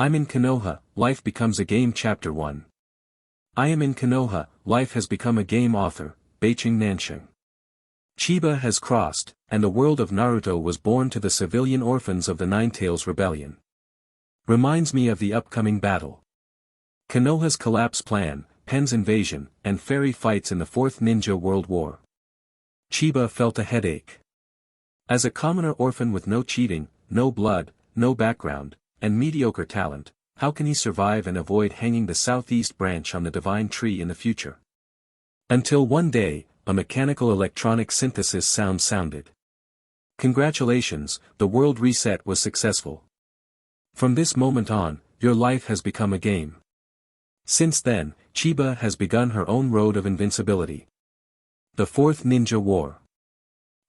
I'm in Konoha, life becomes a game. Chapter 1. I am in Konoha, life has become a game. Author, Beiching Nansheng. Chiba has crossed, and the world of Naruto was born to the civilian orphans of the Nine-Tails Rebellion. Reminds me of the upcoming battle. Konoha's collapse plan, Pen's invasion, and fairy fights in the Fourth Ninja World War. Chiba felt a headache. As a commoner orphan with no cheating, no blood, no background, and mediocre talent, how can he survive and avoid hanging the southeast branch on the divine tree in the future? Until one day, a mechanical electronic synthesis sound sounded. Congratulations, the world reset was successful. From this moment on, your life has become a game. Since then, Chiba has begun her own road of invincibility. The Fourth Ninja War.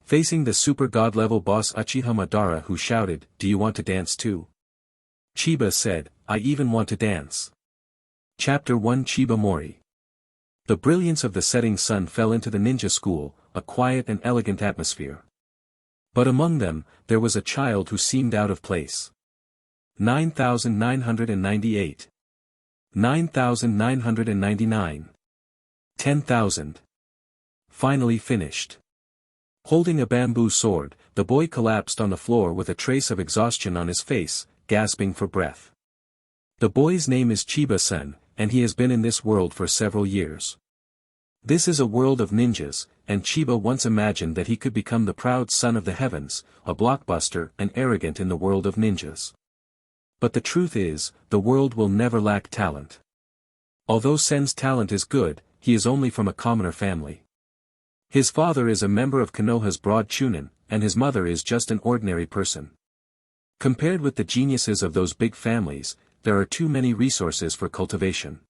Facing the super god-level boss Uchiha Madara, who shouted, "Do you want to dance too?" Chiba said, "I even want to dance." Chapter 1. Chiba Mori. The brilliance of the setting sun fell into the ninja school, a quiet and elegant atmosphere. But among them, there was a child who seemed out of place. 9,998. 9,999. 10,000. Finally finished. Holding a bamboo sword, the boy collapsed on the floor with a trace of exhaustion on his face, gasping for breath. The boy's name is Chiba-san, and he has been in this world for several years. This is a world of ninjas, and Chiba once imagined that he could become the proud son of the heavens, a blockbuster and arrogant in the world of ninjas. But the truth is, the world will never lack talent. Although Sen's talent is good, he is only from a commoner family. His father is a member of Konoha's Broad Chunin, and his mother is just an ordinary person. Compared with the geniuses of those big families, there are too many resources for cultivation.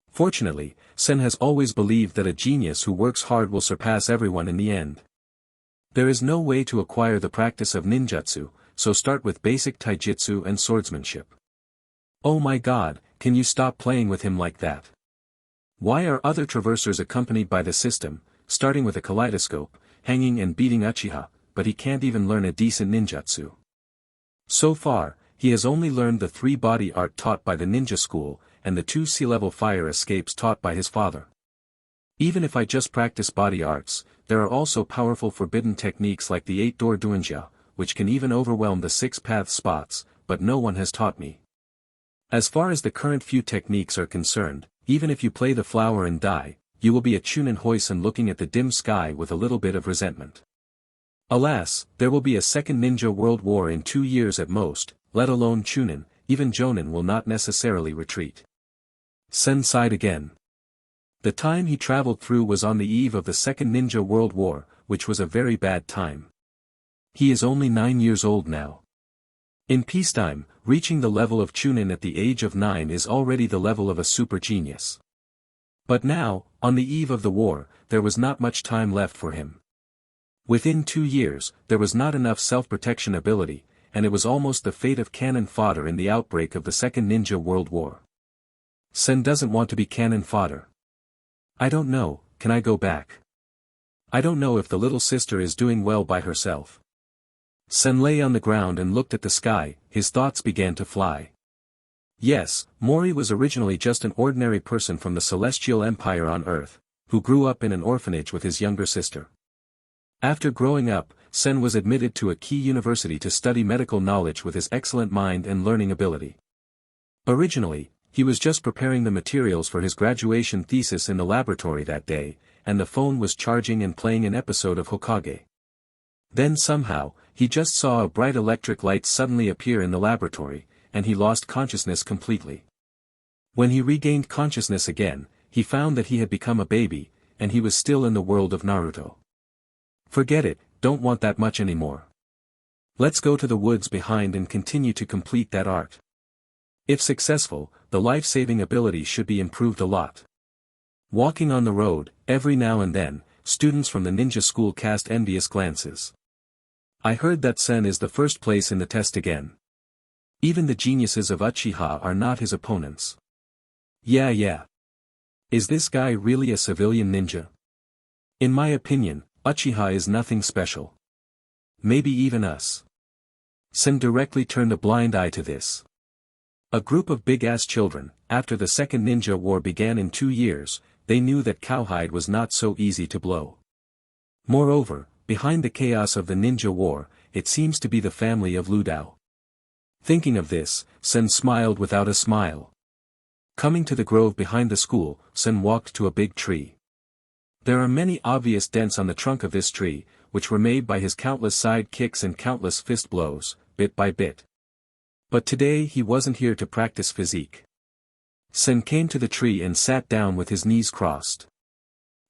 Fortunately, Sen has always believed that a genius who works hard will surpass everyone in the end. There is no way to acquire the practice of ninjutsu, so start with basic taijutsu and swordsmanship. Oh my god, can you stop playing with him like that? Why are other traversers accompanied by the system, starting with a kaleidoscope, hanging and beating Uchiha, but he can't even learn a decent ninjutsu? So far, he has only learned the 3 body art taught by the ninja school, and the 2 sea-level fire escapes taught by his father. Even if I just practice body arts, there are also powerful forbidden techniques like the 8-door duanjia, which can even overwhelm the 6-path spots, but no one has taught me. As far as the current few techniques are concerned, even if you play the flower and die, you will be a Chunin Hoisin looking at the dim sky with a little bit of resentment. Alas, there will be a second ninja world war in 2 years at most, let alone Chunin, even Jonin will not necessarily retreat. Sen sighed again. The time he traveled through was on the eve of the Second Ninja World War, which was a very bad time. He is only 9 years old now. In peacetime, reaching the level of Chunin at the age of 9 is already the level of a super genius. But now, on the eve of the war, there was not much time left for him. Within 2 years, there was not enough self-protection ability, and it was almost the fate of cannon fodder in the outbreak of the Second Ninja World War. Sen doesn't want to be cannon fodder. I don't know, can I go back? I don't know if the little sister is doing well by herself. Sen lay on the ground and looked at the sky, his thoughts began to fly. Yes, Mori was originally just an ordinary person from the Celestial Empire on Earth, who grew up in an orphanage with his younger sister. After growing up, Sen was admitted to a key university to study medical knowledge with his excellent mind and learning ability. Originally, he was just preparing the materials for his graduation thesis in the laboratory that day, and the phone was charging and playing an episode of Hokage. Then somehow, he just saw a bright electric light suddenly appear in the laboratory, and he lost consciousness completely. When he regained consciousness again, he found that he had become a baby, and he was still in the world of Naruto. Forget it, don't want that much anymore. Let's go to the woods behind and continue to complete that art. If successful, the life-saving ability should be improved a lot. Walking on the road, every now and then, students from the ninja school cast envious glances. I heard that Sen is the first place in the test again. Even the geniuses of Uchiha are not his opponents. Yeah. Is this guy really a civilian ninja? In my opinion, Uchiha is nothing special. Maybe even us. Sen directly turned a blind eye to this. A group of big-ass children. After the second ninja war began in 2 years, they knew that cowhide was not so easy to blow. Moreover, behind the chaos of the ninja war, it seems to be the family of Lu Dao. Thinking of this, Sen smiled without a smile. Coming to the grove behind the school, Sen walked to a big tree. There are many obvious dents on the trunk of this tree, which were made by his countless side kicks and countless fist blows, bit by bit. But today he wasn't here to practice physique. Sen came to the tree and sat down with his knees crossed.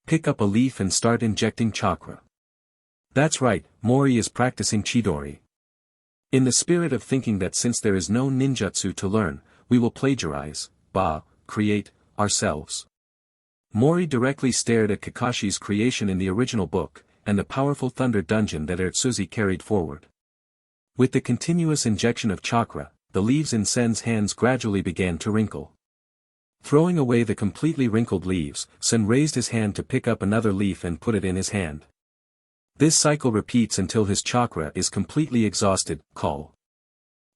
Pick up a leaf and start injecting chakra. That's right, Mori is practicing Chidori. In the spirit of thinking that since there is no ninjutsu to learn, we will plagiarize, create, ourselves. Mori directly stared at Kakashi's creation in the original book, and the powerful thunder dungeon that Ertsuzi carried forward. With the continuous injection of chakra, the leaves in Sen's hands gradually began to wrinkle. Throwing away the completely wrinkled leaves, Sen raised his hand to pick up another leaf and put it in his hand. This cycle repeats until his chakra is completely exhausted. Call.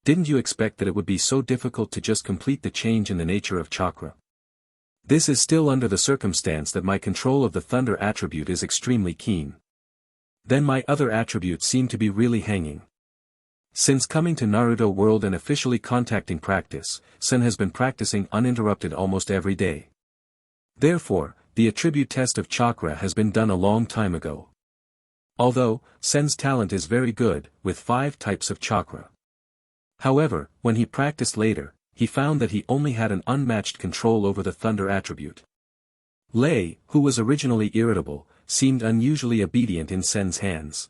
Didn't you expect that it would be so difficult to just complete the change in the nature of chakra? This is still under the circumstance that my control of the thunder attribute is extremely keen. Then my other attributes seem to be really hanging. Since coming to Naruto World and officially contacting practice, Sen has been practicing uninterrupted almost every day. Therefore, the attribute test of chakra has been done a long time ago. Although, Sen's talent is very good, with 5 types of chakra. However, when he practiced later, he found that he only had an unmatched control over the thunder attribute. Lei, who was originally irritable, seemed unusually obedient in Sen's hands.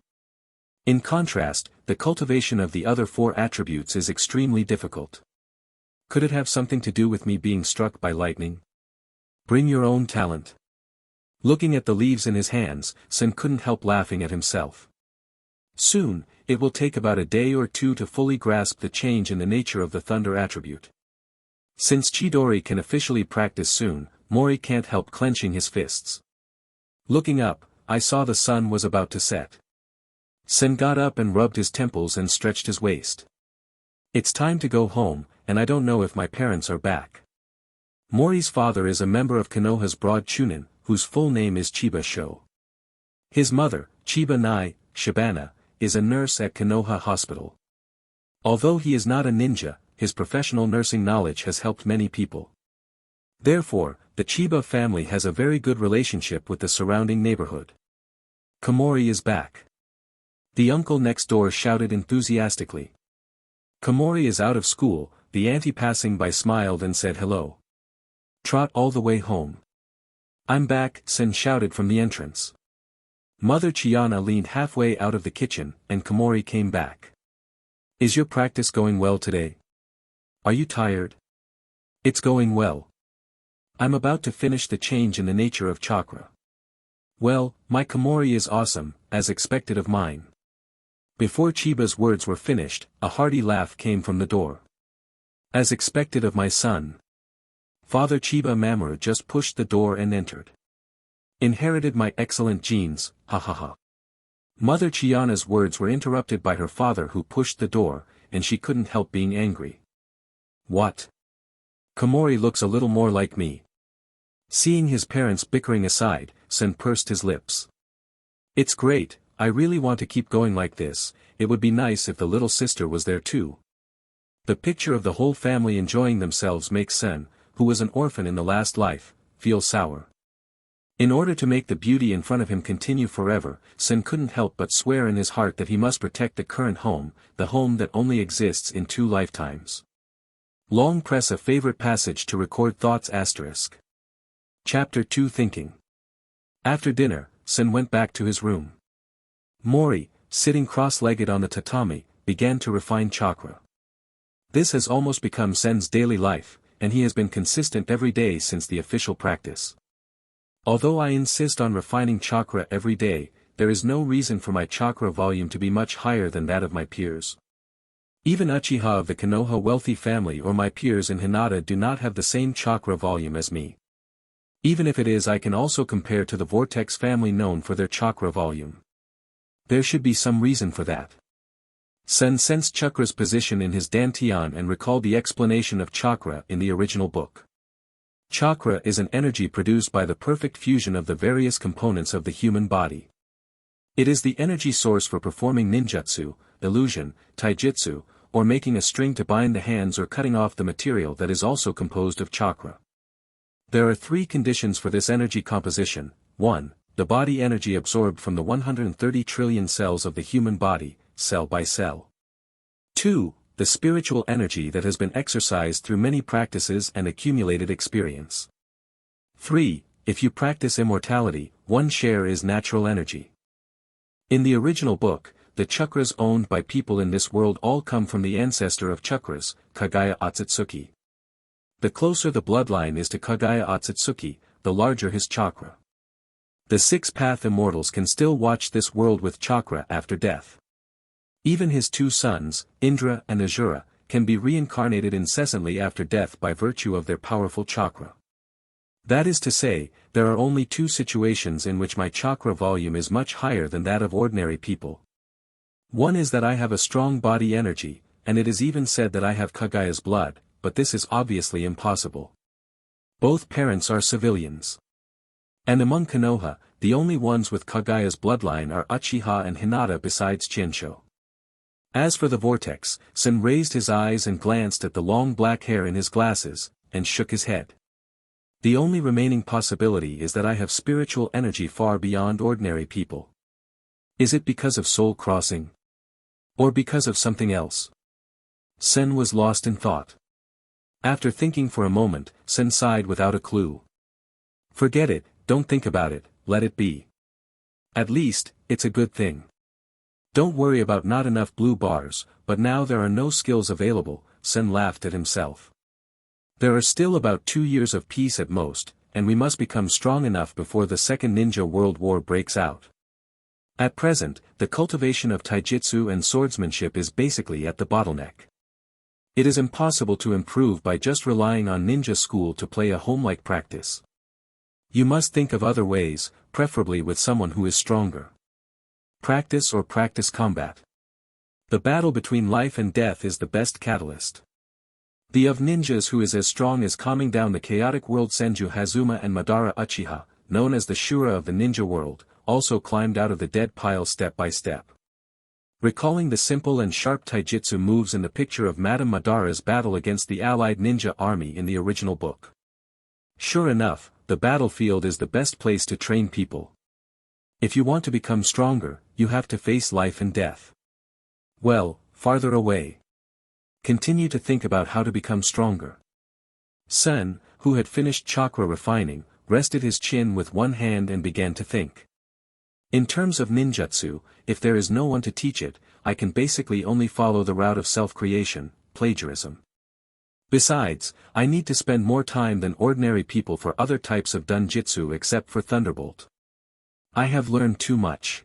In contrast, the cultivation of the other 4 attributes is extremely difficult. Could it have something to do with me being struck by lightning? Bring your own talent. Looking at the leaves in his hands, Sen couldn't help laughing at himself. Soon, it will take about a day or 2 to fully grasp the change in the nature of the thunder attribute. Since Chidori can officially practice soon, Mori can't help clenching his fists. Looking up, I saw the sun was about to set. Sen got up and rubbed his temples and stretched his waist. It's time to go home, and I don't know if my parents are back. Mori's father is a member of Konoha's Broad Chunin, whose full name is Chiba Sho. His mother, Chiba Nai, Shibana, is a nurse at Konoha Hospital. Although he is not a ninja, his professional nursing knowledge has helped many people. Therefore, the Chiba family has a very good relationship with the surrounding neighborhood. Komori is back. The uncle next door shouted enthusiastically. Komori is out of school, the auntie passing by smiled and said hello. Trot all the way home. I'm back, Sen shouted from the entrance. Mother Chiana leaned halfway out of the kitchen, and Komori came back. Is your practice going well today? Are you tired? It's going well. I'm about to finish the change in the nature of chakra. Well, my Komori is awesome, as expected of mine. Before Chiba's words were finished, a hearty laugh came from the door. As expected of my son. Father Chiba Mamoru just pushed the door and entered. Inherited my excellent genes, ha ha ha. Mother Chiana's words were interrupted by her father who pushed the door, and she couldn't help being angry. What? Komori looks a little more like me. Seeing his parents bickering aside, Sen pursed his lips. It's great, I really want to keep going like this, it would be nice if the little sister was there too. The picture of the whole family enjoying themselves makes Sen, who was an orphan in the last life, feel sour. In order to make the beauty in front of him continue forever, Sen couldn't help but swear in his heart that he must protect the current home, the home that only exists in 2 lifetimes. Long press a favorite passage to record thoughts *. Chapter 2 Thinking. After dinner, Sen went back to his room. Mori, sitting cross-legged on the tatami, began to refine chakra. This has almost become Sen's daily life, and he has been consistent every day since the official practice. Although I insist on refining chakra every day, there is no reason for my chakra volume to be much higher than that of my peers. Even Uchiha of the Konoha wealthy family or my peers in Hinata do not have the same chakra volume as me. Even if it is, I can also compare to the Vortex family known for their chakra volume. There should be some reason for that. Sen sensed chakra's position in his dantian and recalled the explanation of chakra in the original book. Chakra is an energy produced by the perfect fusion of the various components of the human body. It is the energy source for performing ninjutsu, illusion, taijutsu, or making a string to bind the hands or cutting off the material that is also composed of chakra. There are 3 conditions for this energy composition. 1. The body energy absorbed from the 130 trillion cells of the human body, cell by cell. 2. The spiritual energy that has been exercised through many practices and accumulated experience. 3. If you practice immortality, one share is natural energy. In the original book, the chakras owned by people in this world all come from the ancestor of chakras, Kagaya Otsutsuki. The closer the bloodline is to Kagaya Otsutsuki, the larger his chakra. The 6-path immortals can still watch this world with chakra after death. Even his 2 sons, Indra and Asura, can be reincarnated incessantly after death by virtue of their powerful chakra. That is to say, there are only 2 situations in which my chakra volume is much higher than that of ordinary people. One is that I have a strong body energy, and it is even said that I have Kagaya's blood, but this is obviously impossible. Both parents are civilians. And among Konoha, the only ones with Kagaya's bloodline are Uchiha and Hinata besides Chinsho. As for the vortex, Sen raised his eyes and glanced at the long black hair in his glasses, and shook his head. The only remaining possibility is that I have spiritual energy far beyond ordinary people. Is it because of soul crossing? Or because of something else? Sen was lost in thought. After thinking for a moment, Sen sighed without a clue. Forget it, don't think about it, let it be. At least, it's a good thing. Don't worry about not enough blue bars, but now there are no skills available, Sen laughed at himself. There are still about 2 years of peace at most, and we must become strong enough before the Second Ninja World War breaks out. At present, the cultivation of taijutsu and swordsmanship is basically at the bottleneck. It is impossible to improve by just relying on ninja school to play a home-like practice. You must think of other ways, preferably with someone who is stronger. Practice or practice combat. The battle between life and death is the best catalyst. The of ninjas who is as strong as calming down the chaotic world Senju Hazuma and Madara Uchiha, known as the Shura of the ninja world, also climbed out of the dead pile step by step. Recalling the simple and sharp taijutsu moves in the picture of Madame Madara's battle against the allied ninja army in the original book. Sure enough, the battlefield is the best place to train people. If you want to become stronger, you have to face life and death. Well, farther away. Continue to think about how to become stronger. Sen, who had finished chakra refining, rested his chin with one hand and began to think. In terms of ninjutsu, if there is no one to teach it, I can basically only follow the route of self-creation, plagiarism. Besides, I need to spend more time than ordinary people for other types of dunjitsu except for Thunderbolt. I have learned too much.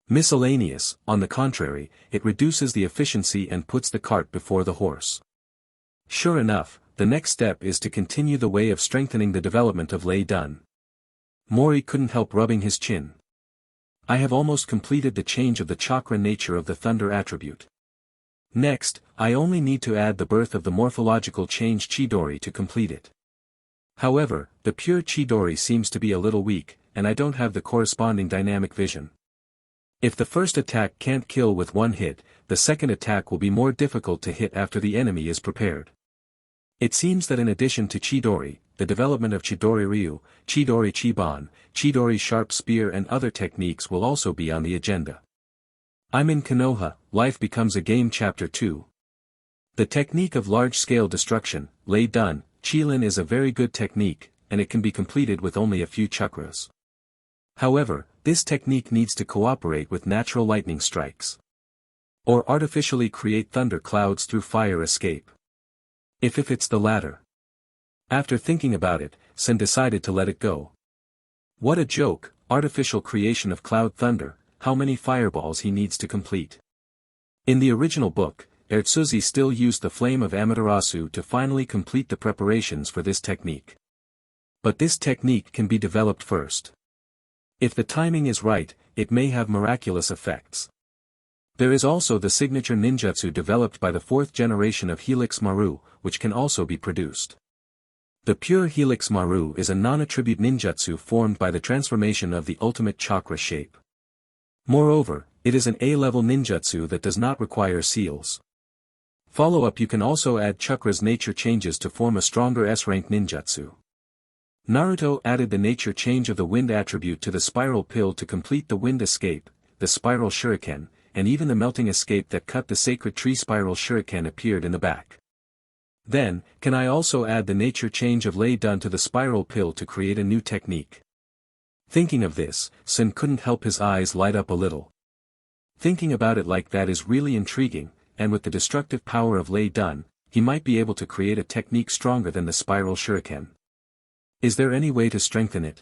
Miscellaneous, on the contrary, it reduces the efficiency and puts the cart before the horse. Sure enough, the next step is to continue the way of strengthening the development of Lei Dun. Mori couldn't help rubbing his chin. I have almost completed the change of the chakra nature of the thunder attribute. Next, I only need to add the birth of the morphological change Chidori to complete it. However, the pure Chidori seems to be a little weak, and I don't have the corresponding dynamic vision. If the first attack can't kill with one hit, the second attack will be more difficult to hit after the enemy is prepared. It seems that in addition to Chidori, the development of Chidori Ryu, Chidori Chiban, Chidori Sharp Spear and other techniques will also be on the agenda. I'm in Konoha, life becomes a game chapter 2. The technique of large-scale destruction, Lei Dun, Chilin is a very good technique, and it can be completed with only a few chakras. However, this technique needs to cooperate with natural lightning strikes. Or artificially create thunder clouds through fire escape. If it's the latter. After thinking about it, Sen decided to let it go. What a joke, artificial creation of cloud thunder, how many fireballs he needs to complete. In the original book, Ertsuzi still used the flame of Amaterasu to finally complete the preparations for this technique. But this technique can be developed first. If the timing is right, it may have miraculous effects. There is also the signature ninjutsu developed by the fourth generation of Helix Maru, which can also be produced. The pure Helix Maru is a non-attribute ninjutsu formed by the transformation of the ultimate chakra shape. Moreover, it is an A-level ninjutsu that does not require seals. Follow-up: you can also add chakra's nature changes to form a stronger S-rank ninjutsu. Naruto added the nature change of the wind attribute to the spiral pill to complete the wind escape, the spiral shuriken, and even the melting escape that cut the sacred tree spiral shuriken appeared in the back. Then, can I also add the nature change of Lei done to the spiral pill to create a new technique? Thinking of this, Sen couldn't help his eyes light up a little. Thinking about it like that is really intriguing, and with the destructive power of Lei done, he might be able to create a technique stronger than the spiral shuriken. Is there any way to strengthen it?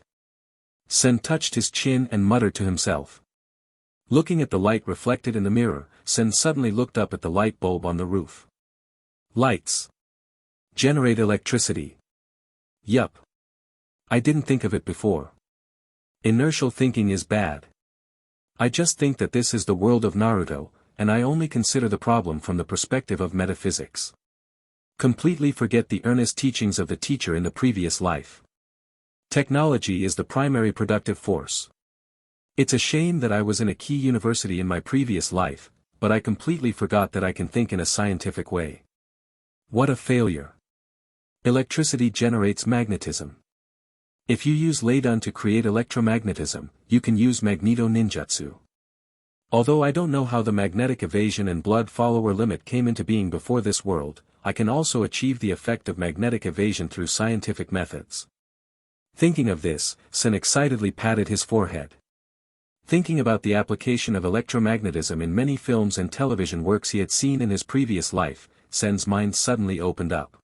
Sen touched his chin and muttered to himself. Looking at the light reflected in the mirror, Sen suddenly looked up at the light bulb on the roof. Lights. Generate electricity. Yup. I didn't think of it before. Inertial thinking is bad. I just think that this is the world of Naruto, and I only consider the problem from the perspective of metaphysics. Completely forget the earnest teachings of the teacher in the previous life. Technology is the primary productive force. It's a shame that I was in a key university in my previous life, but I completely forgot that I can think in a scientific way. What a failure. Electricity generates magnetism. If you use Leidun to create electromagnetism, you can use Magneto Ninjutsu. Although I don't know how the magnetic evasion and blood follower limit came into being before this world, I can also achieve the effect of magnetic evasion through scientific methods. Thinking of this, Sen excitedly patted his forehead. Thinking about the application of electromagnetism in many films and television works he had seen in his previous life, Sen's mind suddenly opened up.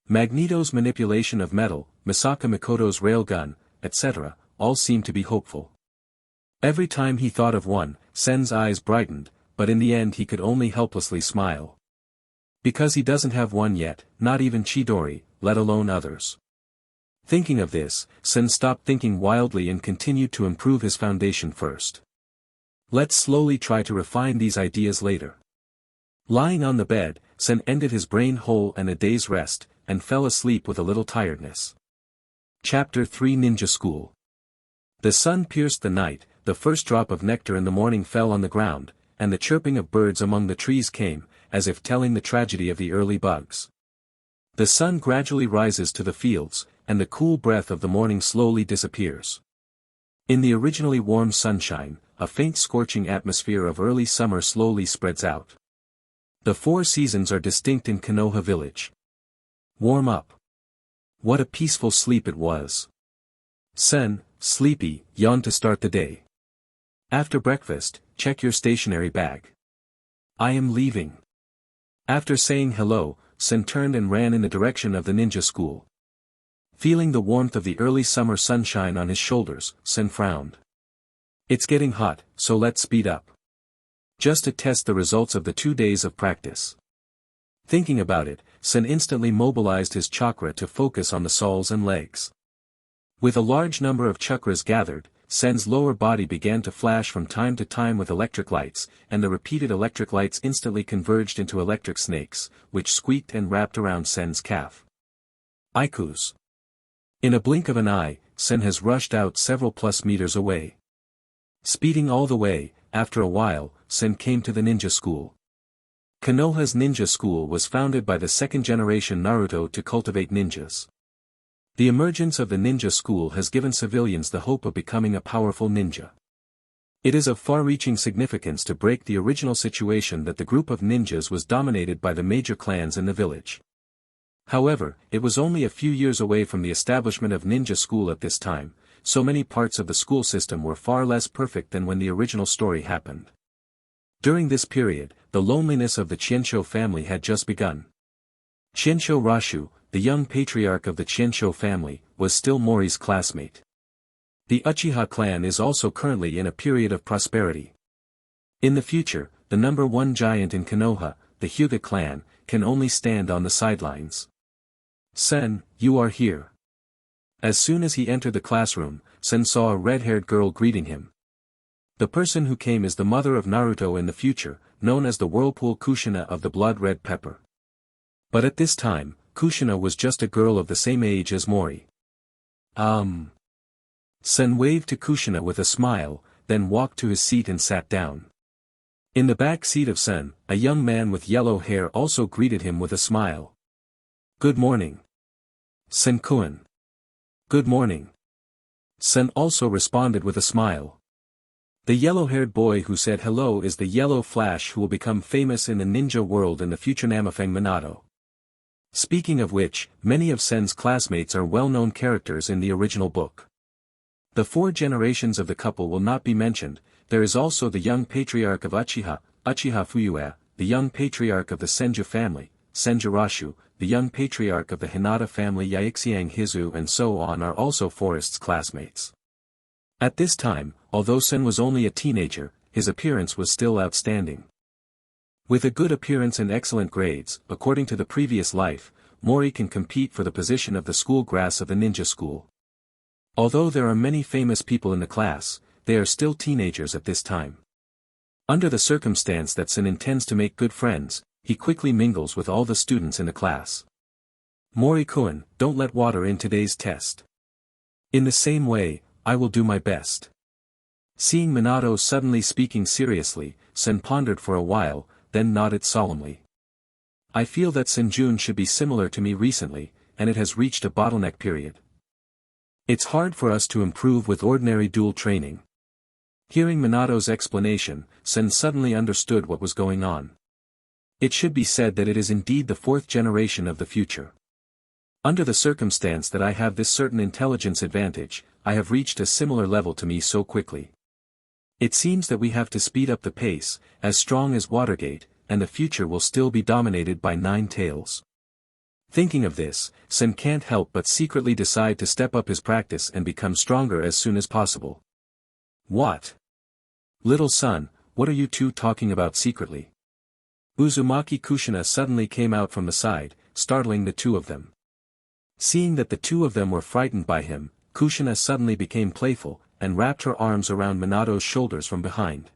Magneto's manipulation of metal, Misaka Mikoto's railgun, etc., all seemed to be hopeful. Every time he thought of one, Sen's eyes brightened, but in the end he could only helplessly smile. Because he doesn't have one yet, not even Chidori, let alone others. Thinking of this, Sen stopped thinking wildly and continued to improve his foundation first. Let's slowly try to refine these ideas later. Lying on the bed, Sen ended his brain hole and a day's rest, and fell asleep with a little tiredness. Chapter 3 Ninja School. The sun pierced the night, the first drop of nectar in the morning fell on the ground, and the chirping of birds among the trees came, as if telling the tragedy of the early bugs. The sun gradually rises to the fields, and the cool breath of the morning slowly disappears. In the originally warm sunshine, a faint scorching atmosphere of early summer slowly spreads out. The 4 seasons are distinct in Konoha village. Warm up. What a peaceful sleep it was. Sen, sleepy, yawned to start the day. After breakfast, check your stationery bag. I am leaving. After saying hello, Sen turned and ran in the direction of the ninja school. Feeling the warmth of the early summer sunshine on his shoulders, Sen frowned. It's getting hot, so let's speed up. Just to test the results of the 2 days of practice. Thinking about it, Sen instantly mobilized his chakra to focus on the soles and legs. With a large number of chakras gathered, Sen's lower body began to flash from time to time with electric lights, and the repeated electric lights instantly converged into electric snakes, which squeaked and wrapped around Sen's calf. Aikus. In a blink of an eye, Sen has rushed out several plus meters away. Speeding all the way, after a while, Sen came to the ninja school. Konoha's ninja school was founded by the second generation Naruto to cultivate ninjas. The emergence of the ninja school has given civilians the hope of becoming a powerful ninja. It is of far-reaching significance to break the original situation that the group of ninjas was dominated by the major clans in the village. However, it was only a few years away from the establishment of ninja school at this time, so many parts of the school system were far less perfect than when the original story happened. During this period, the loneliness of the Chiensho family had just begun. Chiensho Rashu, the young patriarch of the Chiensho family, was still Mori's classmate. The Uchiha clan is also currently in a period of prosperity. In the future, the number 1 giant in Konoha, the Hyuga clan, can only stand on the sidelines. Sen, you are here. As soon as he entered the classroom, Sen saw a red-haired girl greeting him. The person who came is the mother of Naruto in the future, known as the Whirlpool Kushina of the Blood Red Pepper. But at this time, Kushina was just a girl of the same age as Mori. Sen waved to Kushina with a smile, then walked to his seat and sat down. In the back seat of Sen, a young man with yellow hair also greeted him with a smile. "Good morning. Sen-kun." "Good morning." Sen also responded with a smile. The yellow-haired boy who said hello is the Yellow Flash who will become famous in the ninja world in the future Namafeng Minato. Speaking of which, many of Sen's classmates are well-known characters in the original book. The 4 generations of the couple will not be mentioned. There is also the young patriarch of Uchiha, Uchiha Fuyue, the young patriarch of the Senju family, Senjurashu, the young patriarch of the Hinata family Yaixiang Hizu and so on are also Forrest's classmates. At this time, although Sen was only a teenager, his appearance was still outstanding. With a good appearance and excellent grades, according to the previous life, Mori can compete for the position of the school grass of the ninja school. Although there are many famous people in the class, they are still teenagers at this time. Under the circumstance that Sen intends to make good friends, he quickly mingles with all the students in the class. "Mori-kun, don't let water in today's test. In the same way, I will do my best." Seeing Minato suddenly speaking seriously, Sen pondered for a while, then nodded solemnly. "I feel that Senjun should be similar to me recently, and it has reached a bottleneck period. It's hard for us to improve with ordinary dual training." Hearing Minato's explanation, Sen suddenly understood what was going on. It should be said that it is indeed the 4th generation of the future. Under the circumstance that I have this certain intelligence advantage, I have reached a similar level to me so quickly. It seems that we have to speed up the pace, as strong as Watergate, and the future will still be dominated by 9 tails. Thinking of this, Sen can't help but secretly decide to step up his practice and become stronger as soon as possible. "What? Little son, what are you two talking about secretly?" Uzumaki Kushina suddenly came out from the side, startling the two of them. Seeing that the two of them were frightened by him, Kushina suddenly became playful, and wrapped her arms around Minato's shoulders from behind.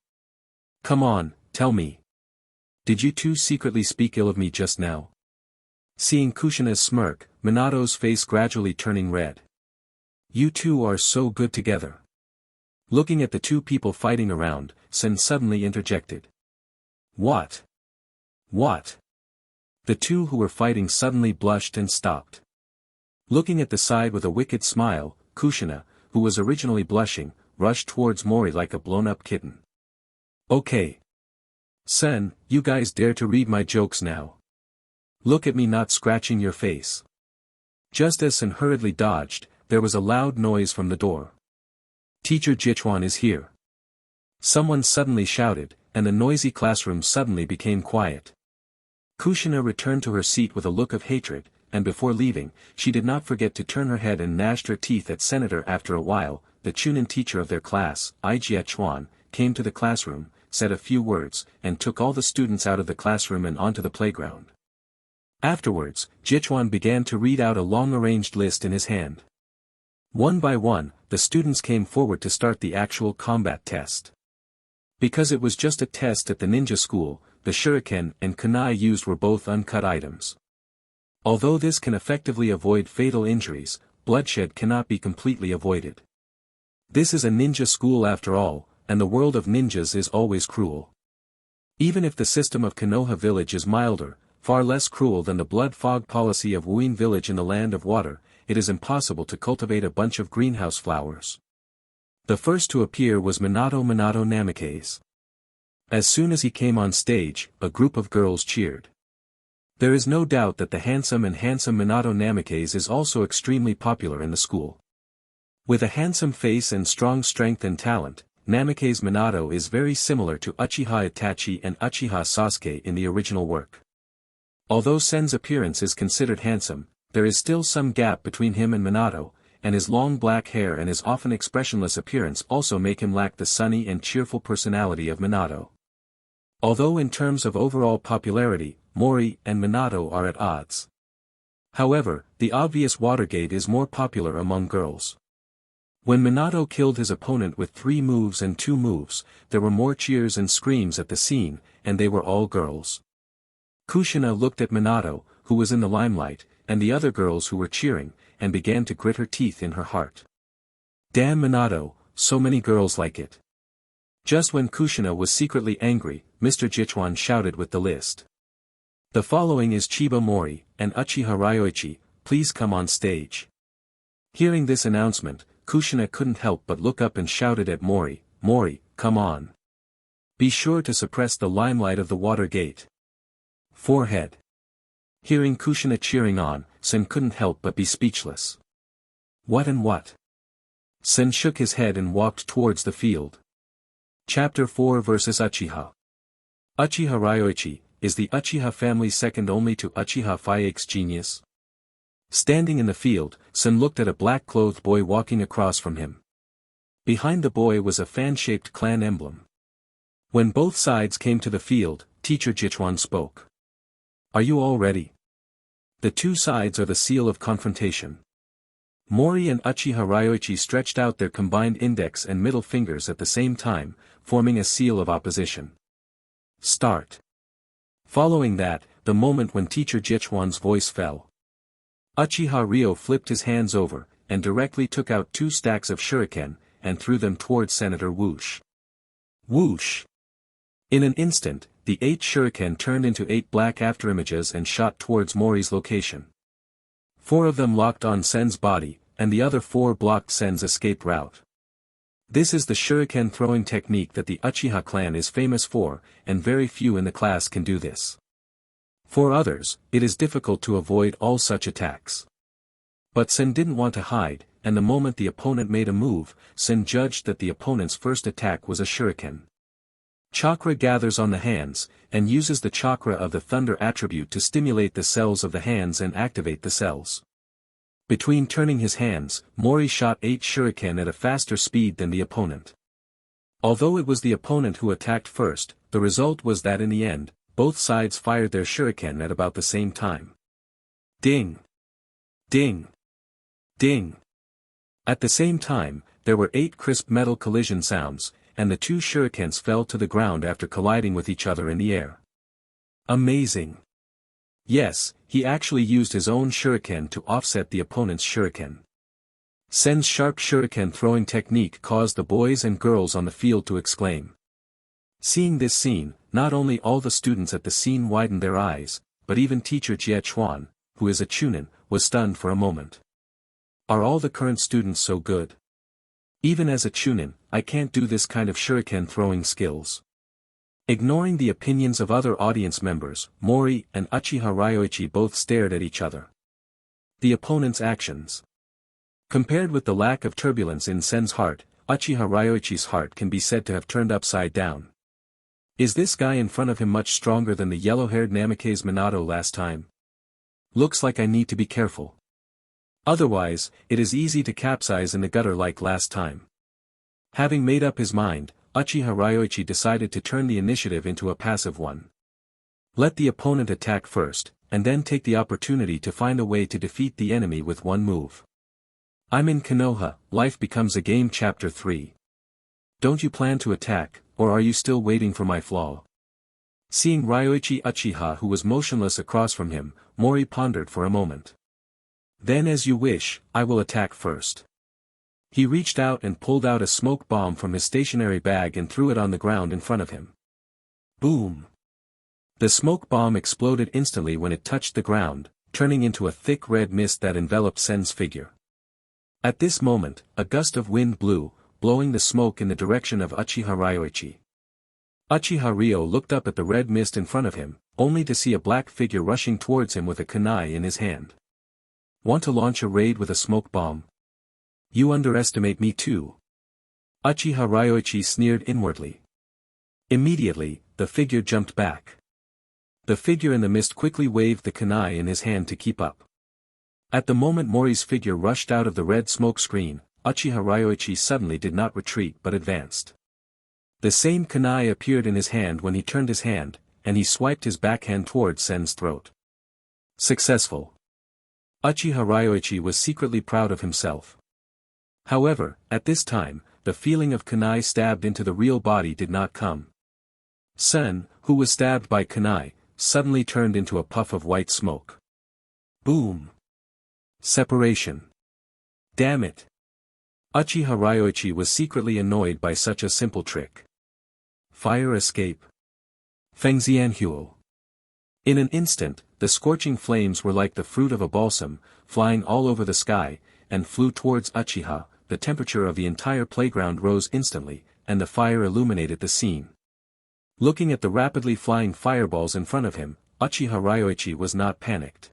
"Come on, tell me. Did you two secretly speak ill of me just now?" Seeing Kushina's smirk, Minato's face gradually turning red. "You two are so good together." Looking at the two people fighting around, Sen suddenly interjected. What? What?" The two who were fighting suddenly blushed and stopped. Looking at the side with a wicked smile, Kushina, who was originally blushing, rushed towards Mori like a blown-up kitten. "Okay. Sen, you guys dare to read my jokes now. Look at me not scratching your face." Just as Sen hurriedly dodged, there was a loud noise from the door. "Teacher Jichuan is here." Someone suddenly shouted, and the noisy classroom suddenly became quiet. Kushina returned to her seat with a look of hatred, and before leaving, she did not forget to turn her head and gnashed her teeth at Senator. After a while, the Chunin teacher of their class, Ijie Chuan, came to the classroom, said a few words, and took all the students out of the classroom and onto the playground. Afterwards, Jichuan began to read out a long-arranged list in his hand. One by one, the students came forward to start the actual combat test. Because it was just a test at the ninja school, the shuriken and kunai used were both uncut items. Although this can effectively avoid fatal injuries, bloodshed cannot be completely avoided. This is a ninja school after all, and the world of ninjas is always cruel. Even if the system of Konoha village is milder, far less cruel than the blood fog policy of Wuin village in the land of water, it is impossible to cultivate a bunch of greenhouse flowers. The first to appear was Minato Namikaze. As soon as he came on stage, a group of girls cheered. There is no doubt that the handsome Minato Namikaze is also extremely popular in the school. With a handsome face and strong strength and talent, Namikaze Minato is very similar to Uchiha Itachi and Uchiha Sasuke in the original work. Although Sen's appearance is considered handsome, there is still some gap between him and Minato, and his long black hair and his often expressionless appearance also make him lack the sunny and cheerful personality of Minato. Although in terms of overall popularity, Mori and Minato are at odds. However, the obvious Watergate is more popular among girls. When Minato killed his opponent with 3 moves and 2 moves, there were more cheers and screams at the scene, and they were all girls. Kushina looked at Minato, who was in the limelight, and the other girls who were cheering, and began to grit her teeth in her heart. Damn Minato, so many girls like it. Just when Kushina was secretly angry, Mr. Jichuan shouted with the list. The following is Chiba Mori, and Uchiha Ryoichi, please come on stage. Hearing this announcement, Kushina couldn't help but look up and shouted at Mori, Mori, come on. Be sure to suppress the limelight of the water gate. Forehead. Hearing Kushina cheering on, Sen couldn't help but be speechless. What and what? Sen shook his head and walked towards the field. Chapter 4 vs Uchiha. Uchiha Ryoichi, is the Uchiha family second only to Uchiha Fyake's genius? Standing in the field, Sen looked at a black-clothed boy walking across from him. Behind the boy was a fan-shaped clan emblem. When both sides came to the field, Teacher Jichuan spoke. Are you all ready? The two sides are the seal of confrontation. Mori and Uchiha Ryoichi stretched out their combined index and middle fingers at the same time, forming a seal of opposition. Start. Following that, the moment when Teacher Jichuan's voice fell. Uchiha Ryo flipped his hands over, and directly took out 2 stacks of shuriken, and threw them towards Senator Whoosh. Whoosh! In an instant, the 8 shuriken turned into 8 black afterimages and shot towards Mori's location. 4 of them locked on Sen's body, and the other 4 blocked Sen's escape route. This is the shuriken throwing technique that the Uchiha clan is famous for, and very few in the class can do this. For others, it is difficult to avoid all such attacks. But Sen didn't want to hide, and the moment the opponent made a move, Sen judged that the opponent's first attack was a shuriken. Chakra gathers on the hands, and uses the chakra of the thunder attribute to stimulate the cells of the hands and activate the cells. Between turning his hands, Mori shot 8 shuriken at a faster speed than the opponent. Although it was the opponent who attacked first, the result was that in the end, both sides fired their shuriken at about the same time. Ding! Ding! Ding! At the same time, there were 8 crisp metal collision sounds, and the 2 shurikens fell to the ground after colliding with each other in the air. Amazing! Yes, he actually used his own shuriken to offset the opponent's shuriken. Sen's sharp shuriken throwing technique caused the boys and girls on the field to exclaim. Seeing this scene, not only all the students at the scene widened their eyes, but even teacher Jie Chuan, who is a chunin, was stunned for a moment. Are all the current students so good? Even as a chunin, I can't do this kind of shuriken throwing skills. Ignoring the opinions of other audience members, Mori and Uchiha Ryoichi both stared at each other. The opponent's actions. Compared with the lack of turbulence in Sen's heart, Uchiha Ryoichi's heart can be said to have turned upside down. Is this guy in front of him much stronger than the yellow-haired Namikaze Minato last time? Looks like I need to be careful. Otherwise, it is easy to capsize in the gutter like last time. Having made up his mind, Uchiha Ryoichi decided to turn the initiative into a passive one. Let the opponent attack first, and then take the opportunity to find a way to defeat the enemy with one move. I'm in Konoha, Life Becomes a Game Chapter 3. Don't you plan to attack, or are you still waiting for my flaw? Seeing Ryoichi Uchiha who was motionless across from him, Mori pondered for a moment. Then as you wish, I will attack first. He reached out and pulled out a smoke bomb from his stationary bag and threw it on the ground in front of him. Boom! The smoke bomb exploded instantly when it touched the ground, turning into a thick red mist that enveloped Sen's figure. At this moment, a gust of wind blew, blowing the smoke in the direction of Uchiha Ryoichi. Uchiha Ryo looked up at the red mist in front of him, only to see a black figure rushing towards him with a kunai in his hand. Want to launch a raid with a smoke bomb? You underestimate me too. Uchiha Ryoichi sneered inwardly. Immediately, the figure jumped back. The figure in the mist quickly waved the kunai in his hand to keep up. At the moment Mori's figure rushed out of the red smoke screen, Uchiha Ryoichi suddenly did not retreat but advanced. The same kunai appeared in his hand when he turned his hand, and he swiped his backhand towards Sen's throat. Successful. Uchiha Ryoichi was secretly proud of himself. However, at this time, the feeling of kunai stabbed into the real body did not come. Sen, who was stabbed by kunai, suddenly turned into a puff of white smoke. Boom! Separation. Damn it! Uchiha Ryoichi was secretly annoyed by such a simple trick. Fire escape. Fengxianhuo. In an instant, the scorching flames were like the fruit of a balsam, flying all over the sky, and flew towards Uchiha. The temperature of the entire playground rose instantly, and the fire illuminated the scene. Looking at the rapidly flying fireballs in front of him, Uchiha Ryoichi was not panicked.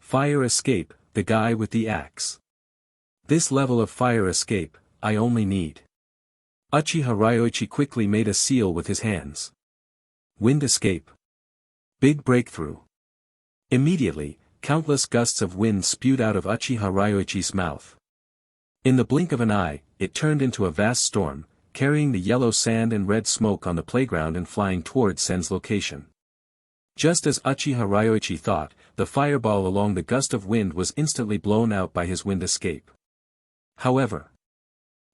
Fire escape, the guy with the axe. This level of fire escape, I only need. Uchiha Ryoichi quickly made a seal with his hands. Wind escape. Big breakthrough. Immediately, countless gusts of wind spewed out of Uchiha Ryoichi's mouth. In the blink of an eye, it turned into a vast storm, carrying the yellow sand and red smoke on the playground and flying towards Sen's location. Just as Uchiha Ryoichi thought, the fireball along the gust of wind was instantly blown out by his wind escape. However,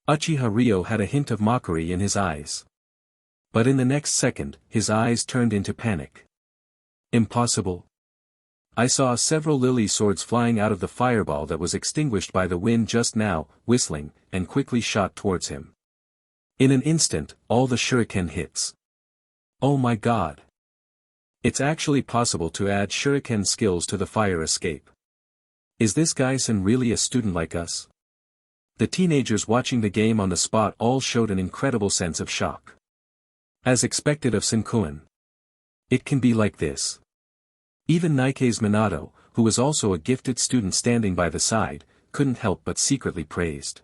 Uchiha Ryo had a hint of mockery in his eyes. But in the next second, his eyes turned into panic. Impossible. I saw several lily swords flying out of the fireball that was extinguished by the wind just now, whistling, and quickly shot towards him. In an instant, all the shuriken hits. Oh my god! It's actually possible to add shuriken skills to the fire escape. Is this guy Sen really a student like us? The teenagers watching the game on the spot all showed an incredible sense of shock. As expected of Senkuen. It can be like this. Even Nike's Minato, who was also a gifted student standing by the side, couldn't help but secretly praised.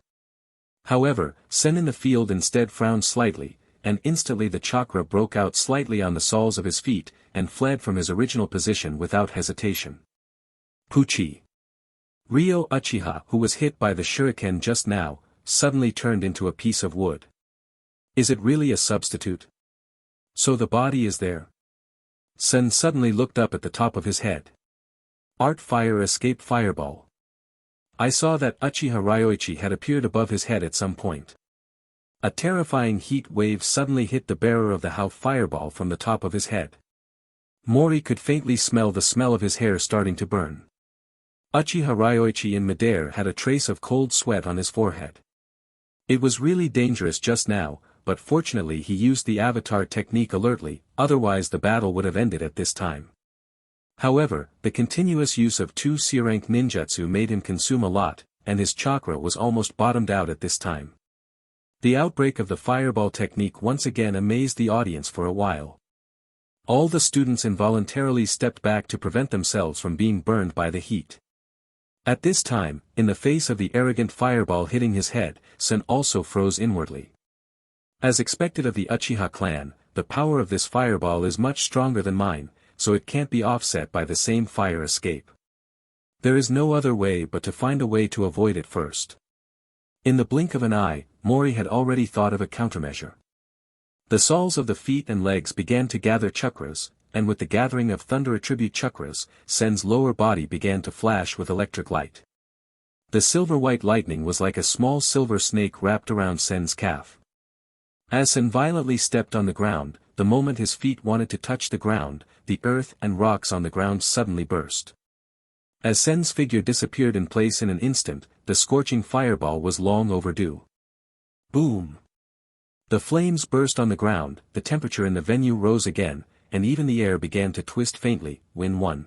However, Sen in the field instead frowned slightly, and instantly the chakra broke out slightly on the soles of his feet, and fled from his original position without hesitation. Puchi. Ryo Uchiha, who was hit by the shuriken just now, suddenly turned into a piece of wood. Is it really a substitute? So the body is there? Sen suddenly looked up at the top of his head. Art fire escape fireball. I saw that Uchiha Ryoichi had appeared above his head at some point. A terrifying heat wave suddenly hit the bearer of the Hao fireball from the top of his head. Mori could faintly smell the smell of his hair starting to burn. Uchiha Ryoichi in midair had a trace of cold sweat on his forehead. It was really dangerous just now, but fortunately he used the avatar technique alertly, otherwise the battle would have ended at this time. However, the continuous use of 2 C-rank ninjutsu made him consume a lot, and his chakra was almost bottomed out at this time. The outbreak of the fireball technique once again amazed the audience for a while. All the students involuntarily stepped back to prevent themselves from being burned by the heat. At this time, in the face of the arrogant fireball hitting his head, Sen also froze inwardly. As expected of the Uchiha clan, the power of this fireball is much stronger than mine, so it can't be offset by the same fire escape. There is no other way but to find a way to avoid it first. In the blink of an eye, Mori had already thought of a countermeasure. The soles of the feet and legs began to gather chakras, and with the gathering of thunder attribute chakras, Sen's lower body began to flash with electric light. The silver-white lightning was like a small silver snake wrapped around Sen's calf. As Sen violently stepped on the ground, the moment his feet wanted to touch the ground, the earth and rocks on the ground suddenly burst. As Sen's figure disappeared in place in an instant, the scorching fireball was long overdue. Boom! The flames burst on the ground, the temperature in the venue rose again, and even the air began to twist faintly. Win 1.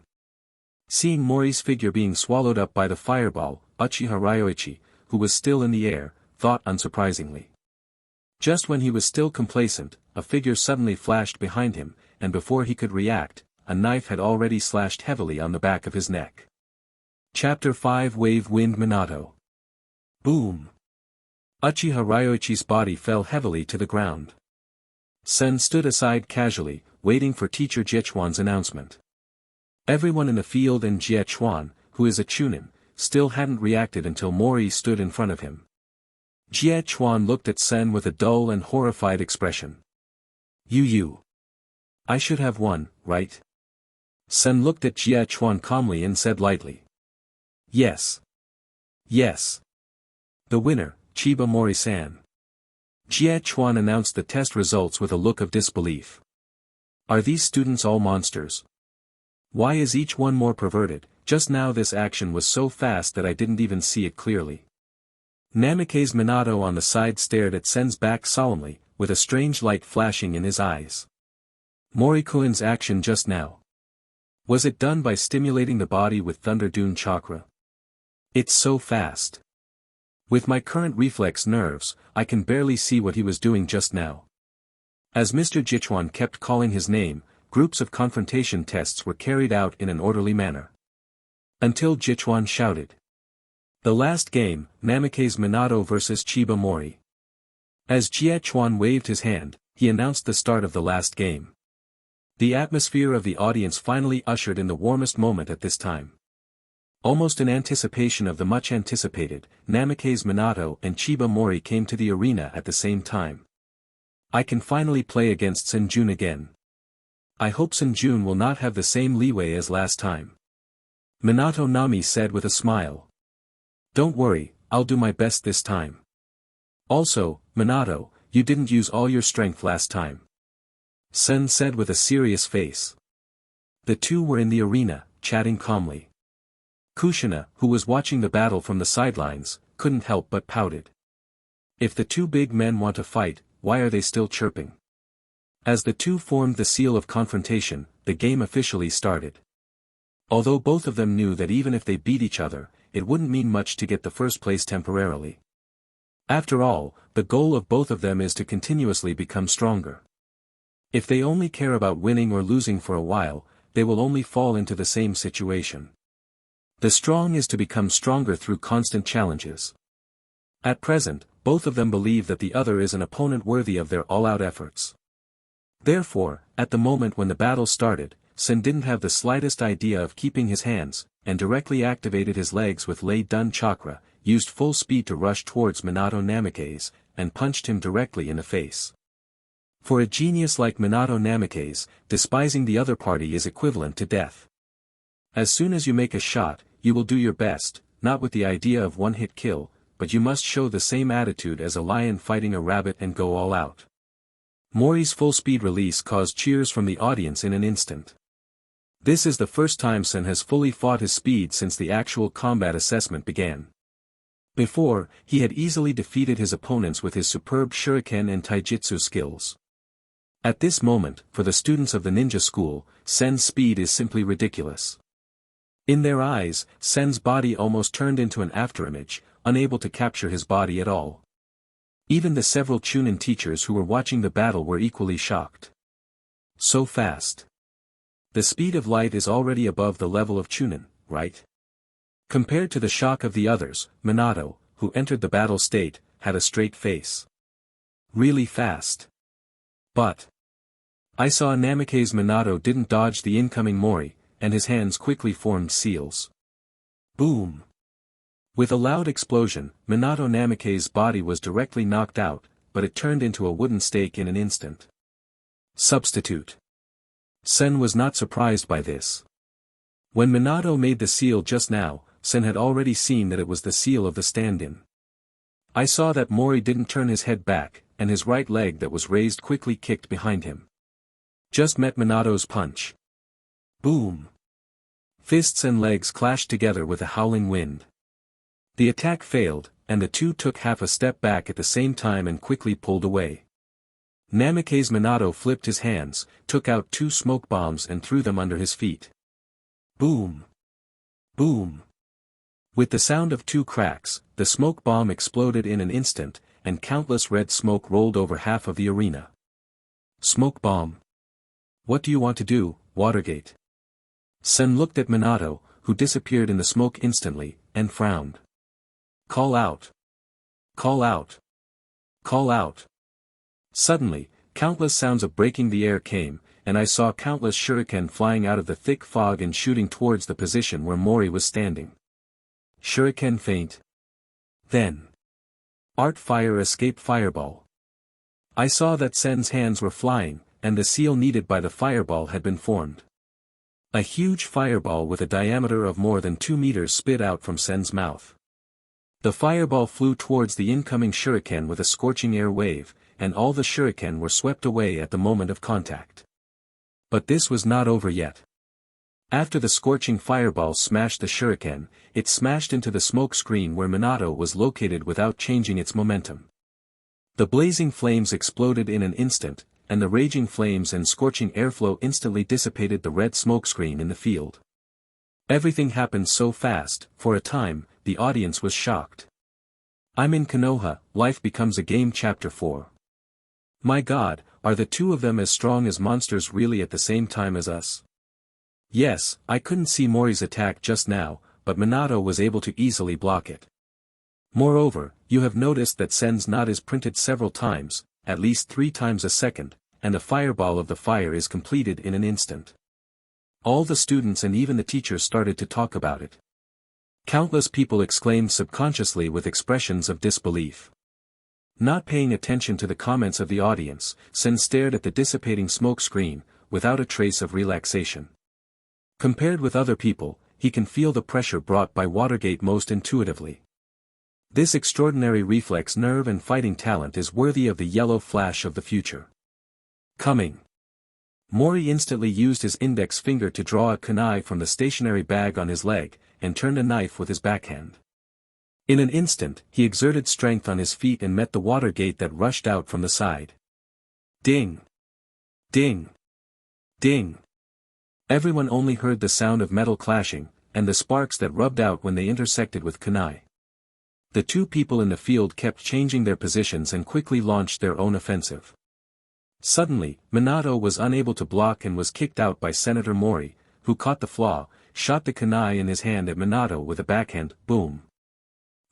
Seeing Mori's figure being swallowed up by the fireball, Uchiha Ryoichi, who was still in the air, thought unsurprisingly. Just when he was still complacent, a figure suddenly flashed behind him, and before he could react, a knife had already slashed heavily on the back of his neck. Chapter 5 Wave Wind Minato. Boom! Uchiha Ryoichi's body fell heavily to the ground. Sen stood aside casually, waiting for teacher Jiechuan's announcement. Everyone in the field and Jiechuan, who is a chunin, still hadn't reacted until Mori stood in front of him. Jiechuan looked at Sen with a dull and horrified expression. You. I should have won, right? Sen looked at Jiechuan calmly and said lightly. Yes. The winner, Chiba Mori-san. Jie Chuan announced the test results with a look of disbelief. Are these students all monsters? Why is each one more perverted? Just now this action was so fast that I didn't even see it clearly. Namikaze Minato on the side stared at Sen's back solemnly, with a strange light flashing in his eyes. Morikuin's action just now. Was it done by stimulating the body with Thunder Dune chakra? It's so fast. With my current reflex nerves, I can barely see what he was doing just now. As Mr. Jichuan kept calling his name, groups of confrontation tests were carried out in an orderly manner. Until Jichuan shouted. The last game, Namikaze Minato vs Chiba Mori. As Jie Chuan waved his hand, he announced the start of the last game. The atmosphere of the audience finally ushered in the warmest moment at this time. Almost in anticipation of the much-anticipated, Namikaze Minato and Chiba Mori came to the arena at the same time. I can finally play against Senjun again. I hope Senjun will not have the same leeway as last time. Minato Nami said with a smile. Don't worry, I'll do my best this time. Also, Minato, you didn't use all your strength last time. Sen said with a serious face. The two were in the arena, chatting calmly. Kushina, who was watching the battle from the sidelines, couldn't help but pouted. If the two big men want to fight, why are they still chirping? As the two formed the seal of confrontation, the game officially started. Although both of them knew that even if they beat each other, it wouldn't mean much to get the first place temporarily. After all, the goal of both of them is to continuously become stronger. If they only care about winning or losing for a while, they will only fall into the same situation. The strong is to become stronger through constant challenges. At present, both of them believe that the other is an opponent worthy of their all-out efforts. Therefore, at the moment when the battle started, Sen didn't have the slightest idea of keeping his hands, and directly activated his legs with Lei Dun chakra, used full speed to rush towards Minato Namikaze, and punched him directly in the face. For a genius like Minato Namikaze, despising the other party is equivalent to death. As soon as you make a shot, you will do your best, not with the idea of one-hit kill, but you must show the same attitude as a lion fighting a rabbit and go all out. Mori's full-speed release caused cheers from the audience in an instant. This is the first time Sen has fully fought his speed since the actual combat assessment began. Before, he had easily defeated his opponents with his superb shuriken and taijutsu skills. At this moment, for the students of the ninja school, Sen's speed is simply ridiculous. In their eyes, Sen's body almost turned into an afterimage, unable to capture his body at all. Even the several Chunin teachers who were watching the battle were equally shocked. So fast. The speed of light is already above the level of Chunin, right? Compared to the shock of the others, Minato, who entered the battle state, had a straight face. Really fast. But I saw Namikaze Minato didn't dodge the incoming Mori, and his hands quickly formed seals. Boom! With a loud explosion, Minato Namikaze's body was directly knocked out, but it turned into a wooden stake in an instant. Substitute. Sen was not surprised by this. When Minato made the seal just now, Sen had already seen that it was the seal of the stand-in. I saw that Mori didn't turn his head back, and his right leg that was raised quickly kicked behind him. Just met Minato's punch. Boom! Fists and legs clashed together with a howling wind. The attack failed, and the two took half a step back at the same time and quickly pulled away. Namikaze Minato flipped his hands, took out two smoke bombs and threw them under his feet. Boom! Boom! With the sound of two cracks, the smoke bomb exploded in an instant, and countless red smoke rolled over half of the arena. Smoke bomb. What do you want to do, Watergate? Sen looked at Minato, who disappeared in the smoke instantly, and frowned. Call out! Call out! Call out! Suddenly, countless sounds of breaking the air came, and I saw countless shuriken flying out of the thick fog and shooting towards the position where Mori was standing. Shuriken feint. Then. Art fire escape fireball. I saw that Sen's hands were flying, and the seal needed by the fireball had been formed. A huge fireball with a diameter of more than 2 meters spit out from Sen's mouth. The fireball flew towards the incoming shuriken with a scorching air wave, and all the shuriken were swept away at the moment of contact. But this was not over yet. After the scorching fireball smashed the shuriken, it smashed into the smoke screen where Minato was located without changing its momentum. The blazing flames exploded in an instant, and the raging flames and scorching airflow instantly dissipated the red smokescreen in the field. Everything happened so fast, for a time, the audience was shocked. I'm in Konoha, Life Becomes a Game Chapter 4. My god, are the two of them as strong as monsters really at the same time as us? Yes, I couldn't see Mori's attack just now, but Minato was able to easily block it. Moreover, you have noticed that Sen's knot is printed several times, at least 3 times a second, and the fireball of the fire is completed in an instant. All the students and even the teachers started to talk about it. Countless people exclaimed subconsciously with expressions of disbelief. Not paying attention to the comments of the audience, Sen stared at the dissipating smoke screen, without a trace of relaxation. Compared with other people, he can feel the pressure brought by Watergate most intuitively. This extraordinary reflex nerve and fighting talent is worthy of the yellow flash of the future. Coming. Mori instantly used his index finger to draw a kunai from the stationary bag on his leg, and turned a knife with his backhand. In an instant, he exerted strength on his feet and met the water gate that rushed out from the side. Ding! Ding! Ding! Everyone only heard the sound of metal clashing, and the sparks that rubbed out when they intersected with kunai. The two people in the field kept changing their positions and quickly launched their own offensive. Suddenly, Minato was unable to block and was kicked out by Senator Mori, who caught the flaw, shot the kunai in his hand at Minato with a backhand, boom.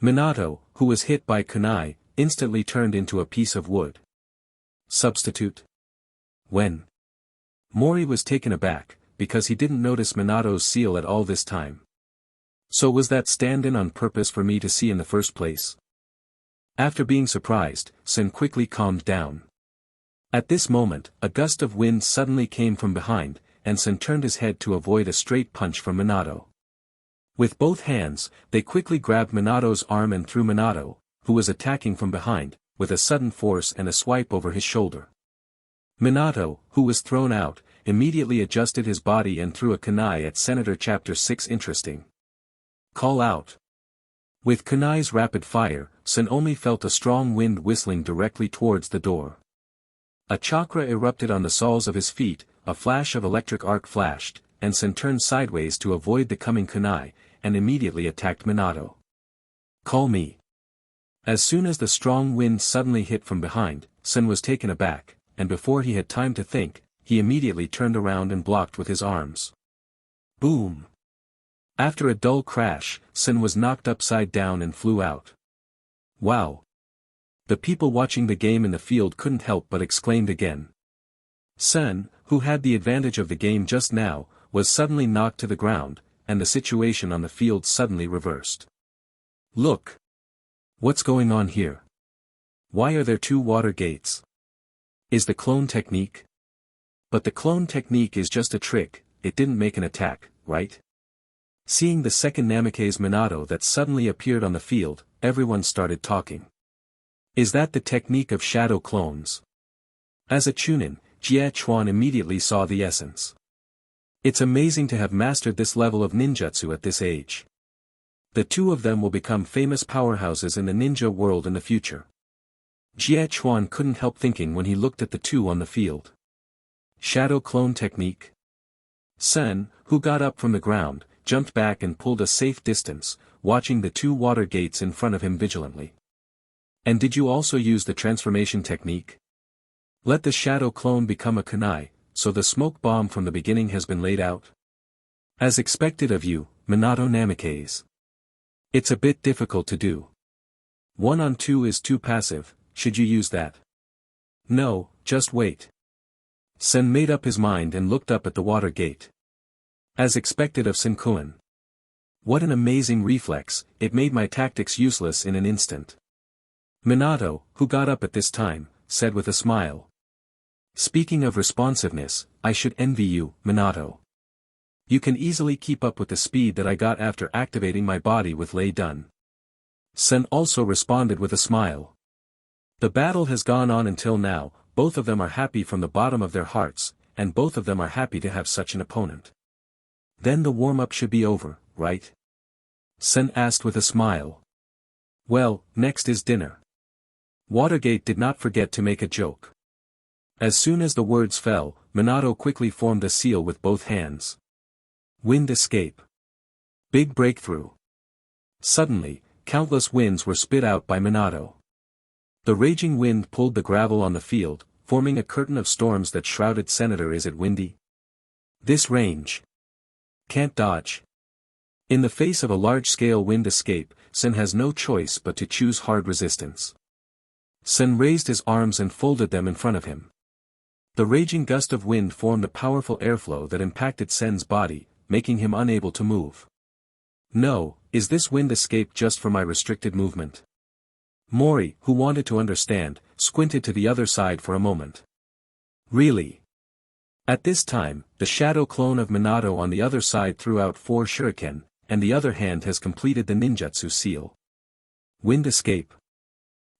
Minato, who was hit by kunai, instantly turned into a piece of wood. Substitute. When? Mori was taken aback, because he didn't notice Minato's seal at all this time. So was that stand-in on purpose for me to see in the first place? After being surprised, Sen quickly calmed down. At this moment, a gust of wind suddenly came from behind, and Sen turned his head to avoid a straight punch from Minato. With both hands, they quickly grabbed Minato's arm and threw Minato, who was attacking from behind, with a sudden force and a swipe over his shoulder. Minato, who was thrown out, immediately adjusted his body and threw a kunai at Senator Chapter 6. Interesting. Call out. With kunai's rapid fire, Sen only felt a strong wind whistling directly towards the door. A chakra erupted on the soles of his feet, a flash of electric arc flashed, and Sen turned sideways to avoid the coming kunai, and immediately attacked Minato. Call me. As soon as the strong wind suddenly hit from behind, Sen was taken aback, and before he had time to think, he immediately turned around and blocked with his arms. Boom! After a dull crash, Sen was knocked upside down and flew out. Wow! The people watching the game in the field couldn't help but exclaimed again. Sen, who had the advantage of the game just now, was suddenly knocked to the ground, and the situation on the field suddenly reversed. Look! What's going on here? Why are there 2 water gates? Is the clone technique? But the clone technique is just a trick, it didn't make an attack, right? Seeing the second Namikaze Minato that suddenly appeared on the field, everyone started talking. Is that the technique of shadow clones? As a Chunin, Jie Chuan immediately saw the essence. It's amazing to have mastered this level of ninjutsu at this age. The two of them will become famous powerhouses in the ninja world in the future. Jie Chuan couldn't help thinking when he looked at the two on the field. Shadow clone technique? Sen, who got up from the ground, jumped back and pulled a safe distance, watching the 2 water gates in front of him vigilantly. And did you also use the transformation technique? Let the shadow clone become a kunai, so the smoke bomb from the beginning has been laid out? As expected of you, Minato Namikaze. It's a bit difficult to do. 1-on-2 is too passive, should you use that? No, just wait. Sen made up his mind and looked up at the water gate. As expected of Senkuin. What an amazing reflex, it made my tactics useless in an instant. Minato, who got up at this time, said with a smile. Speaking of responsiveness, I should envy you, Minato. You can easily keep up with the speed that I got after activating my body with Lei Dun. Sen also responded with a smile. The battle has gone on until now, both of them are happy from the bottom of their hearts, and both of them are happy to have such an opponent. Then the warm-up should be over, right? Sen asked with a smile. Well, next is dinner. Watergate did not forget to make a joke. As soon as the words fell, Minato quickly formed a seal with both hands. Wind escape. Big breakthrough. Suddenly, countless winds were spit out by Minato. The raging wind pulled the gravel on the field, forming a curtain of storms that shrouded Senator. Is it windy? This range. Can't dodge. In the face of a large-scale wind escape, Sen has no choice but to choose hard resistance. Sen raised his arms and folded them in front of him. The raging gust of wind formed a powerful airflow that impacted Sen's body, making him unable to move. No, is this wind escape just for my restricted movement? Mori, who wanted to understand, squinted to the other side for a moment. Really? At this time, the shadow clone of Minato on the other side threw out 4 shuriken, and the other hand has completed the ninjutsu seal. Wind escape.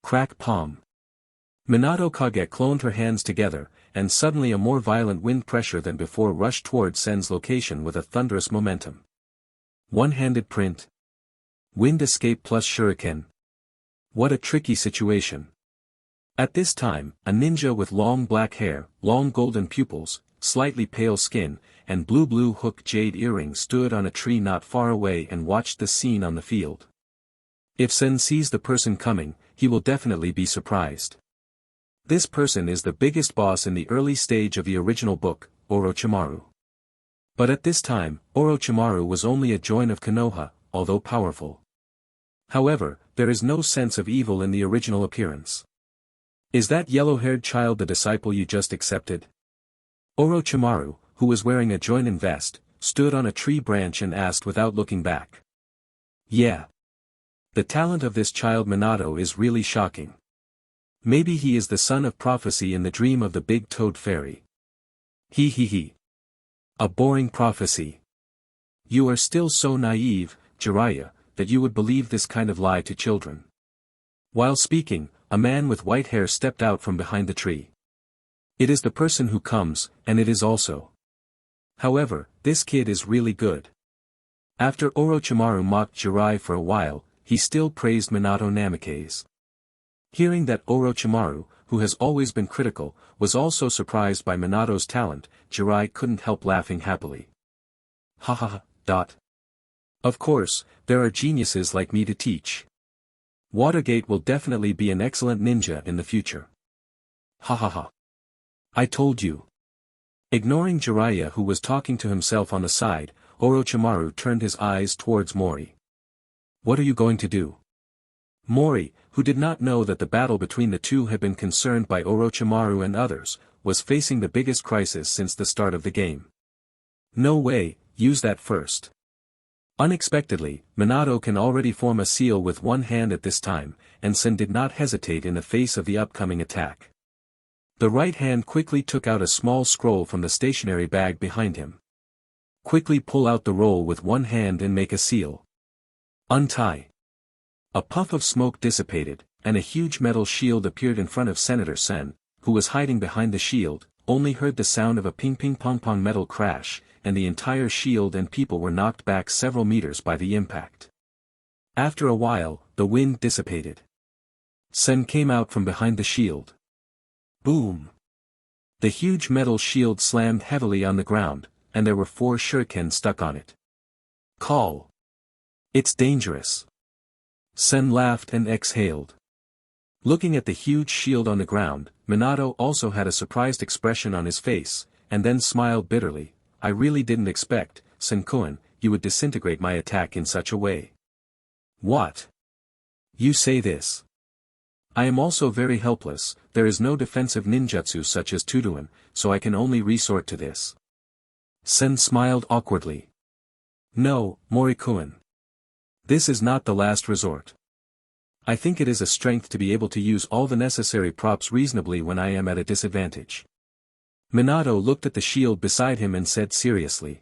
Crack palm. Minato Kage cloned her hands together, and suddenly a more violent wind pressure than before rushed toward Sen's location with a thunderous momentum. One-handed print. Wind escape plus shuriken. What a tricky situation. At this time, a ninja with long black hair, long golden pupils, slightly pale skin, and blue hook jade earrings stood on a tree not far away and watched the scene on the field. If Sen sees the person coming, he will definitely be surprised. This person is the biggest boss in the early stage of the original book, Orochimaru. But at this time, Orochimaru was only a join of Konoha, although powerful. However, there is no sense of evil in the original appearance. Is that yellow-haired child the disciple you just accepted? Orochimaru, who was wearing a joinin vest, stood on a tree branch and asked without looking back. Yeah. The talent of this child Minato is really shocking. Maybe he is the son of prophecy in the dream of the big toad fairy. He. A boring prophecy. You are still so naive, Jiraiya, that you would believe this kind of lie to children. While speaking, a man with white hair stepped out from behind the tree. It is the person who comes, and it is also. However, this kid is really good. After Orochimaru mocked Jiraiya for a while, he still praised Minato Namikaze. Hearing that Orochimaru, who has always been critical, was also surprised by Minato's talent, Jiraiya couldn't help laughing happily. Ha. Of course, there are geniuses like me to teach. Watergate will definitely be an excellent ninja in the future. Ha. I told you. Ignoring Jiraiya who was talking to himself on the side, Orochimaru turned his eyes towards Mori. What are you going to do? Mori, who did not know that the battle between the two had been concerned by Orochimaru and others, was facing the biggest crisis since the start of the game. No way, use that first. Unexpectedly, Minato can already form a seal with one hand at this time, and Sen did not hesitate in the face of the upcoming attack. The right hand quickly took out a small scroll from the stationery bag behind him. Quickly pull out the roll with one hand and make a seal. Untie. A puff of smoke dissipated, and a huge metal shield appeared in front of Senator Sen, who was hiding behind the shield, only heard the sound of a ping-pong metal crash, and the entire shield and people were knocked back several meters by the impact. After a while, the wind dissipated. Sen came out from behind the shield. Boom! The huge metal shield slammed heavily on the ground, and there were 4 shuriken stuck on it. Call! It's dangerous. Sen laughed and exhaled. Looking at the huge shield on the ground, Minato also had a surprised expression on his face, and then smiled bitterly. I really didn't expect, Sen-kun, you would disintegrate my attack in such a way. What? You say this. I am also very helpless, there is no defensive ninjutsu such as Tuduan, so I can only resort to this. Sen smiled awkwardly. No, Mori-kun. This is not the last resort. I think it is a strength to be able to use all the necessary props reasonably when I am at a disadvantage. Minato looked at the shield beside him and said seriously.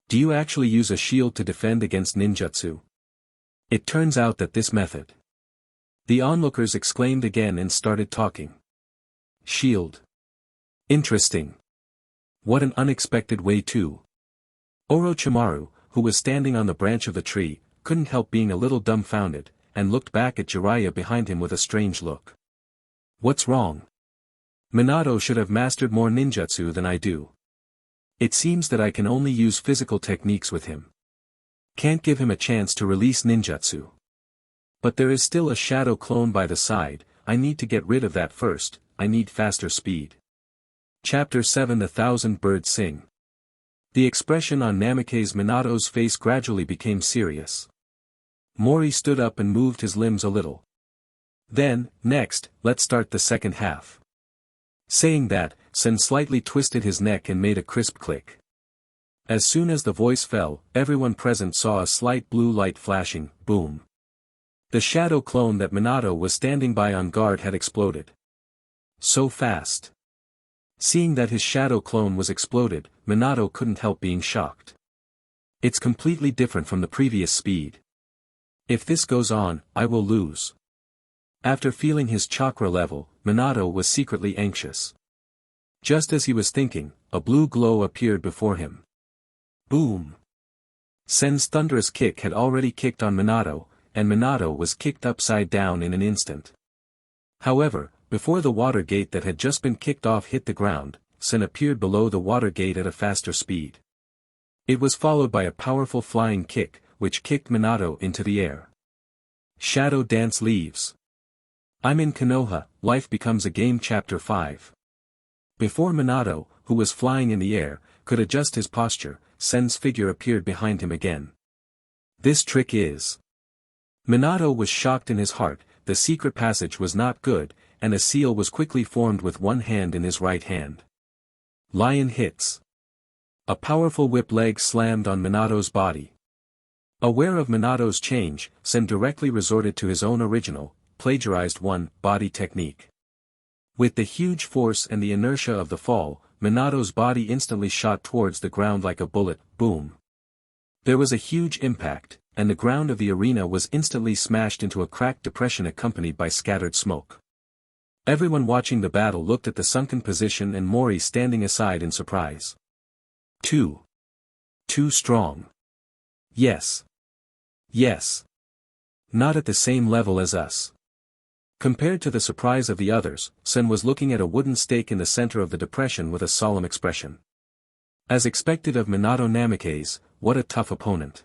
Do you actually use a shield to defend against ninjutsu? It turns out that this method. The onlookers exclaimed again and started talking. Shield. Interesting. What an unexpected way to. Orochimaru, who was standing on the branch of the tree, couldn't help being a little dumbfounded, and looked back at Jiraiya behind him with a strange look. What's wrong? Minato should have mastered more ninjutsu than I do. It seems that I can only use physical techniques with him. Can't give him a chance to release ninjutsu. But there is still a shadow clone by the side, I need to get rid of that first, I need faster speed. Chapter 7 The Thousand Birds Sing. The expression on Namikaze Minato's face gradually became serious. Mori stood up and moved his limbs a little. Then, next, let's start the second half. Saying that, Sen slightly twisted his neck and made a crisp click. As soon as the voice fell, everyone present saw a slight blue light flashing, boom. The shadow clone that Minato was standing by on guard had exploded. So fast. Seeing that his shadow clone was exploded, Minato couldn't help being shocked. It's completely different from the previous speed. If this goes on, I will lose. After feeling his chakra level, Minato was secretly anxious. Just as he was thinking, a blue glow appeared before him. Boom! Sen's thunderous kick had already kicked on Minato, and Minato was kicked upside down in an instant. However, before the water gate that had just been kicked off hit the ground, Sen appeared below the water gate at a faster speed. It was followed by a powerful flying kick, which kicked Minato into the air. Shadow Dance Leaves. I'm in Konoha, Life Becomes a Game Chapter 5. Before Minato, who was flying in the air, could adjust his posture, Sen's figure appeared behind him again. This trick is. Minato was shocked in his heart, the secret passage was not good, and a seal was quickly formed with one hand in his right hand. Lion Hits. A powerful whip leg slammed on Minato's body. Aware of Minato's change, Sen directly resorted to his own original, plagiarized body technique. With the huge force and the inertia of the fall, Minato's body instantly shot towards the ground like a bullet, boom. There was a huge impact, and the ground of the arena was instantly smashed into a cracked depression accompanied by scattered smoke. Everyone watching the battle looked at the sunken position and Mori standing aside in surprise. Too strong. Yes. Yes. Not at the same level as us. Compared to the surprise of the others, Sen was looking at a wooden stake in the center of the depression with a solemn expression. As expected of Minato Namikaze, what a tough opponent.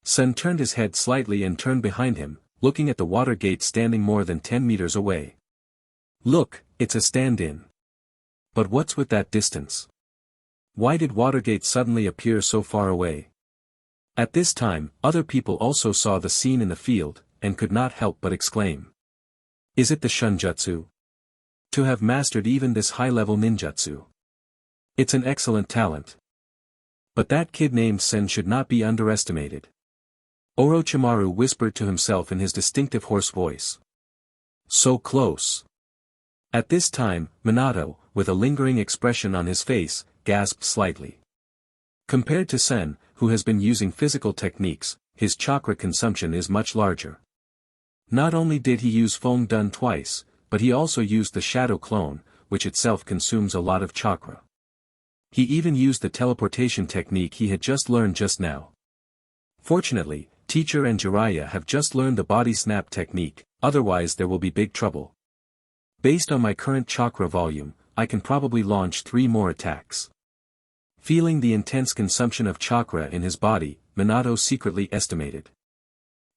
Sen turned his head slightly and turned behind him, looking at the water gate standing more than 10 meters away. Look, it's a stand-in. But what's with that distance? Why did Watergate suddenly appear so far away? At this time, other people also saw the scene in the field, and could not help but exclaim. Is it the shunjutsu? To have mastered even this high-level ninjutsu. It's an excellent talent. But that kid named Sen should not be underestimated. Orochimaru whispered to himself in his distinctive hoarse voice. So close. At this time, Minato, with a lingering expression on his face, gasped slightly. Compared to Sen, who has been using physical techniques, his chakra consumption is much larger. Not only did he use Feng Dun twice, but he also used the Shadow Clone, which itself consumes a lot of chakra. He even used the teleportation technique he had just learned just now. Fortunately, Teacher and Jiraiya have just learned the body snap technique, otherwise there will be big trouble. Based on my current chakra volume, I can probably launch 3 more attacks. Feeling the intense consumption of chakra in his body, Minato secretly estimated.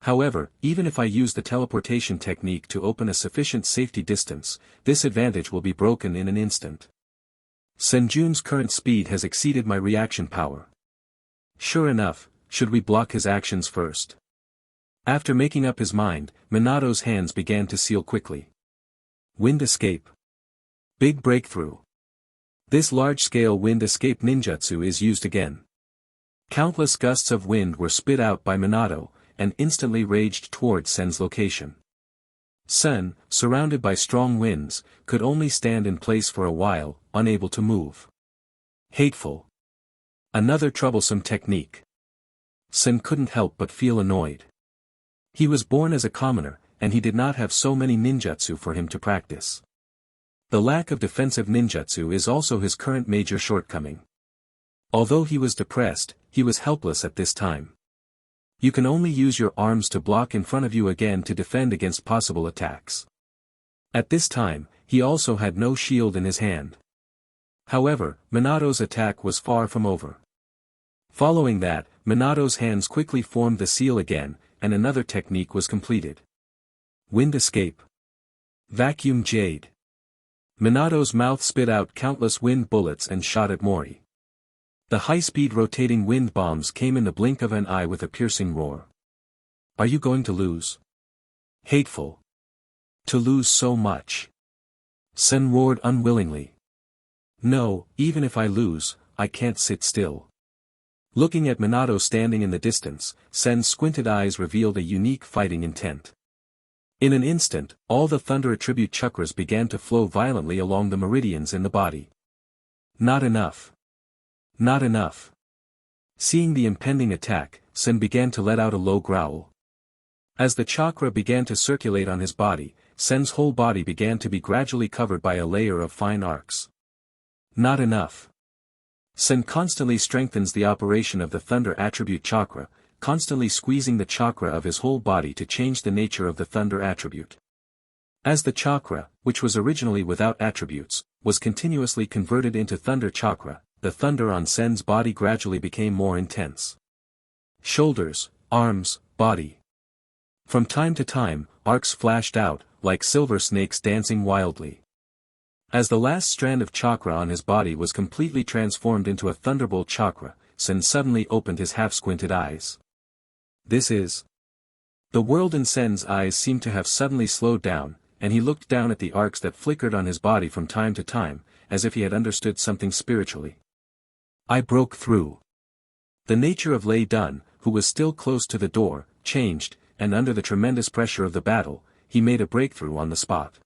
However, even if I use the teleportation technique to open a sufficient safety distance, this advantage will be broken in an instant. Senjun's current speed has exceeded my reaction power. Sure enough, should we block his actions first? After making up his mind, Minato's hands began to seal quickly. Wind escape. Big breakthrough. This large-scale wind escape ninjutsu is used again. Countless gusts of wind were spit out by Minato, and instantly raged towards Sen's location. Sen, surrounded by strong winds, could only stand in place for a while, unable to move. Hateful. Another troublesome technique. Sen couldn't help but feel annoyed. He was born as a commoner, and he did not have so many ninjutsu for him to practice. The lack of defensive ninjutsu is also his current major shortcoming. Although he was depressed, he was helpless at this time. You can only use your arms to block in front of you again to defend against possible attacks. At this time, he also had no shield in his hand. However, Minato's attack was far from over. Following that, Minato's hands quickly formed the seal again, and another technique was completed. Wind escape. Vacuum jade. Minato's mouth spit out countless wind bullets and shot at Mori. The high-speed rotating wind bombs came in the blink of an eye with a piercing roar. Are you going to lose? Hateful. To lose so much. Sen roared unwillingly. No, even if I lose, I can't sit still. Looking at Minato standing in the distance, Sen's squinted eyes revealed a unique fighting intent. In an instant, all the thunder attribute chakras began to flow violently along the meridians in the body. Not enough. Not enough. Seeing the impending attack, Sen began to let out a low growl. As the chakra began to circulate on his body, Sen's whole body began to be gradually covered by a layer of fine arcs. Not enough. Sen constantly strengthens the operation of the thunder attribute chakra, constantly squeezing the chakra of his whole body to change the nature of the thunder attribute. As the chakra, which was originally without attributes, was continuously converted into thunder chakra, the thunder on Sen's body gradually became more intense. Shoulders, arms, body. From time to time, arcs flashed out, like silver snakes dancing wildly. As the last strand of chakra on his body was completely transformed into a thunderbolt chakra, Sen suddenly opened his half-squinted eyes. This is... The world in Sen's eyes seemed to have suddenly slowed down, and he looked down at the arcs that flickered on his body from time to time, as if he had understood something spiritually. I broke through. The nature of Lei Dun, who was still close to the door, changed, and under the tremendous pressure of the battle, he made a breakthrough on the spot.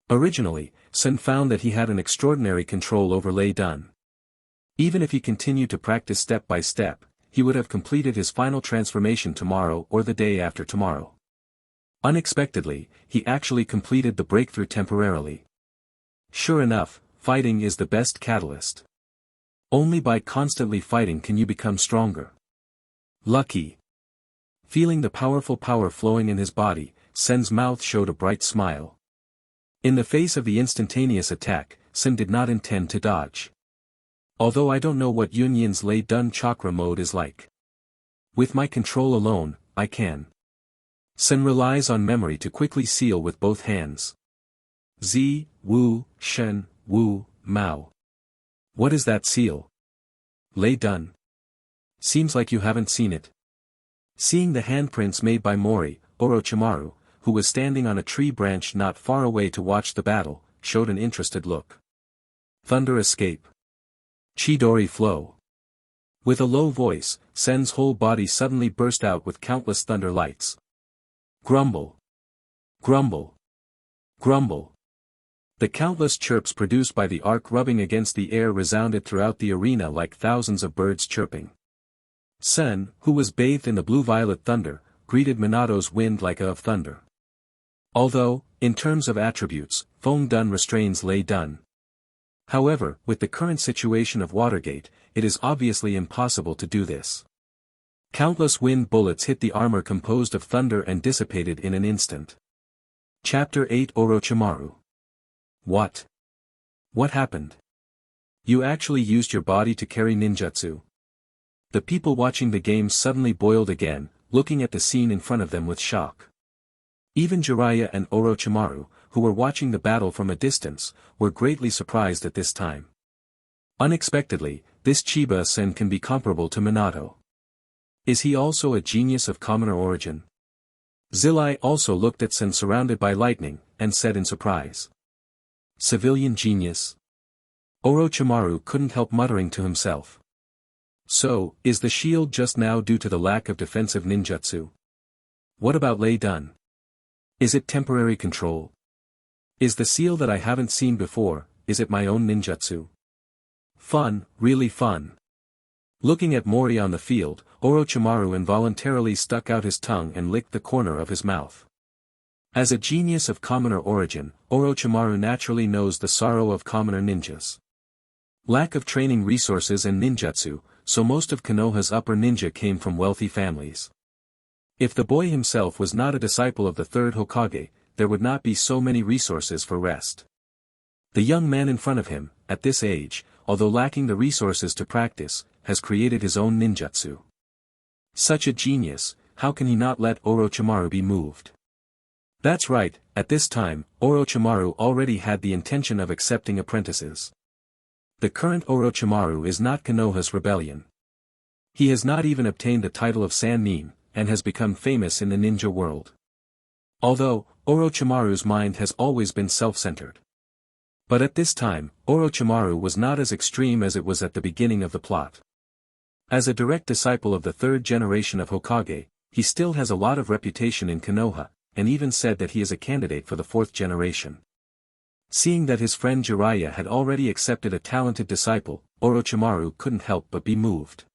Originally, Sen found that he had an extraordinary control over Lei Dun. Even if he continued to practice step by step, he would have completed his final transformation tomorrow or the day after tomorrow. Unexpectedly, he actually completed the breakthrough temporarily. Sure enough, fighting is the best catalyst. Only by constantly fighting can you become stronger. Lucky. Feeling the powerful power flowing in his body, Sen's mouth showed a bright smile. In the face of the instantaneous attack, Sen did not intend to dodge. Although I don't know what Yunyin's Lei Dun chakra mode is like. With my control alone, I can. Sen relies on memory to quickly seal with both hands. Z, Wu, Shen, Wu, Mao. What is that seal? Lei Dun. Seems like you haven't seen it. Seeing the handprints made by Mori, Orochimaru, who was standing on a tree branch not far away to watch the battle, showed an interested look. Thunder escape. Chidori flow. With a low voice, Sen's whole body suddenly burst out with countless thunder lights. Grumble. Grumble. Grumble. The countless chirps produced by the arc rubbing against the air resounded throughout the arena like thousands of birds chirping. Sen, who was bathed in the blue-violet thunder, greeted Minato's wind like a of thunder. Although, in terms of attributes, Feng Dun restrains Lei Dun. However, with the current situation of Watergate, it is obviously impossible to do this. Countless wind bullets hit the armor composed of thunder and dissipated in an instant. Chapter 8 Orochimaru. What? What happened? You actually used your body to carry ninjutsu? The people watching the game suddenly boiled again, looking at the scene in front of them with shock. Even Jiraiya and Orochimaru, who were watching the battle from a distance, were greatly surprised at this time. Unexpectedly, this Chiba-sen can be comparable to Minato. Is he also a genius of commoner origin? Zilai also looked at Sen surrounded by lightning, and said in surprise. Civilian genius? Orochimaru couldn't help muttering to himself. So, is the shield just now due to the lack of defensive ninjutsu? What about Lei Dun? Is it temporary control? Is the seal that I haven't seen before, is it my own ninjutsu? Fun, really fun. Looking at Mori on the field, Orochimaru involuntarily stuck out his tongue and licked the corner of his mouth. As a genius of commoner origin, Orochimaru naturally knows the sorrow of commoner ninjas. Lack of training resources and ninjutsu, so most of Konoha's upper ninja came from wealthy families. If the boy himself was not a disciple of the third Hokage, there would not be so many resources for rest. The young man in front of him, at this age, although lacking the resources to practice, has created his own ninjutsu. Such a genius, how can he not let Orochimaru be moved? That's right, at this time, Orochimaru already had the intention of accepting apprentices. The current Orochimaru is not Konoha's rebellion. He has not even obtained the title of Sannin, and has become famous in the ninja world. Although, Orochimaru's mind has always been self-centered. But at this time, Orochimaru was not as extreme as it was at the beginning of the plot. As a direct disciple of the third generation of Hokage, he still has a lot of reputation in Konoha, and even said that he is a candidate for the fourth generation. Seeing that his friend Jiraiya had already accepted a talented disciple, Orochimaru couldn't help but be moved.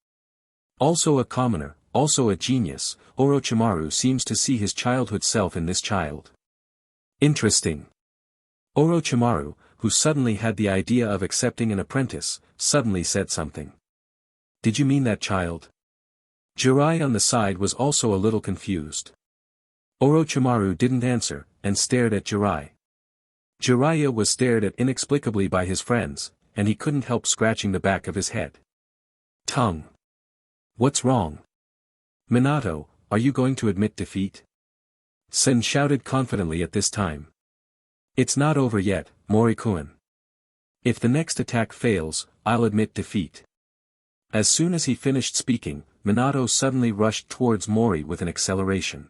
Also a commoner, also a genius, Orochimaru seems to see his childhood self in this child. Interesting. Orochimaru, who suddenly had the idea of accepting an apprentice, suddenly said something. Did you mean that child? Jiraiya on the side was also a little confused. Orochimaru didn't answer, and stared at Jiraiya. Jiraiya was stared at inexplicably by his friends, and he couldn't help scratching the back of his head. Tongue. What's wrong? Minato, are you going to admit defeat? Sen shouted confidently at this time. It's not over yet, Mori-kun. If the next attack fails, I'll admit defeat. As soon as he finished speaking, Minato suddenly rushed towards Mori with an acceleration.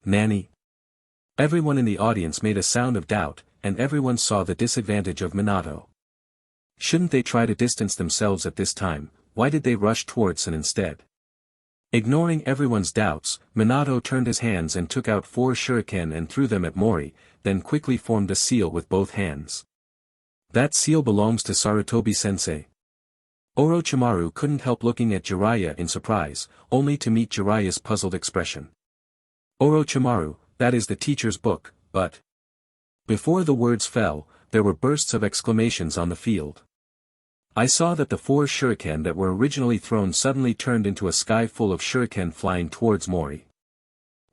Nani? Everyone in the audience made a sound of doubt, and everyone saw the disadvantage of Minato. Shouldn't they try to distance themselves at this time? Why did they rush towards Sen instead? Ignoring everyone's doubts, Minato turned his hands and took out 4 shuriken and threw them at Mori, then quickly formed a seal with both hands. That seal belongs to Sarutobi-sensei. Orochimaru couldn't help looking at Jiraiya in surprise, only to meet Jiraiya's puzzled expression. Orochimaru, that is the teacher's book, but... Before the words fell, there were bursts of exclamations on the field. I saw that the 4 shuriken that were originally thrown suddenly turned into a sky full of shuriken flying towards Mori.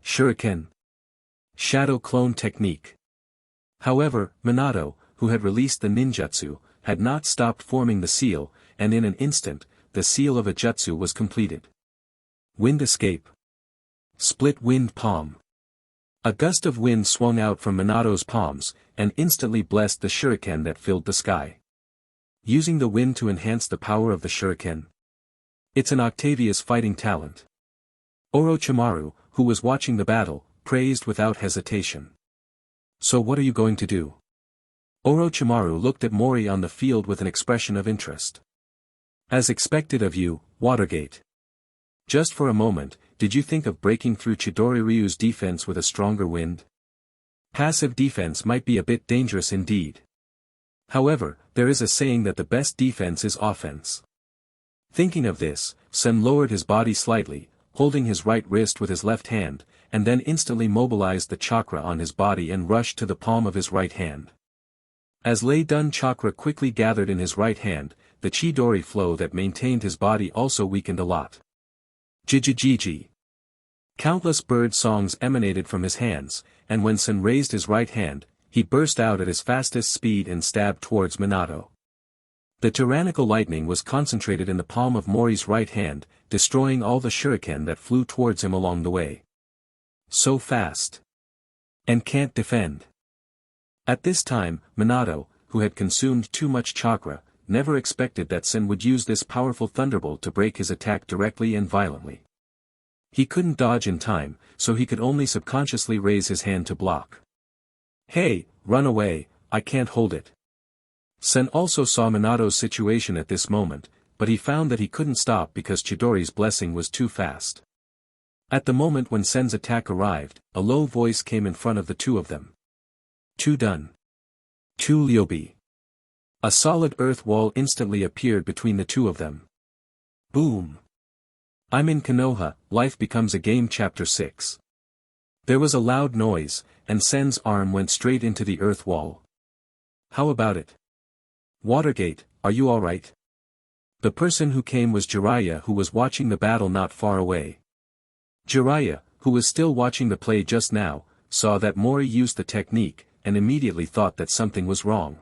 Shuriken. Shadow clone technique. However, Minato, who had released the ninjutsu, had not stopped forming the seal, and in an instant, the seal of a jutsu was completed. Wind escape. Split wind palm. A gust of wind swung out from Minato's palms, and instantly blessed the shuriken that filled the sky. Using the wind to enhance the power of the shuriken. It's an Octavia's fighting talent. Orochimaru, who was watching the battle, praised without hesitation. So what are you going to do? Orochimaru looked at Mori on the field with an expression of interest. As expected of you, Watergate. Just for a moment, did you think of breaking through Chidori Ryu's defense with a stronger wind? Passive defense might be a bit dangerous indeed. However, there is a saying that the best defense is offense. Thinking of this, Sen lowered his body slightly, holding his right wrist with his left hand, and then instantly mobilized the chakra on his body and rushed to the palm of his right hand. As Lei-Dun chakra quickly gathered in his right hand, the Chidori flow that maintained his body also weakened a lot. Jijijiji. Countless bird songs emanated from his hands, and when Sen raised his right hand, he burst out at his fastest speed and stabbed towards Minato. The tyrannical lightning was concentrated in the palm of Mori's right hand, destroying all the shuriken that flew towards him along the way. So fast. And can't defend. At this time, Minato, who had consumed too much chakra, never expected that Sen would use this powerful thunderbolt to break his attack directly and violently. He couldn't dodge in time, so he could only subconsciously raise his hand to block. Hey, run away, I can't hold it. Sen also saw Minato's situation at this moment, but he found that he couldn't stop because Chidori's blessing was too fast. At the moment when Sen's attack arrived, a low voice came in front of the two of them. Too done. Too Lyobi. A solid earth wall instantly appeared between the two of them. Boom. I'm in Konoha, Life Becomes a Game Chapter 6. There was a loud noise, and Sen's arm went straight into the earth wall. How about it? Watergate, are you alright? The person who came was Jiraiya, who was watching the battle not far away. Jiraiya, who was still watching the play just now, saw that Mori used the technique, and immediately thought that something was wrong.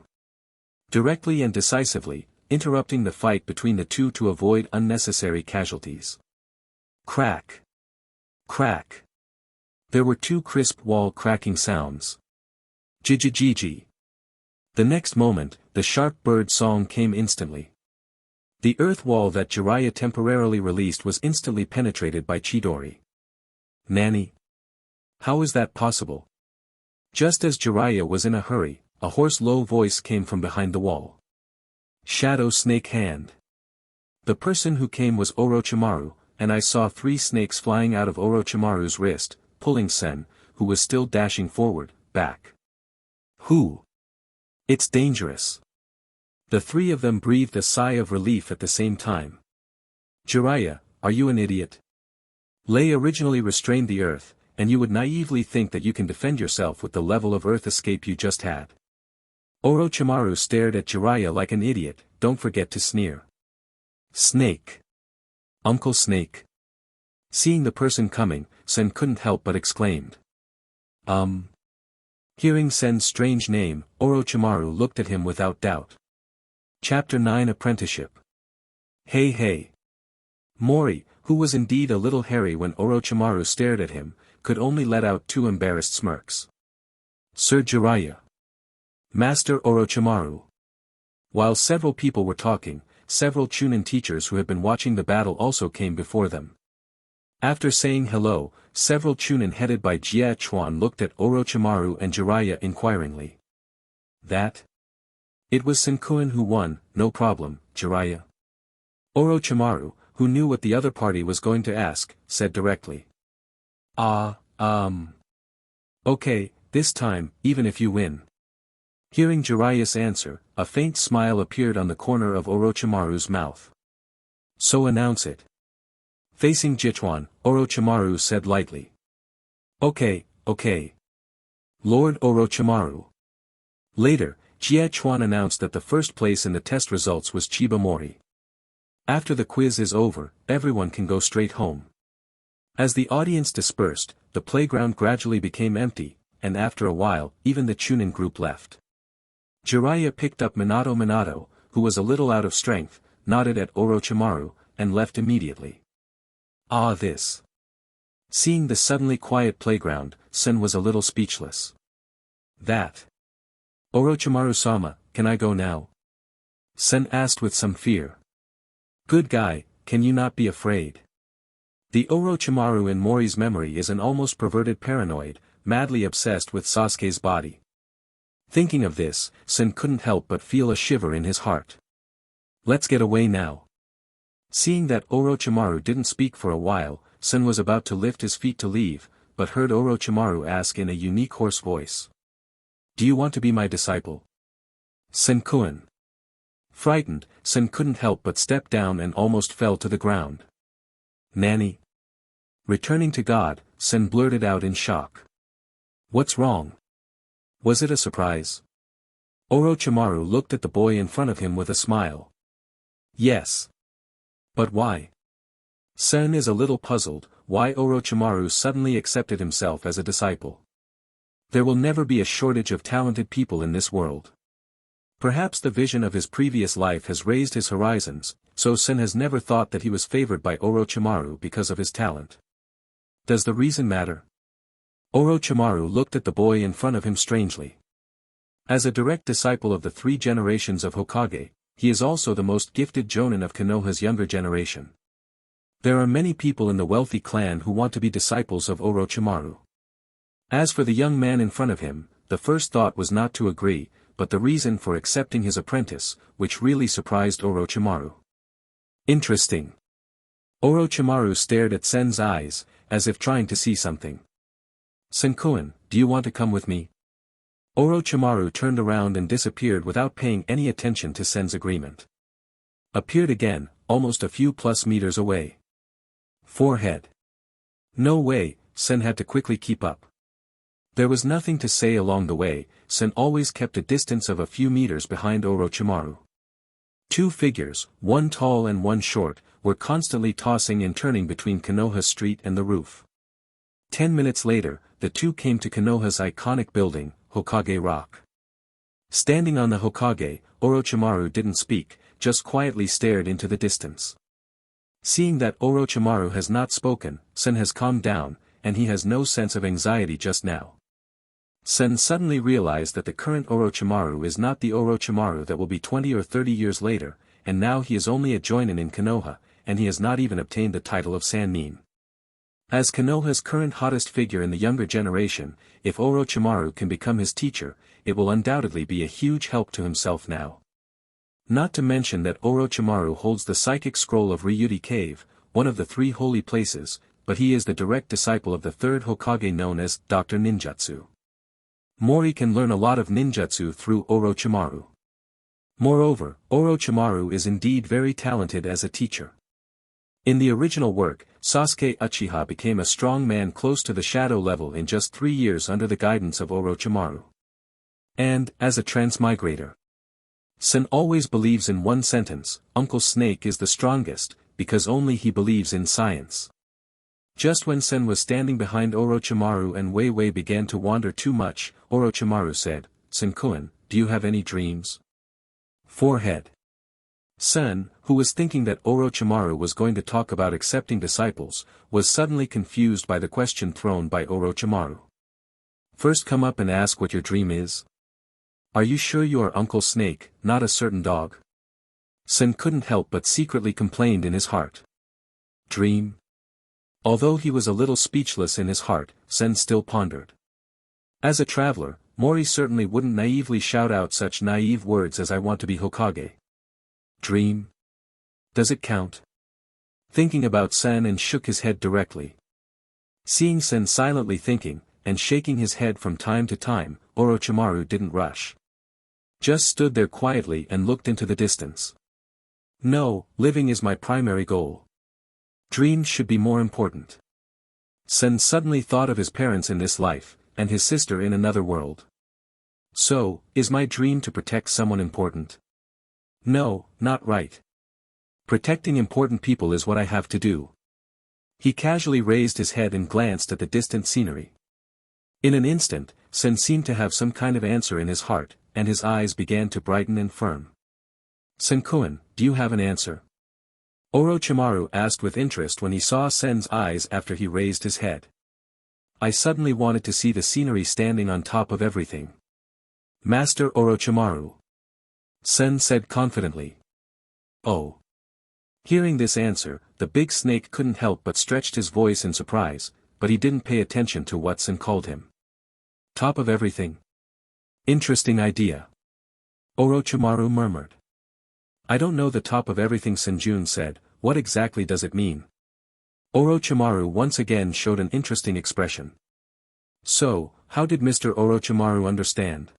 Directly and decisively, interrupting the fight between the two to avoid unnecessary casualties. Crack. Crack. There were two crisp wall cracking sounds. Jijijiji. The next moment, the sharp bird song came instantly. The earth wall that Jiraiya temporarily released was instantly penetrated by Chidori. Nanny? How is that possible? Just as Jiraiya was in a hurry, a hoarse low voice came from behind the wall. Shadow Snake Hand. The person who came was Orochimaru, and I saw 3 snakes flying out of Orochimaru's wrist, pulling Sen, who was still dashing forward, back. Who? It's dangerous. The 3 of them breathed a sigh of relief at the same time. Jiraiya, are you an idiot? Lei originally restrained the earth, and you would naively think that you can defend yourself with the level of earth escape you just had. Orochimaru stared at Jiraiya like an idiot, don't forget to sneer. Snake. Uncle Snake. Seeing the person coming, Sen couldn't help but exclaimed. Hearing Sen's strange name, Orochimaru looked at him without doubt. Chapter 9 Apprenticeship. Hey hey. Mori, who was indeed a little hairy when Orochimaru stared at him, could only let out 2 embarrassed smirks. Sir Jiraiya. Master Orochimaru. While several people were talking, several Chunin teachers who had been watching the battle also came before them. After saying hello, several Chunin headed by Jia Chuan looked at Orochimaru and Jiraiya inquiringly. That? It was Senkuin who won, no problem, Jiraiya. Orochimaru, who knew what the other party was going to ask, said directly. Okay, this time, even if you win. Hearing Jiraiya's answer, a faint smile appeared on the corner of Orochimaru's mouth. So announce it. Facing Jichuan, Orochimaru said lightly. Okay. Lord Orochimaru. Later, Jia Chuan announced that the first place in the test results was Chiba Mori. After the quiz is over, everyone can go straight home. As the audience dispersed, the playground gradually became empty, and after a while, even the Chunin group left. Jiraiya picked up Minato, who was a little out of strength, nodded at Orochimaru, and left immediately. This. Seeing the suddenly quiet playground, Sen was a little speechless. That. Orochimaru-sama, can I go now? Sen asked with some fear. Good guy, can you not be afraid? The Orochimaru in Mori's memory is an almost perverted paranoid, madly obsessed with Sasuke's body. Thinking of this, Sen couldn't help but feel a shiver in his heart. Let's get away now. Seeing that Orochimaru didn't speak for a while, Sen was about to lift his feet to leave, but heard Orochimaru ask in a unique hoarse voice. Do you want to be my disciple? Senkuin. Frightened, Sen couldn't help but step down and almost fell to the ground. Nanny. Returning to God, Sen blurted out in shock. What's wrong? Was it a surprise? Orochimaru looked at the boy in front of him with a smile. Yes. But why? Sen is a little puzzled, why Orochimaru suddenly accepted himself as a disciple. There will never be a shortage of talented people in this world. Perhaps the vision of his previous life has raised his horizons, so Sen has never thought that he was favored by Orochimaru because of his talent. Does the reason matter? Orochimaru looked at the boy in front of him strangely. As a direct disciple of the 3 generations of Hokage, he is also the most gifted jonin of Konoha's younger generation. There are many people in the wealthy clan who want to be disciples of Orochimaru. As for the young man in front of him, the first thought was not to agree, but the reason for accepting his apprentice, which really surprised Orochimaru. Interesting. Orochimaru stared at Sen's eyes, as if trying to see something. Senkuin, do you want to come with me? Orochimaru turned around and disappeared without paying any attention to Sen's agreement. Appeared again, almost a few plus meters away. Forehead. No way, Sen had to quickly keep up. There was nothing to say along the way, Sen always kept a distance of a few meters behind Orochimaru. Two figures, one tall and one short, were constantly tossing and turning between Konoha Street and the roof. 10 minutes later, the two came to Konoha's iconic building, Hokage Rock. Standing on the Hokage, Orochimaru didn't speak, just quietly stared into the distance. Seeing that Orochimaru has not spoken, Sen has calmed down, and he has no sense of anxiety just now. Sen suddenly realized that the current Orochimaru is not the Orochimaru that will be 20 or 30 years later, and now he is only a joinin in Konoha, and he has not even obtained the title of Sannin. As Konoha's current hottest figure in the younger generation, if Orochimaru can become his teacher, it will undoubtedly be a huge help to himself now. Not to mention that Orochimaru holds the psychic scroll of Ryuti Cave, one of the 3 holy places, but he is the direct disciple of the 3rd Hokage known as Dr. Ninjutsu. Mori can learn a lot of ninjutsu through Orochimaru. Moreover, Orochimaru is indeed very talented as a teacher. In the original work, Sasuke Uchiha became a strong man close to the shadow level in just 3 years under the guidance of Orochimaru. And, as a transmigrator, Sen always believes in one sentence: Uncle Snake is the strongest, because only he believes in science. Just when Sen was standing behind Orochimaru and Wei Wei began to wander too much, Orochimaru said, "Sen-kun, do you have any dreams?" Forehead. Sen, who was thinking that Orochimaru was going to talk about accepting disciples, was suddenly confused by the question thrown by Orochimaru. "First come up and ask what your dream is. Are you sure you are Uncle Snake, not a certain dog?" Sen couldn't help but secretly complained in his heart. Dream? Although he was a little speechless in his heart, Sen still pondered. As a traveler, Mori certainly wouldn't naively shout out such naive words as "I want to be Hokage." Dream? Does it count? Thinking about Sen and shook his head directly. Seeing Sen silently thinking, and shaking his head from time to time, Orochimaru didn't rush. Just stood there quietly and looked into the distance. "No, living is my primary goal. Dreams should be more important." Sen suddenly thought of his parents in this life, and his sister in another world. So, is my dream to protect someone important? No, not right. Protecting important people is what I have to do. He casually raised his head and glanced at the distant scenery. In an instant, Sen seemed to have some kind of answer in his heart, and his eyes began to brighten and firm. "Sen-kun, do you have an answer?" Orochimaru asked with interest when he saw Sen's eyes after he raised his head. "I suddenly wanted to see the scenery standing on top of everything. Master Orochimaru," Sen said confidently. "Oh." Hearing this answer, the big snake couldn't help but stretched his voice in surprise, but he didn't pay attention to what Sen called him. "Top of everything? Interesting idea." Orochimaru murmured. "I don't know the top of everything," Senjun said. "What exactly does it mean?" Orochimaru once again showed an interesting expression. "So, how did Mr. Orochimaru understand?"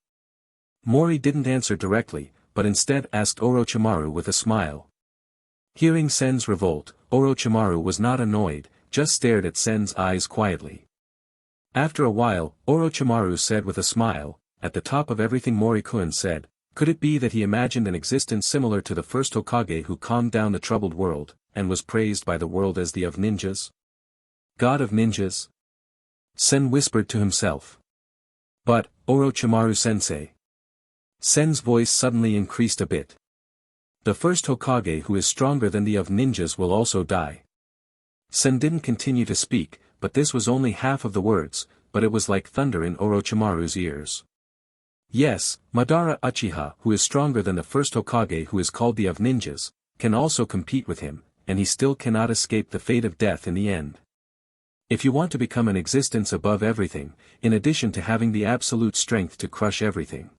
Mori didn't answer directly, but instead asked Orochimaru with a smile. Hearing Sen's revolt, Orochimaru was not annoyed, just stared at Sen's eyes quietly. After a while, Orochimaru said with a smile, "At the top of everything." Mori-kun said, "Could it be that he imagined an existence similar to the first Hokage who calmed down the troubled world, and was praised by the world as the of ninjas? God of ninjas?" Sen whispered to himself. "But, Orochimaru-sensei." Sen's voice suddenly increased a bit. "The first Hokage who is stronger than the of ninjas will also die." Sen didn't continue to speak, but this was only half of the words, but it was like thunder in Orochimaru's ears. Yes, Madara Uchiha, who is stronger than the first Hokage who is called the of ninjas, can also compete with him, and he still cannot escape the fate of death in the end. If you want to become an existence above everything, in addition to having the absolute strength to crush everything,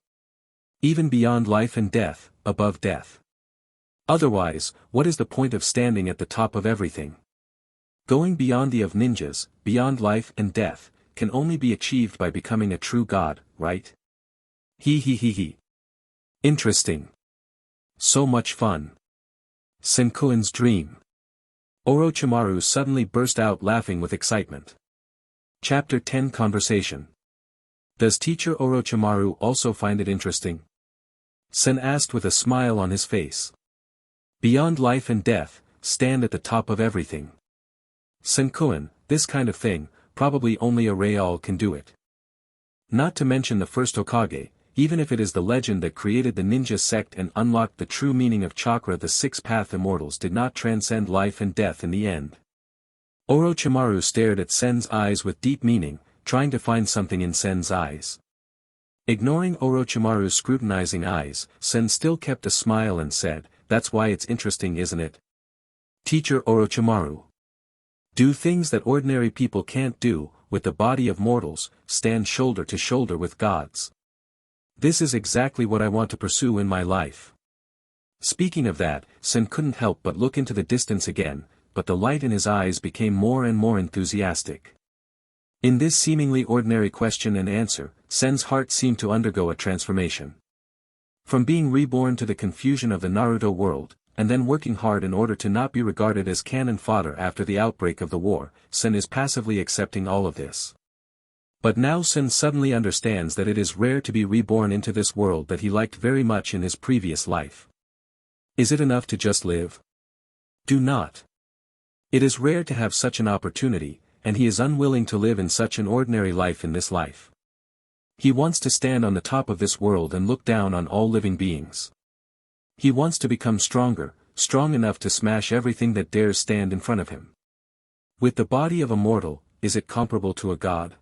even beyond life and death, above death. Otherwise, what is the point of standing at the top of everything? Going beyond the of ninjas, beyond life and death, can only be achieved by becoming a true god, right? He. Interesting. So much fun. Senkuin's dream. Orochimaru suddenly burst out laughing with excitement. Chapter 10 Conversation. Does teacher Orochimaru also find it interesting? Sen asked with a smile on his face. Beyond life and death, stand at the top of everything. Senkuen, this kind of thing, probably only a Real can do it. Not to mention the first Hokage, even if it is the legend that created the ninja sect and unlocked the true meaning of chakra, the six-path immortals did not transcend life and death in the end. Orochimaru stared at Sen's eyes with deep meaning, trying to find something in Sen's eyes. Ignoring Orochimaru's scrutinizing eyes, Sen still kept a smile and said, "That's why it's interesting, isn't it? Teacher Orochimaru. Do things that ordinary people can't do, with the body of mortals, stand shoulder to shoulder with gods. This is exactly what I want to pursue in my life." Speaking of that, Sen couldn't help but look into the distance again, but the light in his eyes became more and more enthusiastic. In this seemingly ordinary question and answer, Sen's heart seemed to undergo a transformation. From being reborn to the confusion of the Naruto world, and then working hard in order to not be regarded as cannon fodder after the outbreak of the war, Sen is passively accepting all of this. But now Sen suddenly understands that it is rare to be reborn into this world that he liked very much in his previous life. Is it enough to just live? Do not. It is rare to have such an opportunity, and he is unwilling to live in such an ordinary life in this life. He wants to stand on the top of this world and look down on all living beings. He wants to become stronger, strong enough to smash everything that dares stand in front of him. With the body of a mortal, is it comparable to a god?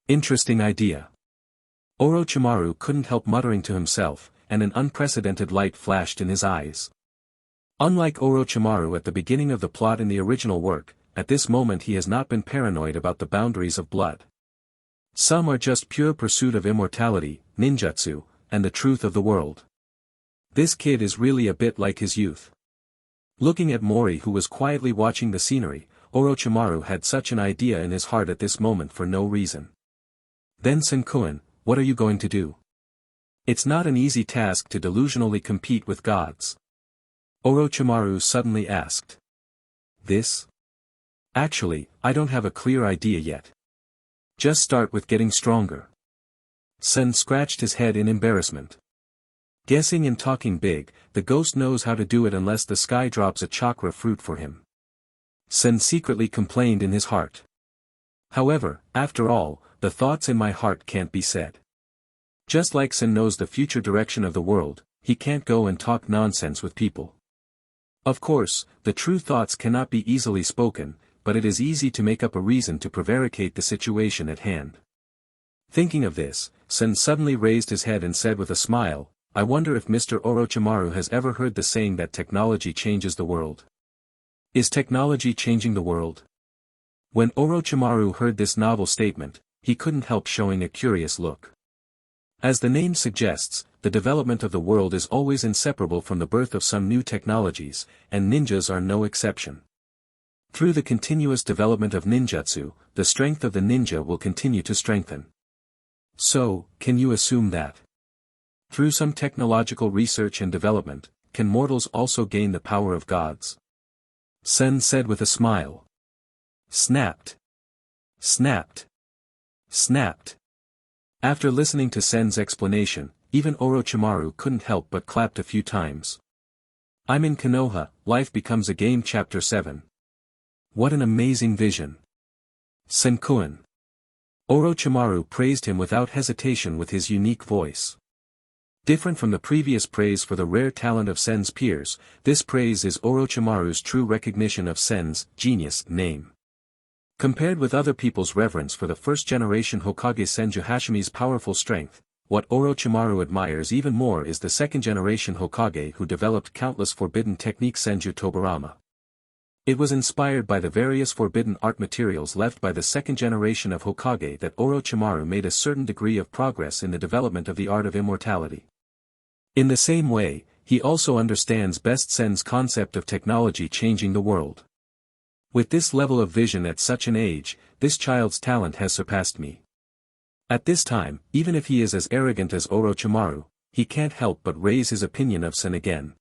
Interesting idea. Orochimaru couldn't help muttering to himself, and an unprecedented light flashed in his eyes. Unlike Orochimaru at the beginning of the plot in the original work, at this moment he has not been paranoid about the boundaries of blood. Some are just pure pursuit of immortality, ninjutsu, and the truth of the world. This kid is really a bit like his youth. Looking at Mori, who was quietly watching the scenery, Orochimaru had such an idea in his heart at this moment for no reason. Then Senkuen, what are you going to do? It's not an easy task to delusionally compete with gods. Orochimaru suddenly asked. This? Actually, I don't have a clear idea yet. Just start with getting stronger. Sen scratched his head in embarrassment. Guessing and talking big, the ghost knows how to do it unless the sky drops a chakra fruit for him. Sen secretly complained in his heart. However, after all, the thoughts in my heart can't be said. Just like Sen knows the future direction of the world, he can't go and talk nonsense with people. Of course, the true thoughts cannot be easily spoken, but it is easy to make up a reason to prevaricate the situation at hand. Thinking of this, Sen suddenly raised his head and said with a smile, I wonder if Mr. Orochimaru has ever heard the saying that technology changes the world. Is technology changing the world? When Orochimaru heard this novel statement, he couldn't help showing a curious look. As the name suggests, the development of the world is always inseparable from the birth of some new technologies, and ninjas are no exception. Through the continuous development of ninjutsu, the strength of the ninja will continue to strengthen. So, can you assume that? Through some technological research and development, can mortals also gain the power of gods? Sen said with a smile. Snapped. Snapped. Snapped. After listening to Sen's explanation, even Orochimaru couldn't help but clapped a few times. I'm in Konoha, Life Becomes a Game Chapter 7. What an amazing vision. Senkuen. Orochimaru praised him without hesitation with his unique voice. Different from the previous praise for the rare talent of Sen's peers, this praise is Orochimaru's true recognition of Sen's genius name. Compared with other people's reverence for the first-generation Hokage Senju Hashimi's powerful strength, what Orochimaru admires even more is the second-generation Hokage who developed countless forbidden techniques Senju Tobirama. It was inspired by the various forbidden art materials left by the second generation of Hokage that Orochimaru made a certain degree of progress in the development of the art of immortality. In the same way, he also understands best Sen's concept of technology changing the world. With this level of vision at such an age, this child's talent has surpassed me. At this time, even if he is as arrogant as Orochimaru, he can't help but raise his opinion of Sen again.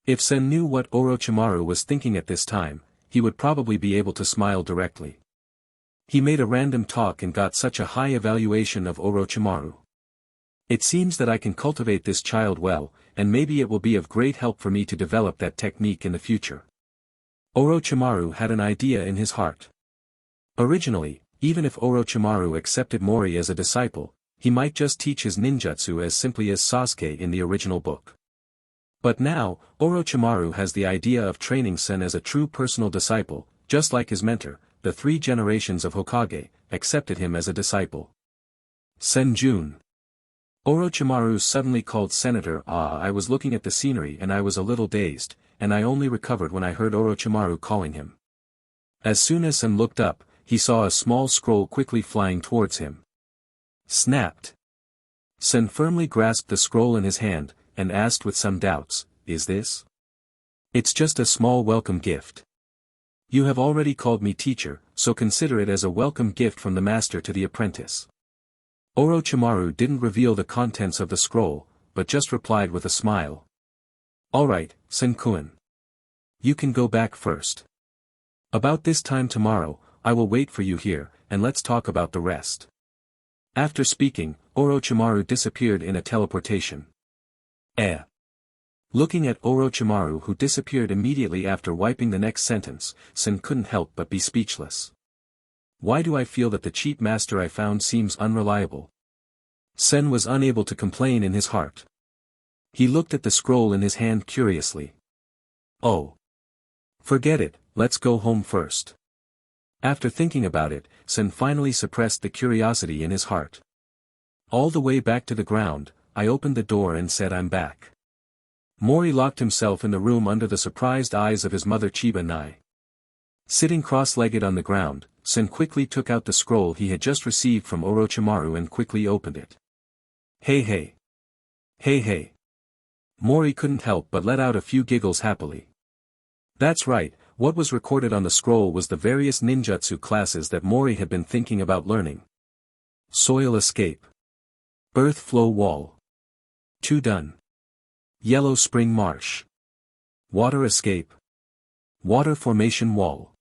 If Sen knew what Orochimaru was thinking at this time, he would probably be able to smile directly. He made a random talk and got such a high evaluation of Orochimaru. It seems that I can cultivate this child well, and maybe it will be of great help for me to develop that technique in the future. Orochimaru had an idea in his heart. Originally, even if Orochimaru accepted Mori as a disciple, he might just teach his ninjutsu as simply as Sasuke in the original book. But now, Orochimaru has the idea of training Sen as a true personal disciple, just like his mentor, the 3 generations of Hokage, accepted him as a disciple. Senjun. Orochimaru suddenly called Senator. I was looking at the scenery and I was a little dazed, and I only recovered when I heard Orochimaru calling him. As soon as Sen looked up, he saw a small scroll quickly flying towards him. Snapped. Sen firmly grasped the scroll in his hand, and asked with some doubts, "Is this?" "It's just a small welcome gift. You have already called me teacher, so consider it as a welcome gift from the master to the apprentice." Orochimaru didn't reveal the contents of the scroll, but just replied with a smile. "Alright, Sen-kun. You can go back first. About this time tomorrow, I will wait for you here, and let's talk about the rest." After speaking, Orochimaru disappeared in a teleportation. Looking at Orochimaru, who disappeared immediately after wiping the next sentence, Sen couldn't help but be speechless. Why do I feel that the cheap master I found seems unreliable? Sen was unable to complain in his heart. He looked at the scroll in his hand curiously. "Oh. Forget it, let's go home first." After thinking about it, Sen finally suppressed the curiosity in his heart. All the way back to the ground, I opened the door and said, "I'm back." Mori locked himself in the room under the surprised eyes of his mother Chiba Nai. Sitting cross-legged on the ground, Sen quickly took out the scroll he had just received from Orochimaru and quickly opened it. Hey hey. Hey hey. Mori couldn't help but let out a few giggles happily. That's right, what was recorded on the scroll was the various ninjutsu classes that Mori had been thinking about learning. Soil escape. Earth flow wall. Tudun. Yellow spring marsh. Water escape. Water formation wall.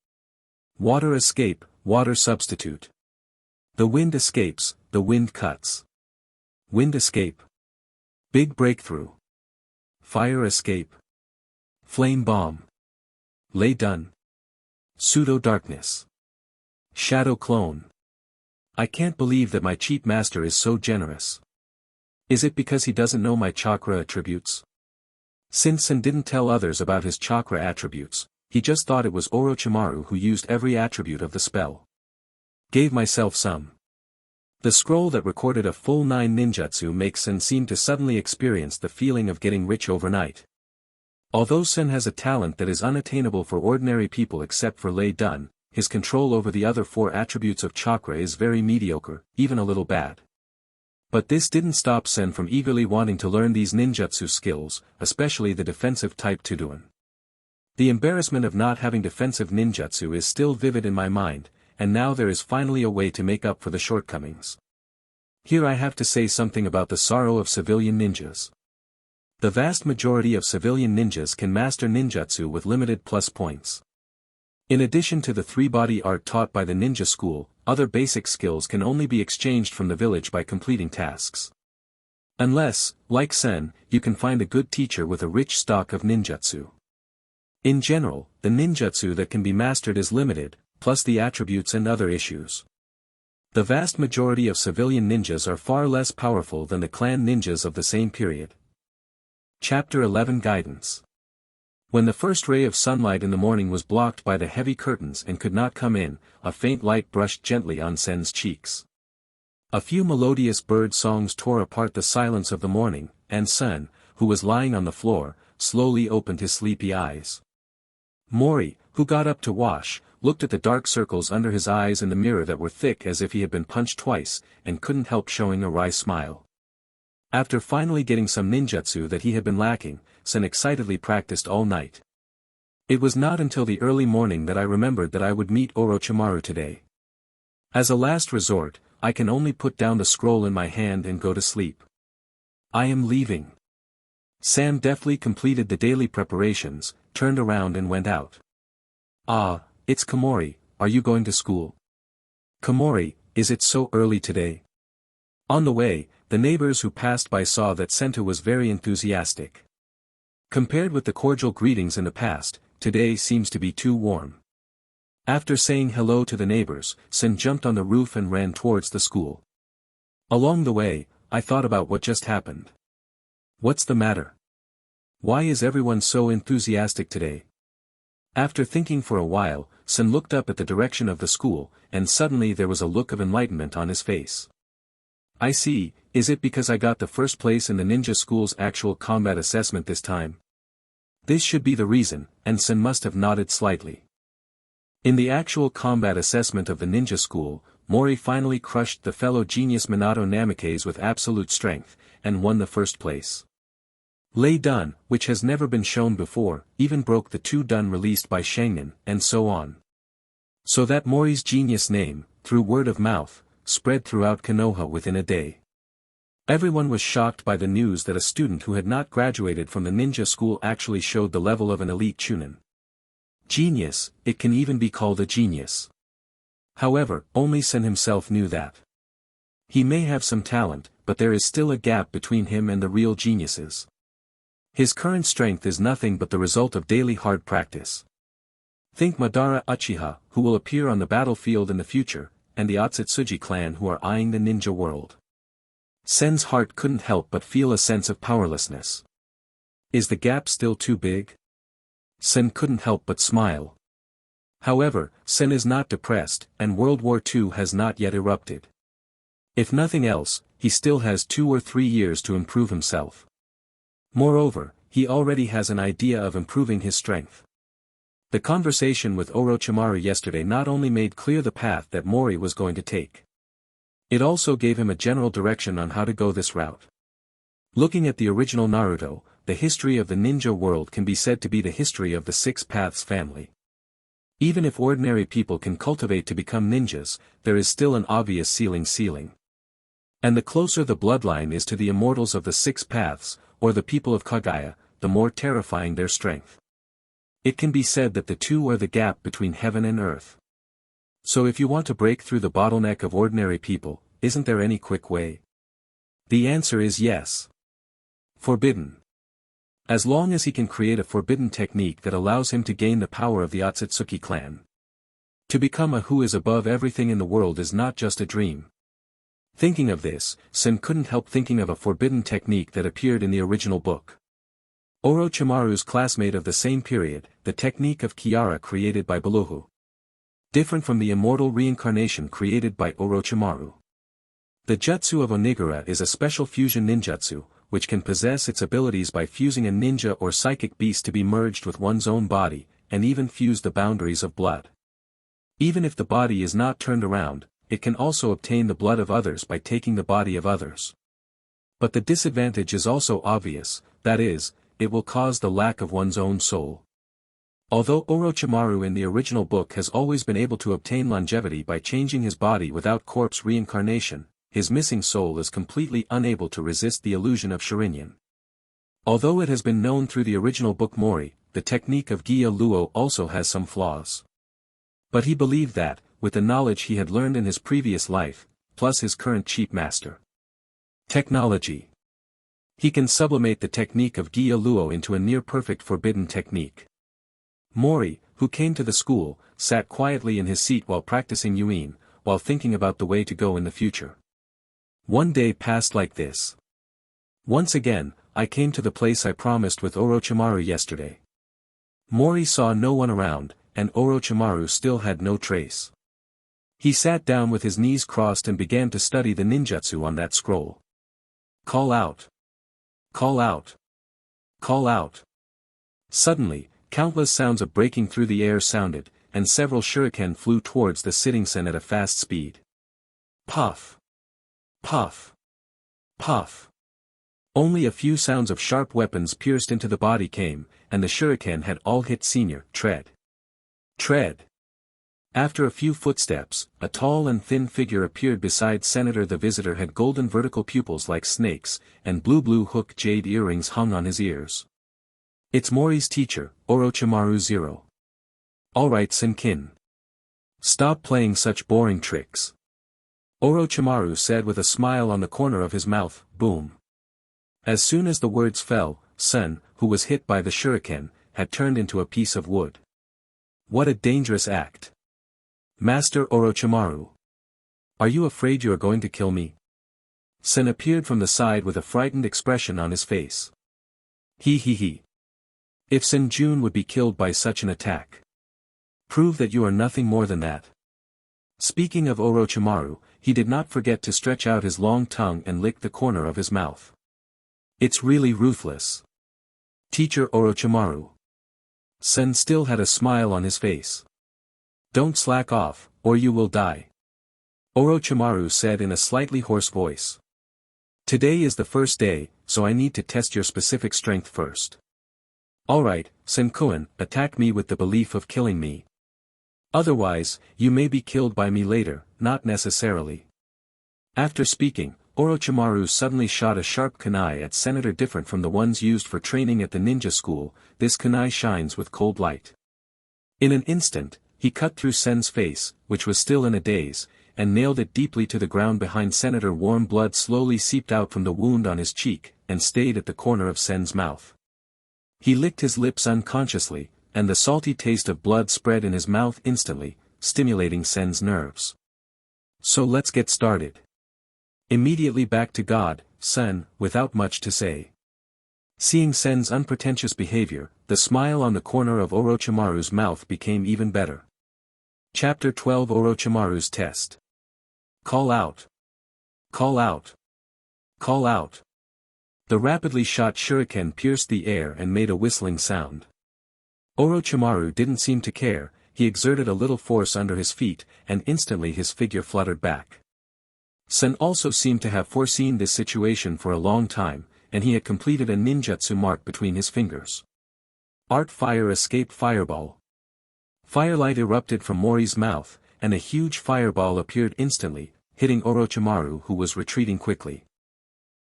Water escape, water substitute. The wind escapes, the wind cuts. Wind escape. Big breakthrough. Fire escape. Flame bomb. Lay done. Pseudo darkness. Shadow clone. I can't believe that my cheap master is so generous. Is it because he doesn't know my chakra attributes? Since Sen didn't tell others about his chakra attributes, he just thought it was Orochimaru who used every attribute of the spell. Gave myself some. The scroll that recorded a full 9 ninjutsu makes Sen seem to suddenly experience the feeling of getting rich overnight. Although Sen has a talent that is unattainable for ordinary people except for Lei Dun, his control over the other 4 attributes of chakra is very mediocre, even a little bad. But this didn't stop Sen from eagerly wanting to learn these ninjutsu skills, especially the defensive type Tudun. The embarrassment of not having defensive ninjutsu is still vivid in my mind, and now there is finally a way to make up for the shortcomings. Here I have to say something about the sorrow of civilian ninjas. The vast majority of civilian ninjas can master ninjutsu with limited plus points. In addition to the 3-body art taught by the ninja school, other basic skills can only be exchanged from the village by completing tasks. Unless, like Sen, you can find a good teacher with a rich stock of ninjutsu. In general, the ninjutsu that can be mastered is limited, plus the attributes and other issues. The vast majority of civilian ninjas are far less powerful than the clan ninjas of the same period. Chapter 11 Guidance. When the first ray of sunlight in the morning was blocked by the heavy curtains and could not come in, a faint light brushed gently on Sen's cheeks. A few melodious bird songs tore apart the silence of the morning, and Sen, who was lying on the floor, slowly opened his sleepy eyes. Mori, who got up to wash, looked at the dark circles under his eyes in the mirror that were thick as if he had been punched twice, and couldn't help showing a wry smile. After finally getting some ninjutsu that he had been lacking, Sen excitedly practiced all night. It was not until the early morning that I remembered that I would meet Orochimaru today. As a last resort, I can only put down the scroll in my hand and go to sleep. I am leaving. Sam deftly completed the daily preparations, turned around and went out. Ah, it's Komori, are you going to school? Komori, is it so early today? On the way, the neighbors who passed by saw that Senta was very enthusiastic. Compared with the cordial greetings in the past, today seems to be too warm. After saying hello to the neighbors, Sen jumped on the roof and ran towards the school. Along the way, I thought about what just happened. What's the matter? Why is everyone so enthusiastic today? After thinking for a while, Sen looked up at the direction of the school, and suddenly there was a look of enlightenment on his face. I see, is it because I got the first place in the ninja school's actual combat assessment this time? This should be the reason, and Sen must have nodded slightly. In the actual combat assessment of the ninja school, Mori finally crushed the fellow genius Minato Namikaze with absolute strength, and won the first place. Lei Dan, which has never been shown before, even broke the 2 Dan released by Shangnin, and so on. So that Mori's genius name, through word of mouth, spread throughout Konoha within a day. Everyone was shocked by the news that a student who had not graduated from the ninja school actually showed the level of an elite chunin. Genius, it can even be called a genius. However, only Sen himself knew that. He may have some talent, but there is still a gap between him and the real geniuses. His current strength is nothing but the result of daily hard practice. Think Madara Uchiha, who will appear on the battlefield in the future, and the Otsutsuji clan who are eyeing the ninja world. Sen's heart couldn't help but feel a sense of powerlessness. Is the gap still too big? Sen couldn't help but smile. However, Sen is not depressed, and World War II has not yet erupted. If nothing else, he still has 2 or 3 years to improve himself. Moreover, he already has an idea of improving his strength. The conversation with Orochimaru yesterday not only made clear the path that Mori was going to take. It also gave him a general direction on how to go this route. Looking at the original Naruto, the history of the ninja world can be said to be the history of the 6 Paths family. Even if ordinary people can cultivate to become ninjas, there is still an obvious ceiling. And the closer the bloodline is to the immortals of the 6 Paths, or the people of Kaguya, the more terrifying their strength. It can be said that the 2 are the gap between heaven and earth. So if you want to break through the bottleneck of ordinary people, isn't there any quick way? The answer is yes. Forbidden. As long as he can create a forbidden technique that allows him to gain the power of the Otsutsuki clan. To become a who is above everything in the world is not just a dream. Thinking of this, Sen couldn't help thinking of a forbidden technique that appeared in the original book. Orochimaru's classmate of the same period, the technique of Kiara created by Beluhu. Different from the immortal reincarnation created by Orochimaru. The jutsu of Onigara is a special fusion ninjutsu, which can possess its abilities by fusing a ninja or psychic beast to be merged with one's own body, and even fuse the boundaries of blood. Even if the body is not turned around, it can also obtain the blood of others by taking the body of others. But the disadvantage is also obvious, that is, it will cause the lack of one's own soul. Although Orochimaru in the original book has always been able to obtain longevity by changing his body without corpse reincarnation, his missing soul is completely unable to resist the illusion of Sharingan. Although it has been known through the original book Mori, the technique of Gya Luo also has some flaws. But he believed that, with the knowledge he had learned in his previous life, plus his current cheap master technology, he can sublimate the technique of Gya Luo into a near-perfect forbidden technique. Mori, who came to the school, sat quietly in his seat while practicing Yuin, while thinking about the way to go in the future. One day passed like this. Once again, I came to the place I promised with Orochimaru yesterday. Mori saw no one around, and Orochimaru still had no trace. He sat down with his knees crossed and began to study the ninjutsu on that scroll. Call out. Call out. Call out. Suddenly, countless sounds of breaking through the air sounded, and several shuriken flew towards the sitting Sen at a fast speed. Puff. Puff. Puff. Only a few sounds of sharp weapons pierced into the body came, and the shuriken had all hit Senior. Tread. Tread. After a few footsteps, a tall and thin figure appeared beside Senator. The visitor had golden vertical pupils like snakes, and blue hook jade earrings hung on his ears. It's Mori's teacher, Orochimaru Zero. Alright Senkin. Stop playing such boring tricks. Orochimaru said with a smile on the corner of his mouth, boom. As soon as the words fell, Sen, who was hit by the shuriken, had turned into a piece of wood. What a dangerous act. Master Orochimaru. Are you afraid you are going to kill me? Sen appeared from the side with a frightened expression on his face. He. If Sen Jun would be killed by such an attack. Prove that you are nothing more than that. Speaking of Orochimaru, he did not forget to stretch out his long tongue and lick the corner of his mouth. It's really ruthless. Teacher Orochimaru. Sen still had a smile on his face. Don't slack off, or you will die. Orochimaru said in a slightly hoarse voice. Today is the first day, so I need to test your specific strength first. Alright, Senkuin, attack me with the belief of killing me. Otherwise, you may be killed by me later, not necessarily. After speaking, Orochimaru suddenly shot a sharp kunai at Senator different from the ones used for training at the ninja school. This kunai shines with cold light. In an instant, he cut through Sen's face, which was still in a daze, and nailed it deeply to the ground behind Senator. Warm blood slowly seeped out from the wound on his cheek, and stayed at the corner of Sen's mouth. He licked his lips unconsciously, and the salty taste of blood spread in his mouth instantly, stimulating Sen's nerves. So let's get started. Immediately back to God, Sen, without much to say. Seeing Sen's unpretentious behavior, the smile on the corner of Orochimaru's mouth became even better. Chapter 12 Orochimaru's Test. Call out. Call out. Call out. The rapidly shot shuriken pierced the air and made a whistling sound. Orochimaru didn't seem to care. He exerted a little force under his feet, and instantly his figure fluttered back. Sen also seemed to have foreseen this situation for a long time, and he had completed a ninjutsu mark between his fingers. Art Fire Escape Fireball. Firelight erupted from Mori's mouth, and a huge fireball appeared instantly, hitting Orochimaru who was retreating quickly.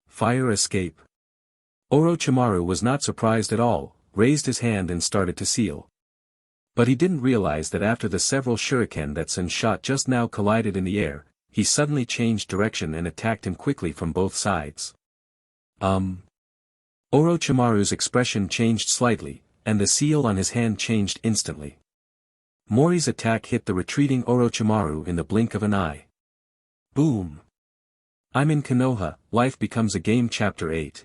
Fire Escape. Orochimaru was not surprised at all, raised his hand and started to seal. But he didn't realize that after the several shuriken that Sen shot just now collided in the air, he suddenly changed direction and attacked him quickly from both sides. Orochimaru's expression changed slightly, and the seal on his hand changed instantly. Mori's attack hit the retreating Orochimaru in the blink of an eye. Boom! I'm in Konoha, Life Becomes a Game Chapter 8.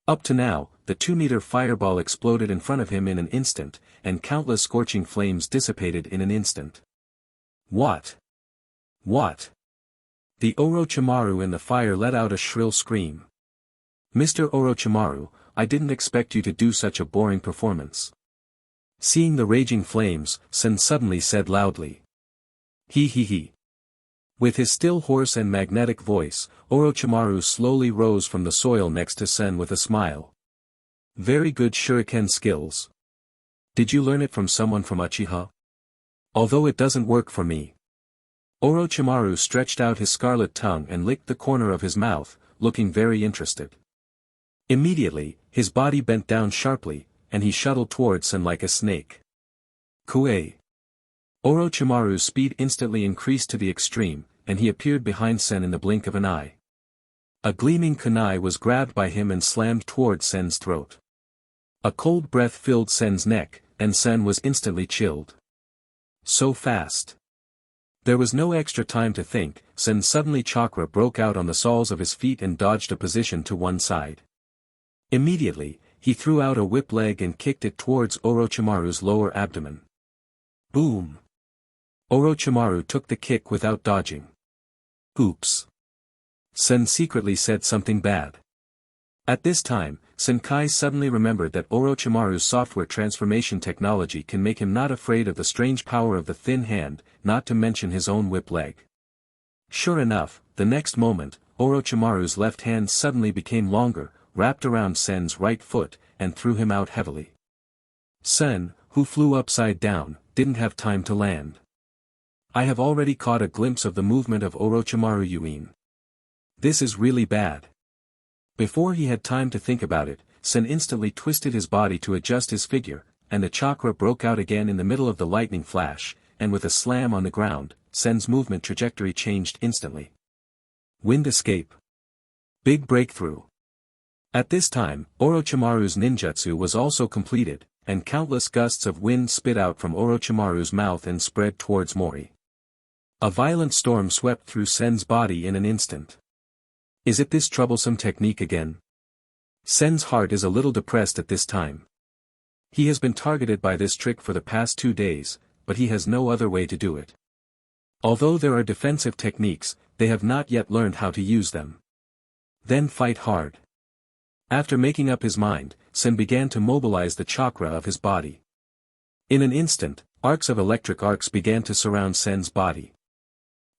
Up to now, the 2-meter fireball exploded in front of him in an instant, and countless scorching flames dissipated in an instant. What? What? The Orochimaru in the fire let out a shrill scream. Mr. Orochimaru, I didn't expect you to do such a boring performance. Seeing the raging flames, Sen suddenly said loudly. He. With his still hoarse and magnetic voice, Orochimaru slowly rose from the soil next to Sen with a smile. Very good shuriken skills. Did you learn it from someone from Uchiha? Although it doesn't work for me. Orochimaru stretched out his scarlet tongue and licked the corner of his mouth, looking very interested. Immediately, his body bent down sharply, and he shuttled towards Sen like a snake. Kue. Orochimaru's speed instantly increased to the extreme, and he appeared behind Sen in the blink of an eye. A gleaming kunai was grabbed by him and slammed towards Sen's throat. A cold breath filled Sen's neck, and Sen was instantly chilled. So fast. There was no extra time to think. Sen's suddenly chakra broke out on the soles of his feet and dodged a position to one side. Immediately, he threw out a whip leg and kicked it towards Orochimaru's lower abdomen. Boom! Orochimaru took the kick without dodging. Oops. Sen secretly said something bad. At this time, Senkai suddenly remembered that Orochimaru's software transformation technology can make him not afraid of the strange power of the thin hand, not to mention his own whip leg. Sure enough, the next moment, Orochimaru's left hand suddenly became longer, wrapped around Sen's right foot, and threw him out heavily. Sen, who flew upside down, didn't have time to land. I have already caught a glimpse of the movement of Orochimaru Yuin. This is really bad. Before he had time to think about it, Sen instantly twisted his body to adjust his figure, and the chakra broke out again in the middle of the lightning flash, and with a slam on the ground, Sen's movement trajectory changed instantly. Wind escape. Big breakthrough. At this time, Orochimaru's ninjutsu was also completed, and countless gusts of wind spit out from Orochimaru's mouth and spread towards Mori. A violent storm swept through Sen's body in an instant. Is it this troublesome technique again? Sen's heart is a little depressed at this time. He has been targeted by this trick for the past 2 days, but he has no other way to do it. Although there are defensive techniques, they have not yet learned how to use them. Then fight hard. After making up his mind, Sen began to mobilize the chakra of his body. In an instant, arcs of electric arcs began to surround Sen's body.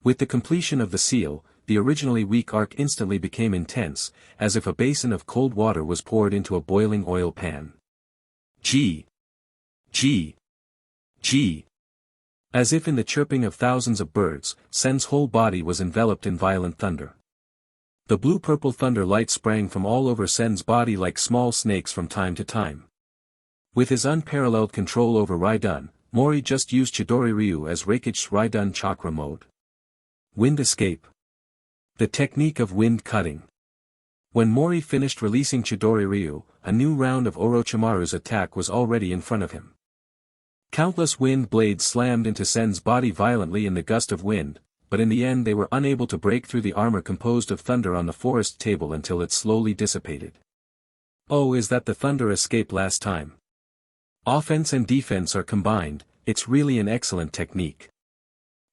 With the completion of the seal, the originally weak arc instantly became intense, as if a basin of cold water was poured into a boiling oil pan. G. G. G. As if in the chirping of thousands of birds, Sen's whole body was enveloped in violent thunder. The blue-purple thunder light sprang from all over Sen's body like small snakes from time to time. With his unparalleled control over Raiden, Mori just used Chidori Ryu as Reikichi's Raiden chakra mode. Wind escape. The technique of wind cutting. When Mori finished releasing Chidori Ryu, a new round of Orochimaru's attack was already in front of him. Countless wind blades slammed into Sen's body violently in the gust of wind, but in the end they were unable to break through the armor composed of thunder on the forest table until it slowly dissipated. Oh, is that the thunder escape last time? Offense and defense are combined, it's really an excellent technique.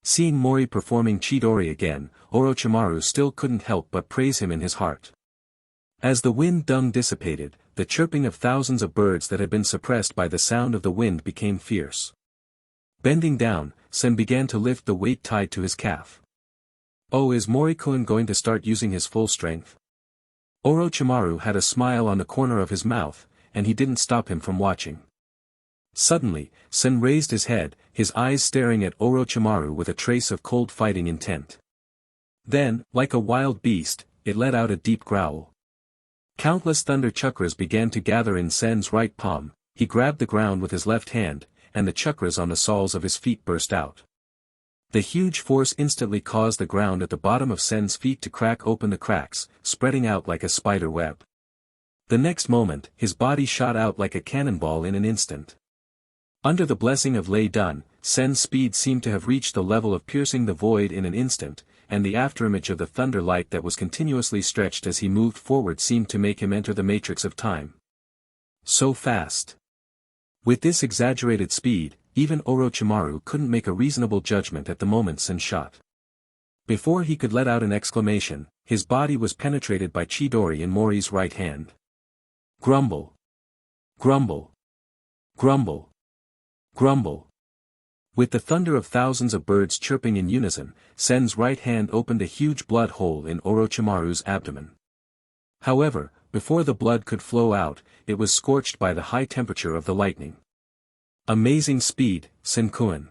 Seeing Mori performing Chidori again, Orochimaru still couldn't help but praise him in his heart. As the wind dung dissipated, the chirping of thousands of birds that had been suppressed by the sound of the wind became fierce. Bending down, Sen began to lift the weight tied to his calf. Oh, is Mori-kun going to start using his full strength? Orochimaru had a smile on the corner of his mouth, and he didn't stop him from watching. Suddenly, Sen raised his head, his eyes staring at Orochimaru with a trace of cold fighting intent. Then, like a wild beast, it let out a deep growl. Countless thunder chakras began to gather in Sen's right palm, he grabbed the ground with his left hand, and the chakras on the soles of his feet burst out. The huge force instantly caused the ground at the bottom of Sen's feet to crack open the cracks, spreading out like a spider web. The next moment, his body shot out like a cannonball in an instant. Under the blessing of Lei Dun, Sen's speed seemed to have reached the level of piercing the void in an instant, and the afterimage of the thunder light that was continuously stretched as he moved forward seemed to make him enter the matrix of time. So fast. With this exaggerated speed, even Orochimaru couldn't make a reasonable judgment at the moment Sen shot. Before he could let out an exclamation, his body was penetrated by Chidori in Mori's right hand. Grumble. Grumble. Grumble. Grumble. With the thunder of thousands of birds chirping in unison, Sen's right hand opened a huge blood hole in Orochimaru's abdomen. However, before the blood could flow out, it was scorched by the high temperature of the lightning. Amazing speed, Sen-kun.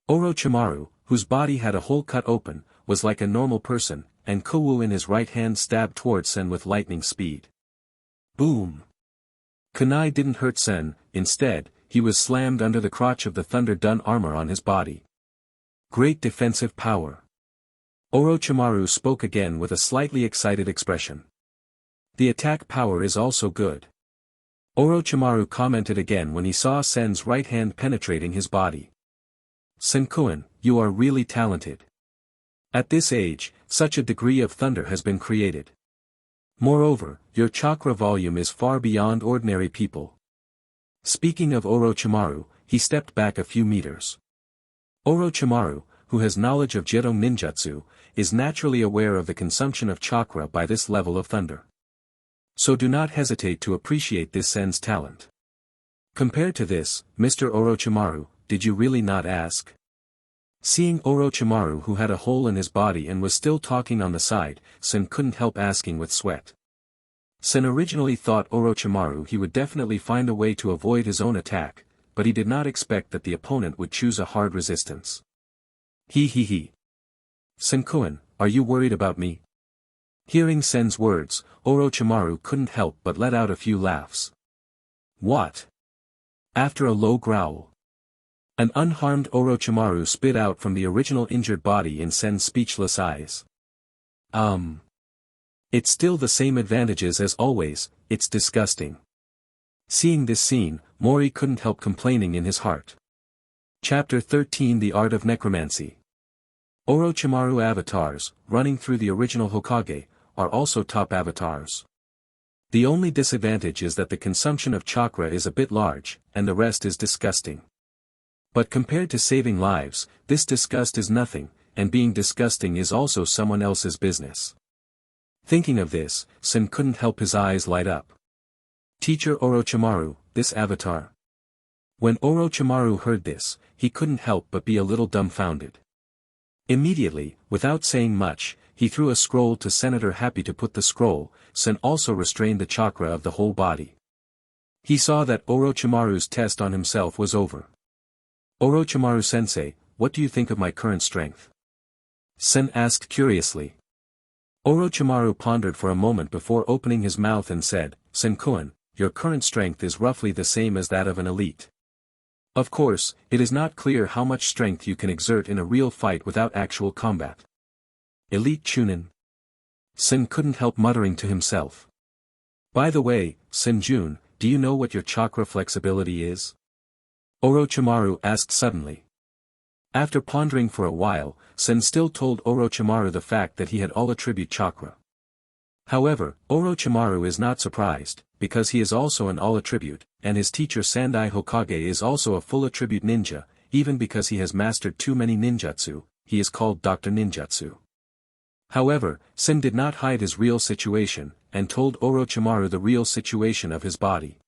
Orochimaru, whose body had a hole cut open, was like a normal person, and Kowu in his right hand stabbed towards Sen with lightning speed. Boom! Kunai didn't hurt Sen, instead, he was slammed under the crotch of the thunder dun armor on his body. Great defensive power. Orochimaru spoke again with a slightly excited expression. The attack power is also good. Orochimaru commented again when he saw Sen's right hand penetrating his body. Sen-kun, you are really talented. At this age, such a degree of thunder has been created. Moreover, your chakra volume is far beyond ordinary people. Speaking of Orochimaru, he stepped back a few meters. Orochimaru, who has knowledge of Jidong ninjutsu, is naturally aware of the consumption of chakra by this level of thunder. So do not hesitate to appreciate this Sen's talent. Compared to this, Mr. Orochimaru, did you really not ask? Seeing Orochimaru who had a hole in his body and was still talking on the side, Sen couldn't help asking with sweat. Sen originally thought Orochimaru he would definitely find a way to avoid his own attack, but he did not expect that the opponent would choose a hard resistance. He. Sen-kun, are you worried about me? Hearing Sen's words, Orochimaru couldn't help but let out a few laughs. What? After a low growl, an unharmed Orochimaru spit out from the original injured body in Sen's speechless eyes. It's still the same advantages as always, it's disgusting. Seeing this scene, Mori couldn't help complaining in his heart. Chapter 13 The Art of Necromancy. Orochimaru avatars, running through the original Hokage, are also top avatars. The only disadvantage is that the consumption of chakra is a bit large, and the rest is disgusting. But compared to saving lives, this disgust is nothing, and being disgusting is also someone else's business. Thinking of this, Sen couldn't help his eyes light up. Teacher Orochimaru, this avatar. When Orochimaru heard this, he couldn't help but be a little dumbfounded. Immediately, without saying much, he threw a scroll to Senator Happy to put the scroll. Sen also restrained the chakra of the whole body. He saw that Orochimaru's test on himself was over. Orochimaru-sensei, what do you think of my current strength? Sen asked curiously. Orochimaru pondered for a moment before opening his mouth and said, Sen-kun, your current strength is roughly the same as that of an elite. Of course, it is not clear how much strength you can exert in a real fight without actual combat. Elite Chunin. Sen couldn't help muttering to himself. By the way, Sen-jun, do you know what your chakra flexibility is? Orochimaru asked suddenly. After pondering for a while, Sen still told Orochimaru the fact that he had all attribute chakra. However, Orochimaru is not surprised, because he is also an all attribute, and his teacher Sandai Hokage is also a full attribute ninja. Even because he has mastered too many ninjutsu, he is called Dr. Ninjutsu. However, Sen did not hide his real situation, and told Orochimaru the real situation of his body.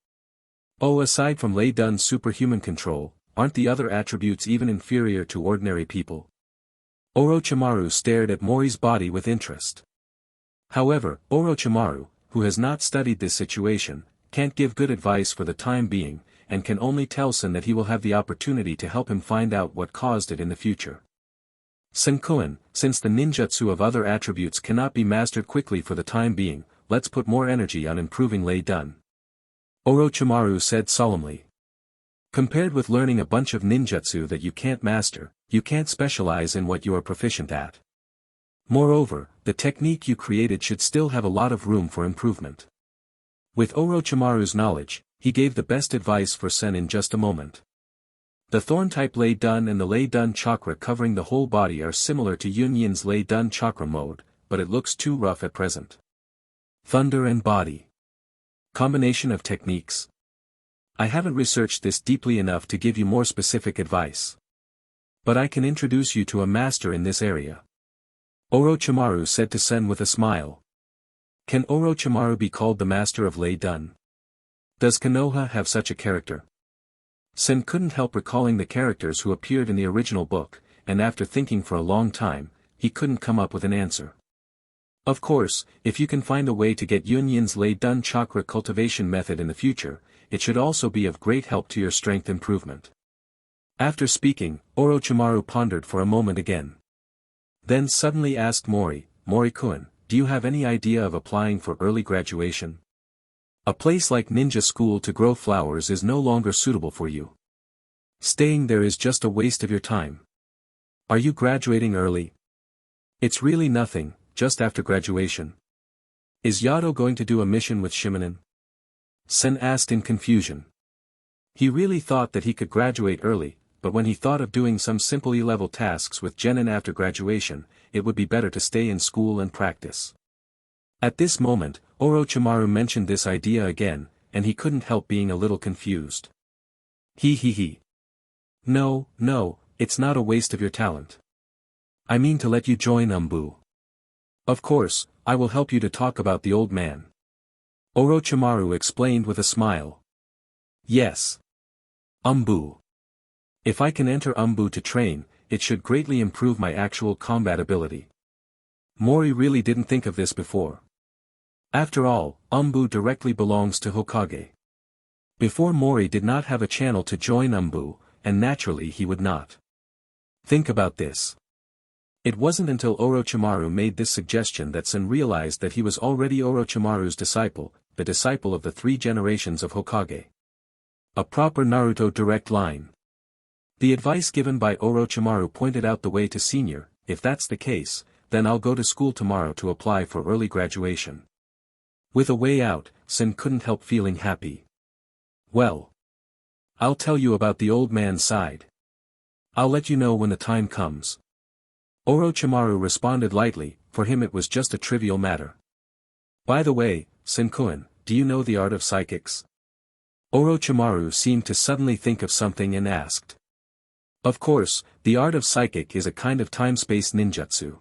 Oh, aside from Lei Dun's superhuman control, aren't the other attributes even inferior to ordinary people? Orochimaru stared at Mori's body with interest. However, Orochimaru, who has not studied this situation, can't give good advice for the time being, and can only tell Sen that he will have the opportunity to help him find out what caused it in the future. Sen-kun, since the ninjutsu of other attributes cannot be mastered quickly for the time being, let's put more energy on improving Lei Dun. Orochimaru said solemnly. Compared with learning a bunch of ninjutsu that you can't master, you can't specialize in what you are proficient at. Moreover, the technique you created should still have a lot of room for improvement. With Orochimaru's knowledge, he gave the best advice for Sen in just a moment. The Thorn-type Lei Dun and the Lei Dun chakra covering the whole body are similar to Yunyin's Lei Dun chakra mode, but it looks too rough at present. Thunder and body. Combination of techniques. I haven't researched this deeply enough to give you more specific advice. But I can introduce you to a master in this area. Orochimaru said to Sen with a smile. Can Orochimaru be called the master of Lei Dun? Does Konoha have such a character? Sen couldn't help recalling the characters who appeared in the original book, and after thinking for a long time, he couldn't come up with an answer. Of course, if you can find a way to get Yunyin's Lei Dun chakra cultivation method in the future, it should also be of great help to your strength improvement. After speaking, Orochimaru pondered for a moment again. Then suddenly asked Mori-kun, do you have any idea of applying for early graduation? A place like ninja school to grow flowers is no longer suitable for you. Staying there is just a waste of your time. Are you graduating early? It's really nothing, just after graduation. Is Yado going to do a mission with Shimonen? Sen asked in confusion. He really thought that he could graduate early, but when he thought of doing some simple E-level tasks with Genin after graduation, it would be better to stay in school and practice. At this moment, Orochimaru mentioned this idea again, and he couldn't help being a little confused. He. No, it's not a waste of your talent. I mean to let you join Umbu. Of course, I will help you to talk about the old man. Orochimaru explained with a smile. Yes. Umbu. If I can enter Umbu to train, it should greatly improve my actual combat ability. Mori really didn't think of this before. After all, Umbu directly belongs to Hokage. Before Mori did not have a channel to join Umbu, and naturally he would not. Think about this. It wasn't until Orochimaru made this suggestion that Sen realized that he was already Orochimaru's disciple, the disciple of the 3 generations of Hokage. A proper Naruto direct line. The advice given by Orochimaru pointed out the way to senior. If that's the case, then I'll go to school tomorrow to apply for early graduation. With a way out, Sen couldn't help feeling happy. Well, I'll tell you about the old man's side. I'll let you know when the time comes. Orochimaru responded lightly, for him it was just a trivial matter. By the way, Sen-kun, do you know the art of psychics? Orochimaru seemed to suddenly think of something and asked. Of course, the art of psychic is a kind of time-space ninjutsu.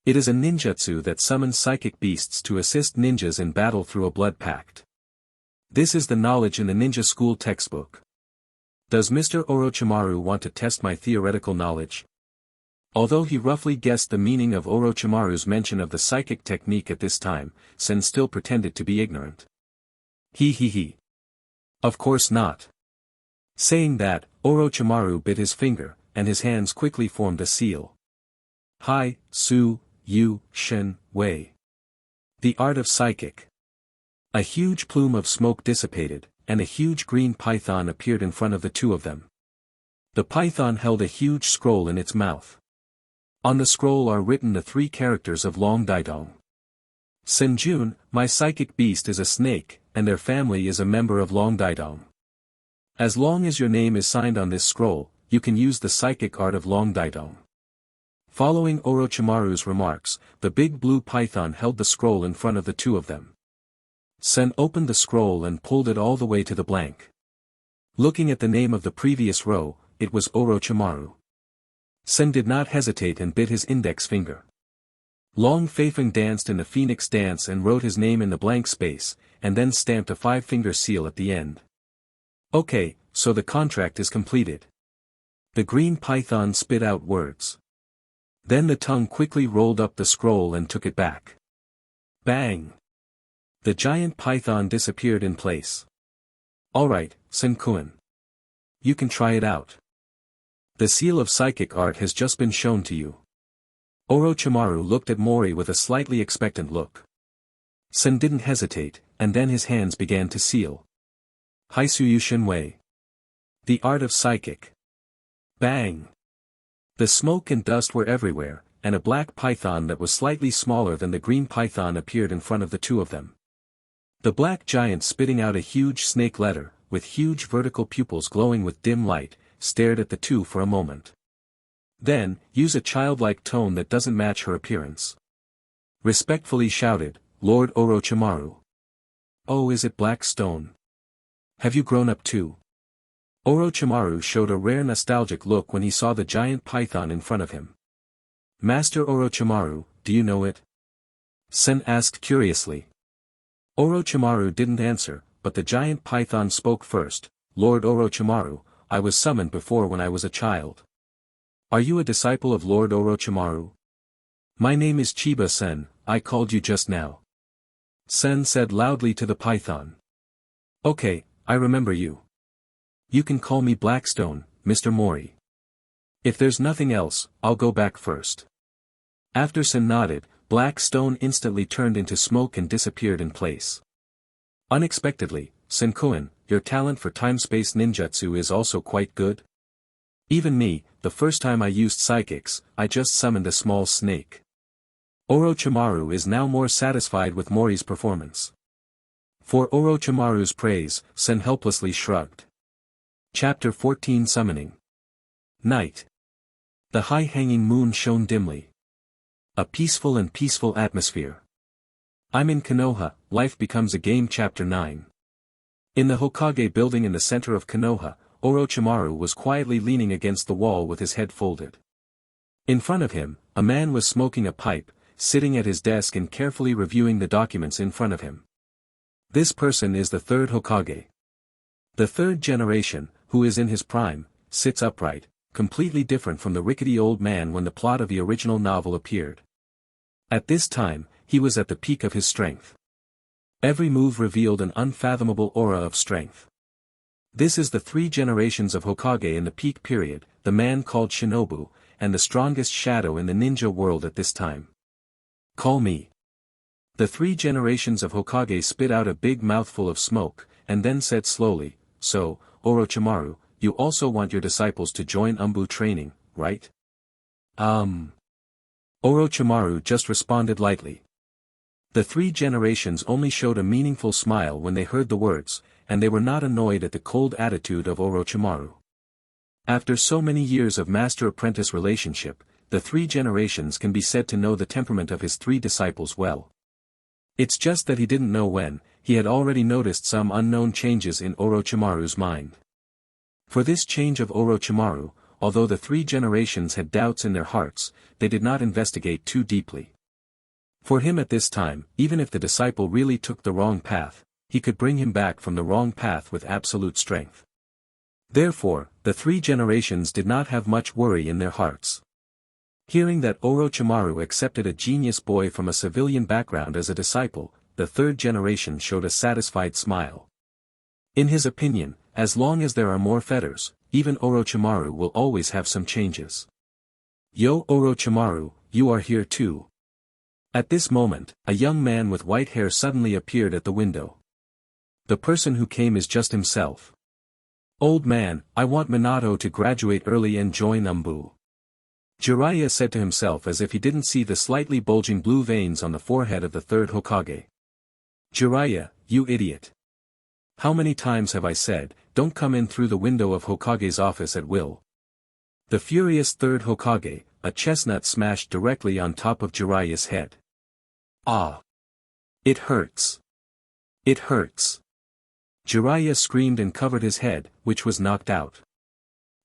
It is a ninjutsu that summons psychic beasts to assist ninjas in battle through a blood pact. This is the knowledge in the ninja school textbook. Does Mr. Orochimaru want to test my theoretical knowledge? Although he roughly guessed the meaning of Orochimaru's mention of the psychic technique at this time, Sen still pretended to be ignorant. He. Of course not. Saying that, Orochimaru bit his finger, and his hands quickly formed a seal. Hai, Su, Yu, Shen, Wei. The art of psychic. A huge plume of smoke dissipated, and a huge green python appeared in front of the two of them. The python held a huge scroll in its mouth. On the scroll are written the 3 characters of Long Daidong. Senjun, my psychic beast is a snake, and their family is a member of Long Daidong. As long as your name is signed on this scroll, you can use the psychic art of Long Daidong. Following Orochimaru's remarks, the big blue python held the scroll in front of the two of them. Sen opened the scroll and pulled it all the way to the blank. Looking at the name of the previous row, it was Orochimaru. Sen did not hesitate and bit his index finger. Long Feifeng danced in the phoenix dance and wrote his name in the blank space, and then stamped a 5-finger seal at the end. Okay, so the contract is completed. The green python spit out words. Then the tongue quickly rolled up the scroll and took it back. Bang! The giant python disappeared in place. Alright, Sen-kun. You can try it out. The seal of psychic art has just been shown to you. Orochimaru looked at Mori with a slightly expectant look. Sen didn't hesitate, and then his hands began to seal. Haisuyu Shinwei. The art of psychic. Bang! The smoke and dust were everywhere, and a black python that was slightly smaller than the green python appeared in front of the two of them. The black giant, spitting out a huge snake letter, with huge vertical pupils glowing with dim light, stared at the two for a moment. Then, use a childlike tone that doesn't match her appearance. Respectfully shouted, Lord Orochimaru. Oh, is it black stone? Have you grown up too? Orochimaru showed a rare nostalgic look when he saw the giant python in front of him. Master Orochimaru, do you know it? Sen asked curiously. Orochimaru didn't answer, but the giant python spoke first. Lord Orochimaru, I was summoned before when I was a child. Are you a disciple of Lord Orochimaru? My name is Chiba Sen, I called you just now. Sen said loudly to the python. Okay, I remember you. You can call me Blackstone, Mr. Mori. If there's nothing else, I'll go back first. After Sen nodded, Black Stone instantly turned into smoke and disappeared in place. Unexpectedly, Sen-kun, your talent for time-space ninjutsu is also quite good. Even me, the first time I used psychics, I just summoned a small snake. Orochimaru is now more satisfied with Mori's performance. For Orochimaru's praise, Sen helplessly shrugged. Chapter 14 Summoning. Night. The high-hanging moon shone dimly. A peaceful atmosphere. I'm in Konoha, life becomes a game. Chapter 9. In the Hokage building in the center of Konoha, Orochimaru was quietly leaning against the wall with his head folded. In front of him, a man was smoking a pipe, sitting at his desk and carefully reviewing the documents in front of him. This person is the third Hokage. The third generation, who is in his prime, sits upright, completely different from the rickety old man when the plot of the original novel appeared. At this time, he was at the peak of his strength. Every move revealed an unfathomable aura of strength. This is the 3 generations of Hokage in the peak period, the man called Shinobu, and the strongest shadow in the ninja world at this time. Call me. The 3 generations of Hokage spit out a big mouthful of smoke, and then said slowly, So, Orochimaru, you also want your disciples to join Umbu training, right? Orochimaru just responded lightly. The three generations only showed a meaningful smile when they heard the words, and they were not annoyed at the cold attitude of Orochimaru. After so many years of master-apprentice relationship, the three generations can be said to know the temperament of his three disciples well. It's just that he didn't know when, he had already noticed some unknown changes in Orochimaru's mind. For this change of Orochimaru, although the three generations had doubts in their hearts, they did not investigate too deeply. For him at this time, even if the disciple really took the wrong path, he could bring him back from the wrong path with absolute strength. Therefore, the three generations did not have much worry in their hearts. Hearing that Orochimaru accepted a genius boy from a civilian background as a disciple, the third generation showed a satisfied smile. In his opinion, as long as there are more fetters, even Orochimaru will always have some changes. Yo Orochimaru, you are here too. At this moment, a young man with white hair suddenly appeared at the window. The person who came is just himself. Old man, I want Minato to graduate early and join Umbu. Jiraiya said to himself as if he didn't see the slightly bulging blue veins on the forehead of the third Hokage. Jiraiya, you idiot. How many times have I said, don't come in through the window of Hokage's office at will? The furious third Hokage, a chestnut smashed directly on top of Jiraiya's head. Ah! It hurts. It hurts. Jiraiya screamed and covered his head, which was knocked out.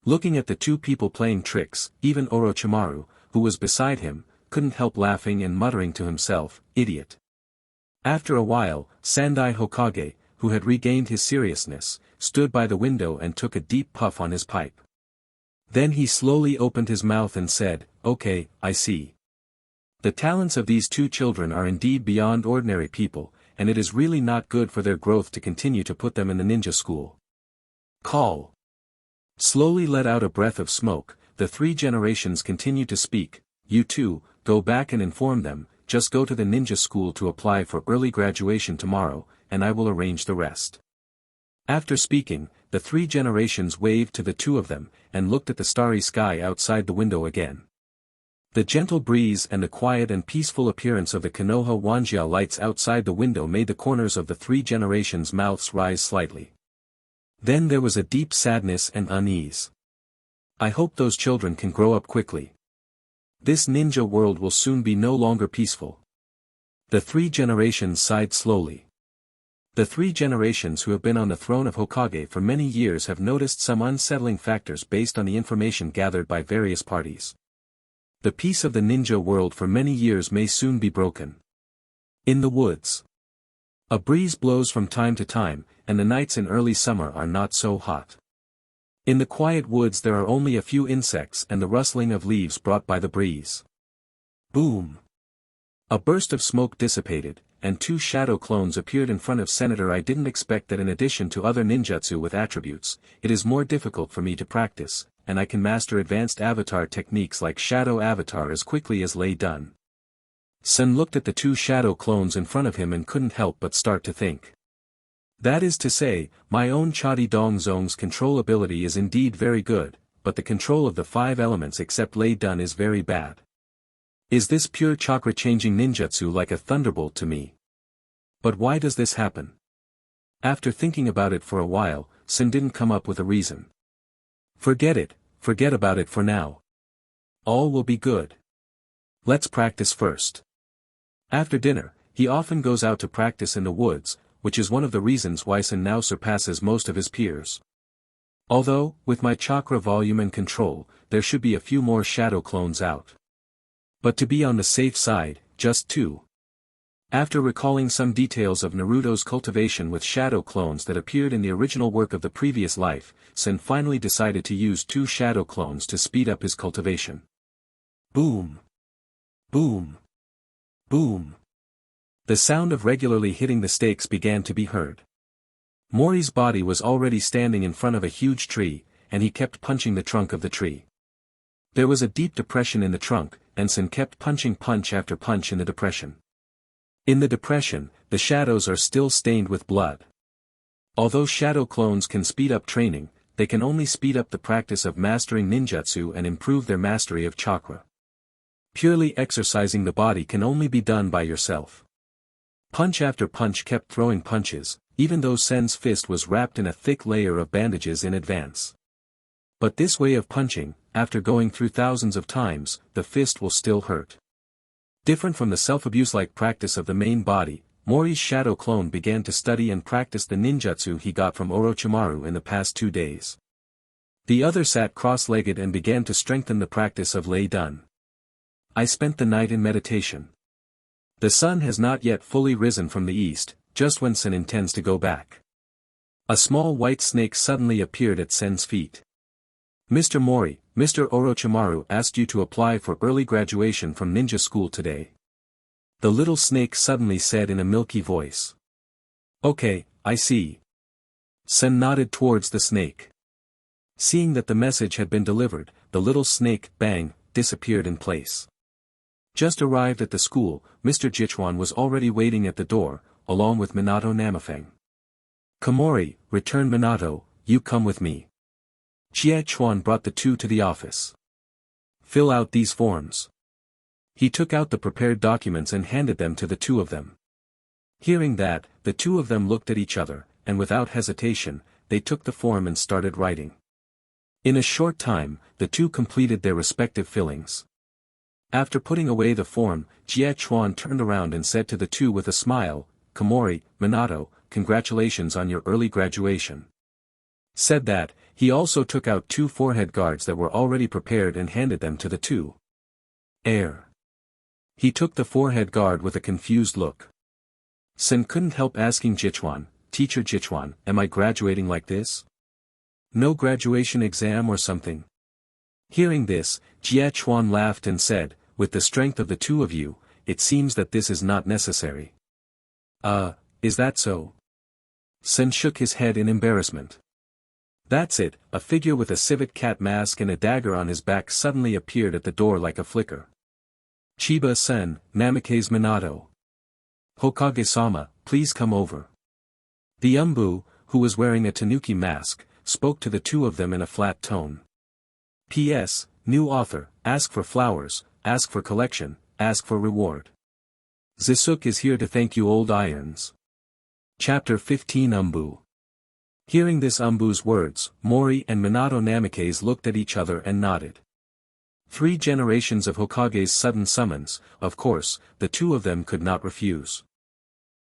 Looking at the two people playing tricks, even Orochimaru, who was beside him, couldn't help laughing and muttering to himself, idiot. After a while, Sandai Hokage, who had regained his seriousness, stood by the window and took a deep puff on his pipe. Then he slowly opened his mouth and said, okay, I see. The talents of these two children are indeed beyond ordinary people, and it is really not good for their growth to continue to put them in the ninja school. Call. Slowly let out a breath of smoke, the three generations continued to speak, you two, go back and inform them, just go to the ninja school to apply for early graduation tomorrow, and I will arrange the rest. After speaking, the three generations waved to the two of them, and looked at the starry sky outside the window again. The gentle breeze and the quiet and peaceful appearance of the Konoha Wanjia lights outside the window made the corners of the three generations' mouths rise slightly. Then there was a deep sadness and unease. I hope those children can grow up quickly. This ninja world will soon be no longer peaceful. The three generations sighed slowly. The three generations who have been on the throne of Hokage for many years have noticed some unsettling factors based on the information gathered by various parties. The peace of the ninja world for many years may soon be broken. In the woods. A breeze blows from time to time, and the nights in early summer are not so hot. In the quiet woods there are only a few insects and the rustling of leaves brought by the breeze. Boom! A burst of smoke dissipated, and two shadow clones appeared in front of Senator. I didn't expect that in addition to other ninjutsu with attributes, it is more difficult for me to practice, and I can master advanced avatar techniques like shadow avatar as quickly as Lei done. Sun looked at the two shadow clones in front of him and couldn't help but start to think. That is to say, my own Chadi Dong Zong's control ability is indeed very good, but the control of the five elements except Lei done is very bad. Is this pure chakra-changing ninjutsu like a thunderbolt to me? But why does this happen? After thinking about it for a while, Sun didn't come up with a reason. Forget it, forget about it for now. All will be good. Let's practice first. After dinner, he often goes out to practice in the woods, which is one of the reasons why Sun now surpasses most of his peers. Although, with my chakra volume and control, there should be a few more shadow clones out. But to be on the safe side, just two. After recalling some details of Naruto's cultivation with shadow clones that appeared in the original work of the previous life, Sun finally decided to use two shadow clones to speed up his cultivation. Boom! Boom! Boom! The sound of regularly hitting the stakes began to be heard. Mori's body was already standing in front of a huge tree, and he kept punching the trunk of the tree. There was a deep depression in the trunk, and Sun kept punching punch after punch in the depression. In the depression, the shadows are still stained with blood. Although shadow clones can speed up training, they can only speed up the practice of mastering ninjutsu and improve their mastery of chakra. Purely exercising the body can only be done by yourself. Punch after punch kept throwing punches, even though Sen's fist was wrapped in a thick layer of bandages in advance. But this way of punching, after going through thousands of times, the fist will still hurt. Different from the self-abuse-like practice of the main body, Mori's shadow clone began to study and practice the ninjutsu he got from Orochimaru in the past 2 days. The other sat cross-legged and began to strengthen the practice of lei dun. I spent the night in meditation. The sun has not yet fully risen from the east, just when Sen intends to go back. A small white snake suddenly appeared at Sen's feet. Mr. Mori, Mr. Orochimaru asked you to apply for early graduation from ninja school today. The little snake suddenly said in a milky voice. Okay, I see. Sen nodded towards the snake. Seeing that the message had been delivered, the little snake, bang, disappeared in place. Just arrived at the school, Mr. Jichuan was already waiting at the door, along with Minato Namafeng. Komori, returned Minato, you come with me. Jie Chuan brought the two to the office. Fill out these forms. He took out the prepared documents and handed them to the two of them. Hearing that, the two of them looked at each other, and without hesitation, they took the form and started writing. In a short time, the two completed their respective fillings. After putting away the form, Jie Chuan turned around and said to the two with a smile, Komori, Minato, congratulations on your early graduation. Said that, he also took out 2 forehead guards that were already prepared and handed them to the two. Air. He took the forehead guard with a confused look. Sen couldn't help asking Jichuan, Teacher Jichuan, am I graduating like this? No graduation exam or something? Hearing this, Jie Chuan laughed and said, with the strength of the two of you, it seems that this is not necessary. Is that so? Sen shook his head in embarrassment. That's it, a figure with a civet cat mask and a dagger on his back suddenly appeared at the door like a flicker. Chiba-sen, Namikaze Minato. Hokage-sama, please come over. The Umbu, who was wearing a tanuki mask, spoke to the two of them in a flat tone. P.S. New author, ask for flowers, ask for collection, ask for reward. Zisuk is here to thank you old irons. Chapter 15 Umbu. Hearing this Umbu's words, Mori and Minato Namikaze looked at each other and nodded. 3 generations of Hokage's sudden summons, of course, the two of them could not refuse.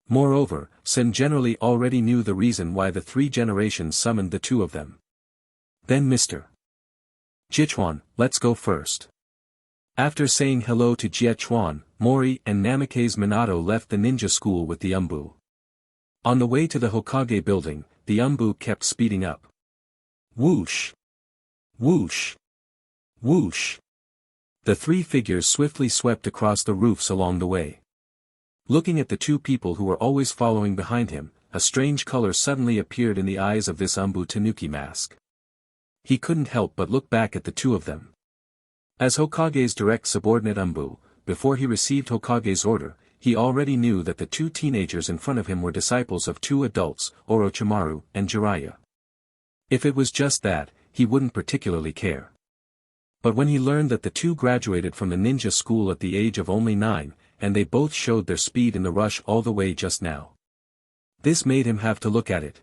Moreover, Sen generally already knew the reason why the 3 generations summoned the two of them. Then Mr. Jichuan, let's go first. After saying hello to Jie Chuan, Mori and Namikaze Minato left the ninja school with the Umbu. On the way to the Hokage building, the Umbu kept speeding up. Whoosh! Whoosh! Whoosh! The 3 figures swiftly swept across the roofs along the way. Looking at the 2 people who were always following behind him, a strange color suddenly appeared in the eyes of this Umbu Tanuki mask. He couldn't help but look back at the 2 of them. As Hokage's direct subordinate Umbu, before he received Hokage's order, he already knew that the 2 teenagers in front of him were disciples of 2 adults, Orochimaru and Jiraiya. If it was just that, he wouldn't particularly care. But when he learned that the 2 graduated from the ninja school at the age of only 9, and they both showed their speed in the rush all the way just now. This made him have to look at it.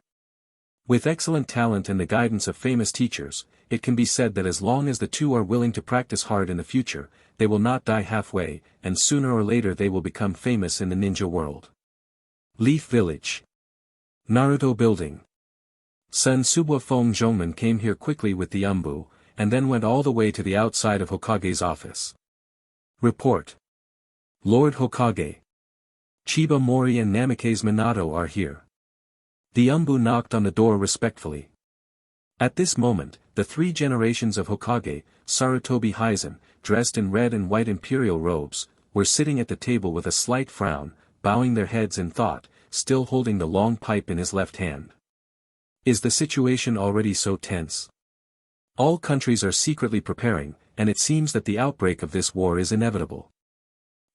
With excellent talent and the guidance of famous teachers, it can be said that as long as the 2 are willing to practice hard in the future, they will not die halfway, and sooner or later they will become famous in the ninja world. Leaf Village. Naruto Building. Sun Subwa Feng Zhongman came here quickly with the Umbu, and then went all the way to the outside of Hokage's office. Report. Lord Hokage. Chiba Mori and Namikaze Minato are here. The Umbu knocked on the door respectfully. At this moment, the 3 generations of Hokage, Sarutobi Hizen, dressed in red and white imperial robes, were sitting at the table with a slight frown, bowing their heads in thought, still holding the long pipe in his left hand. Is the situation already so tense? All countries are secretly preparing, and it seems that the outbreak of this war is inevitable.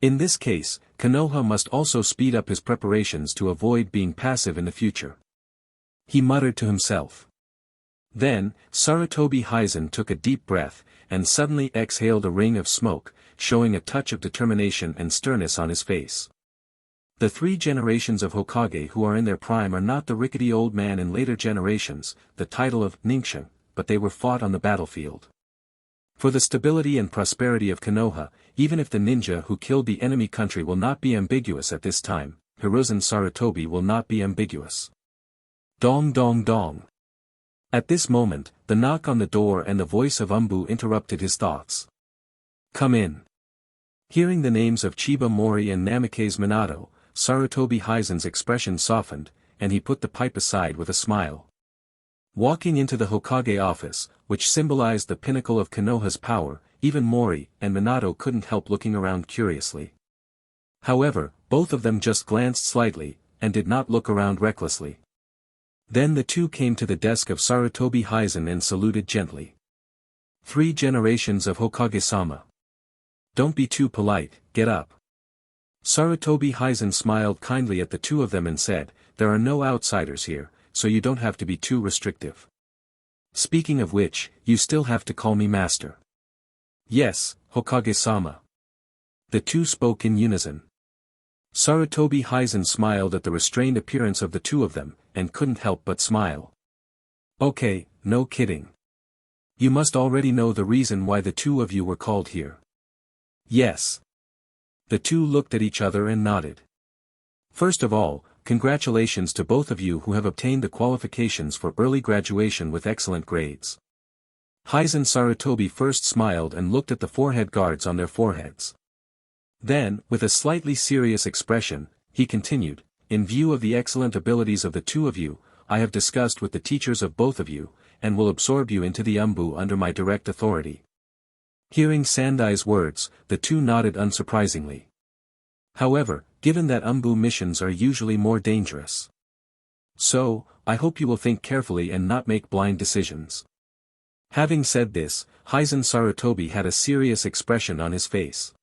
In this case, Konoha must also speed up his preparations to avoid being passive in the future. he muttered to himself. Then, Sarutobi Hizen took a deep breath, and suddenly exhaled a ring of smoke, showing a touch of determination and sternness on his face. The 3 generations of Hokage who are in their prime are not the rickety old man in later generations, the title of Ninshin, but they were fought on the battlefield. For the stability and prosperity of Konoha, even if the ninja who killed the enemy country will not be ambiguous at this time, Hiruzen Sarutobi will not be ambiguous. Dong dong dong. At this moment, the knock on the door and the voice of Umbu interrupted his thoughts. Come in. Hearing the names of Chiba Mori and Namikaze Minato, Sarutobi Hizen's expression softened, and he put the pipe aside with a smile. Walking into the Hokage office, which symbolized the pinnacle of Konoha's power, even Mori and Minato couldn't help looking around curiously. However, both of them just glanced slightly, and did not look around recklessly. Then the 2 came to the desk of Sarutobi Hizen and saluted gently. 3 generations of Hokage-sama. Don't be too polite, get up. Sarutobi Hizen smiled kindly at the 2 of them and said, there are no outsiders here, so you don't have to be too restrictive. Speaking of which, you still have to call me master. Yes, Hokage-sama. The 2 spoke in unison. Sarutobi Hizen smiled at the restrained appearance of the 2 of them, and couldn't help but smile. Okay, no kidding. You must already know the reason why the 2 of you were called here. Yes. The 2 looked at each other and nodded. First of all, congratulations to both of you who have obtained the qualifications for early graduation with excellent grades. Hizen Sarutobi first smiled and looked at the forehead guards on their foreheads. Then, with a slightly serious expression, he continued, in view of the excellent abilities of the 2 of you, I have discussed with the teachers of both of you, and will absorb you into the Umbu under my direct authority. Hearing Sandai's words, the 2 nodded unsurprisingly. However, given that Umbu missions are usually more dangerous. So, I hope you will think carefully and not make blind decisions. Having said this, Hizen Sarutobi had a serious expression on his face.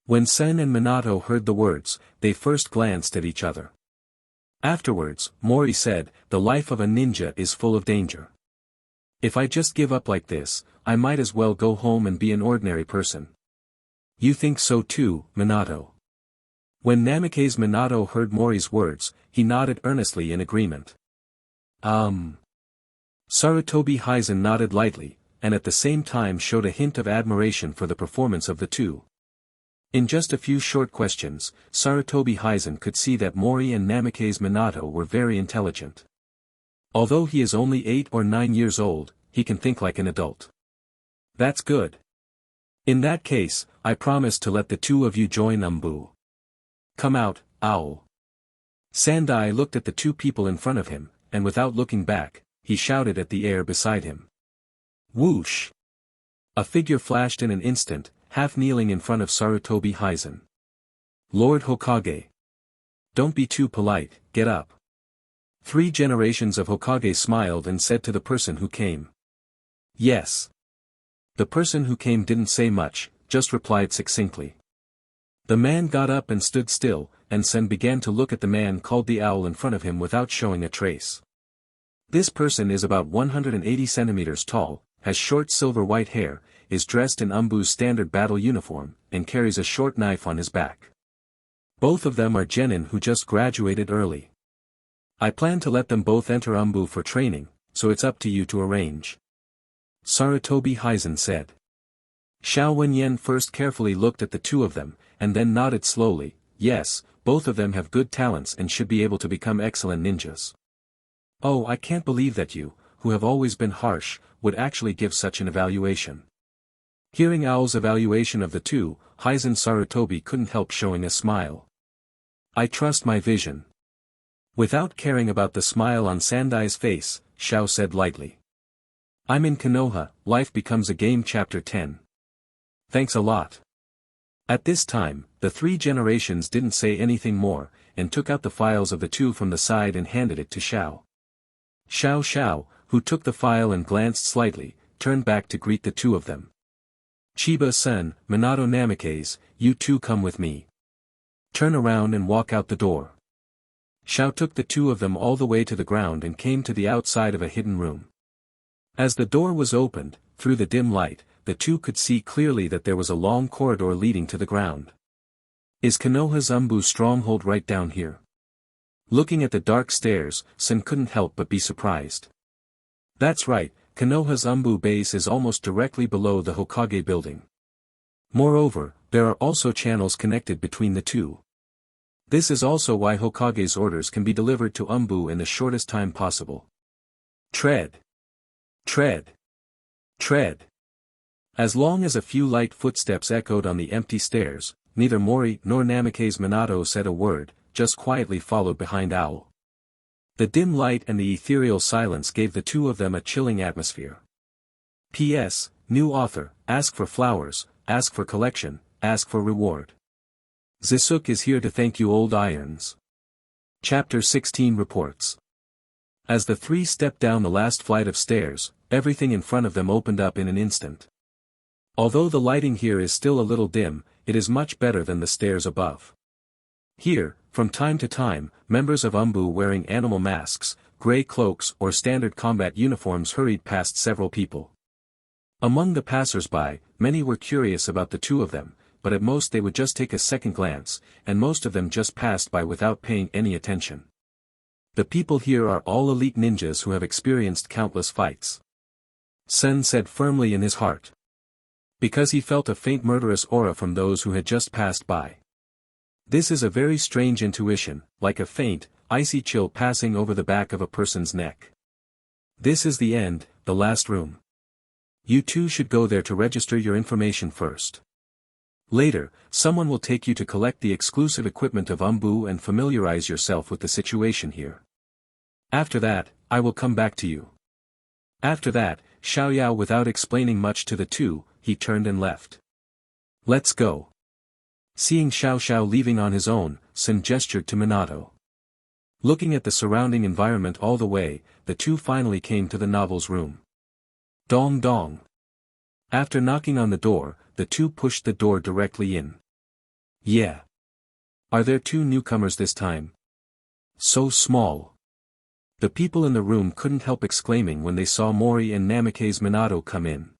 When Sen and Minato heard the words, they first glanced at each other. Afterwards, Mori said, the life of a ninja is full of danger. If I just give up like this, I might as well go home and be an ordinary person. You think so too, Minato? When Namikaze Minato heard Mori's words, he nodded earnestly in agreement. Sarutobi Hizen nodded lightly, and at the same time showed a hint of admiration for the performance of the 2. In just a few short questions, Sarutobi Hizen could see that Mori and Namikaze Minato were very intelligent. Although he is only 8 or 9 years old, he can think like an adult. That's good. In that case, I promise to let the 2 of you join Umbu. Come out, owl. Sandai looked at the 2 people in front of him, and without looking back, he shouted at the air beside him. Whoosh! A figure flashed in an instant, half kneeling in front of Sarutobi Hizen. Lord Hokage. Don't be too polite, get up. 3 generations of Hokage smiled and said to the person who came. Yes. The person who came didn't say much, just replied succinctly. The man got up and stood still, and Sen began to look at the man called the owl in front of him without showing a trace. This person is about 180 centimeters tall, has short silver-white hair, is dressed in Umbu's standard battle uniform, and carries a short knife on his back. Both of them are genin who just graduated early. I plan to let them both enter Umbu for training, so it's up to you to arrange. Sarutobi Hizen said. Xiao Wenyan first carefully looked at the 2 of them, and then nodded slowly, yes, both of them have good talents and should be able to become excellent ninjas. Oh, I can't believe that you, who have always been harsh, would actually give such an evaluation. Hearing Owl's evaluation of the 2, Hizen Sarutobi couldn't help showing a smile. I trust my vision. Without caring about the smile on Sandai's face, Xiao said lightly. I'm in Konoha, life becomes a game chapter 10. Thanks a lot. At this time, the 3 generations didn't say anything more, and took out the files of the 2 from the side and handed it to Xiao. Xiao, who took the file and glanced slightly, turned back to greet the 2 of them. Chiba-san, Minato Namikaze, you 2 come with me. Turn around and walk out the door. Xiao took the two of them all the way to the ground and came to the outside of a hidden room. As the door was opened, through the dim light, the two could see clearly that there was a long corridor leading to the ground. Is Konoha's stronghold right down here? Looking at the dark stairs, Sen couldn't help but be surprised. That's right, Konoha's base is almost directly below the Hokage building. Moreover, there are also channels connected between the two. This is also why Hokage's orders can be delivered to in the shortest time possible. Tread. Tread. Tread. As long as a few light footsteps echoed on the empty stairs, neither Mori nor Namikaze Minato said a word, just quietly followed behind Owl. The dim light and the ethereal silence gave the two of them a chilling atmosphere. P.S. New author, ask for flowers, ask for collection, ask for reward. Zisuk is here to thank you old irons. Chapter 16 reports. As the three stepped down the last flight of stairs, everything in front of them opened up in an instant. Although the lighting here is still a little dim, it is much better than the stairs above. Here, from time to time, members of wearing animal masks, gray cloaks or standard combat uniforms hurried past several people. Among the passers-by, many were curious about the two of them, but at most they would just take a second glance, and most of them just passed by without paying any attention. The people here are all elite ninjas who have experienced countless fights. Sen said firmly in his heart. Because he felt a faint murderous aura from those who had just passed by. This is a very strange intuition, like a faint, icy chill passing over the back of a person's neck. This is the end, the last room. You two should go there to register your information first. Later, someone will take you to collect the exclusive equipment of and familiarize yourself with the situation here. After that, I will come back to you. After that, Xiaoyao without explaining much to the two, he turned and left. Let's go. Seeing Xiao leaving on his own, Sen gestured to Minato. Looking at the surrounding environment all the way, the two finally came to the novel's room. Dong dong. After knocking on the door, the two pushed the door directly in. Yeah. Are there two newcomers this time? So small. The people in the room couldn't help exclaiming when they saw Mori and Namikaze Minato come in.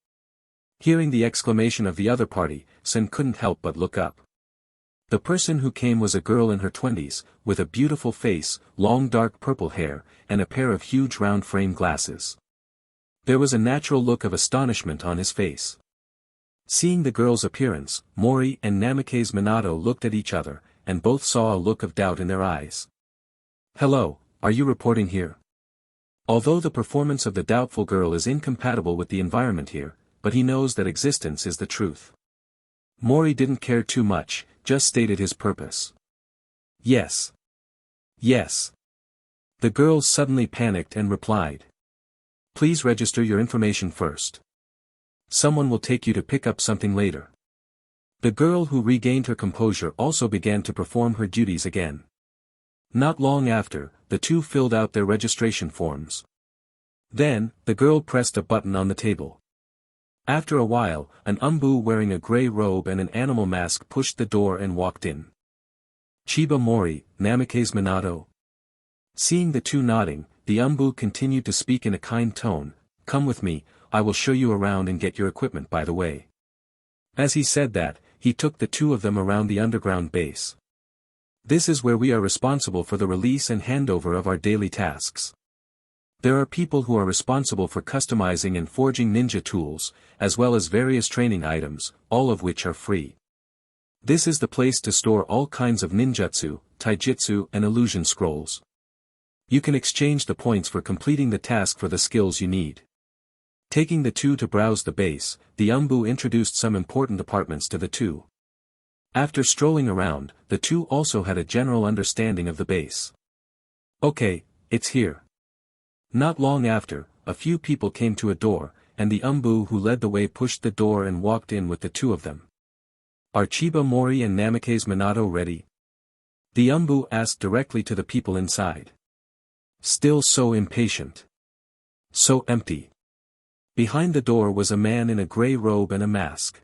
Hearing the exclamation of the other party, Sen couldn't help but look up. The person who came was a girl in her 20s, with a beautiful face, long dark purple hair, and a pair of huge round frame glasses. There was a natural look of astonishment on his face. Seeing the girl's appearance, Mori and Namikaze Minato looked at each other, and both saw a look of doubt in their eyes. Hello, are you reporting here? Although the performance of the doubtful girl is incompatible with the environment here, but he knows that existence is the truth. Mori didn't care too much, just stated his purpose. Yes. Yes. The girl suddenly panicked and replied. Please register your information first. Someone will take you to pick up something later. The girl who regained her composure also began to perform her duties again. Not long after, the two filled out their registration forms. Then, the girl pressed a button on the table. After a while, an wearing a gray robe and an animal mask pushed the door and walked in. Chiba Mori, Namikaze Minato. Seeing the two nodding, the continued to speak in a kind tone, come with me, I will show you around and get your equipment by the way. As he said that, he took the two of them around the underground base. This is where we are responsible for the release and handover of our daily tasks. There are people who are responsible for customizing and forging ninja tools, as well as various training items, all of which are free. This is the place to store all kinds of ninjutsu, taijutsu and illusion scrolls. You can exchange the points for completing the task for the skills you need. Taking the two to browse the base, the introduced some important apartments to the two. After strolling around, the two also had a general understanding of the base. Okay, it's here. Not long after, a few people came to a door, and the who led the way pushed the door and walked in with the two of them. Are Chiba Mori and Namikaze Minato ready? The asked directly to the people inside. Still so impatient. So empty. Behind the door was a man in a gray robe and a mask.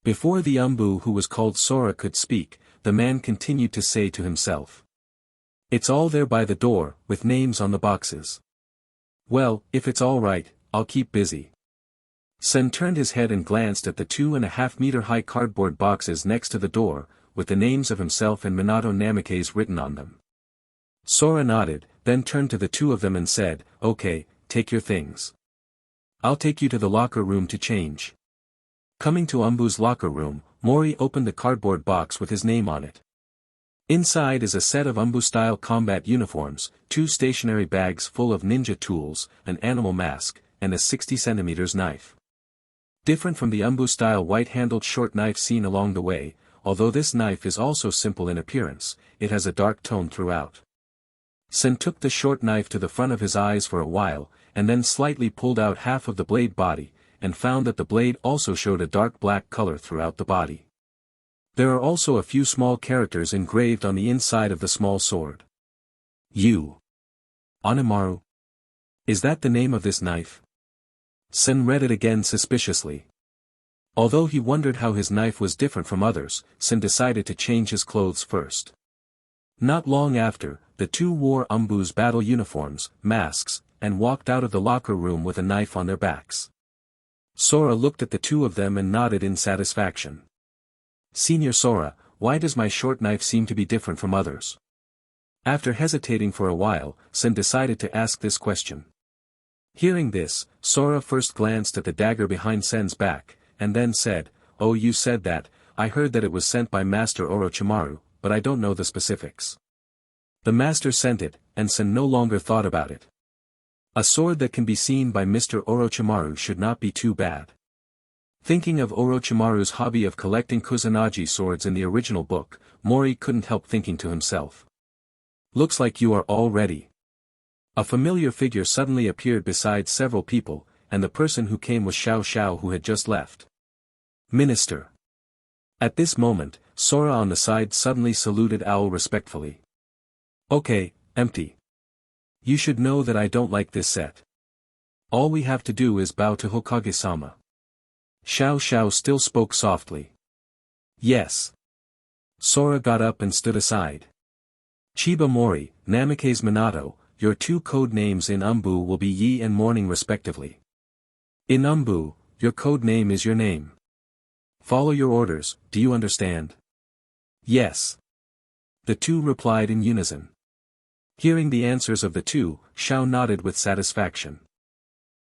Before the who was called Sora could speak, the man continued to say to himself. It's all there by the door, with names on the boxes. Well, if it's all right, I'll keep busy. Sen turned his head and glanced at the 2.5-meter-high cardboard boxes next to the door, with the names of himself and Minato Namikaze written on them. Sora nodded, then turned to the two of them and said, "Okay, take your things. I'll take you to the locker room to change." Coming to Umbu's locker room, Mori opened the cardboard box with his name on it. Inside is a set of Umbu-style combat uniforms, 2 stationary bags full of ninja tools, an animal mask, and a 60 cm knife. Different from the Umbu-style white-handled short knife seen along the way, although this knife is also simple in appearance, it has a dark tone throughout. Sen took the short knife to the front of his eyes for a while, and then slightly pulled out half of the blade body, and found that the blade also showed a dark black color throughout the body. There are also a few small characters engraved on the inside of the small sword. "You. Onimaru. Is that the name of this knife?" Sen read it again suspiciously. Although he wondered how his knife was different from others, Sen decided to change his clothes first. Not long after, the two wore Umbu's battle uniforms, masks, and walked out of the locker room with a knife on their backs. Sora looked at the two of them and nodded in satisfaction. "Senior Sora, why does my short knife seem to be different from others?" After hesitating for a while, Sen decided to ask this question. Hearing this, Sora first glanced at the dagger behind Sen's back, and then said, "Oh, you said that. I heard that it was sent by Master Orochimaru, but I don't know the specifics." The master sent it, and Sen no longer thought about it. A sword that can be seen by Mr. Orochimaru should not be too bad. Thinking of Orochimaru's hobby of collecting Kusanagi swords in the original book, Mori couldn't help thinking to himself. "Looks like you are all ready." A familiar figure suddenly appeared beside several people, and the person who came was Xiao Xiao, who had just left. "Minister." At this moment, Sora on the side suddenly saluted Owl respectfully. "Okay, empty. You should know that I don't like this set. All we have to do is bow to Hokage-sama." Xiao Xiao still spoke softly. "Yes." Sora got up and stood aside. "Chiba Mori, Namikaze Minato, your 2 code names in Umbu will be Yi and Morning respectively. In Umbu, your code name is your name. Follow your orders, do you understand?" "Yes." The two replied in unison. Hearing the answers of the two, Xiao nodded with satisfaction.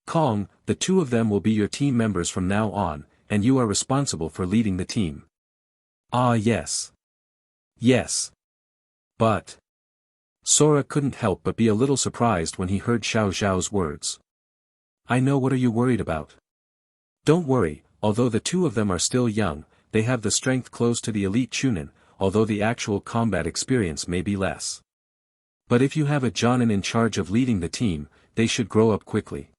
"Kong, the 2 of them will be your team members from now on, and you are responsible for leading the team." "Ah yes. Yes. But..." Sora couldn't help but be a little surprised when he heard Xiao Xiao's words. "I know, what are you worried about?" "Don't worry, although the 2 of them are still young, they have the strength close to the elite Chunin, although the actual combat experience may be less. But if you have a Jonin in charge of leading the team, they should grow up quickly.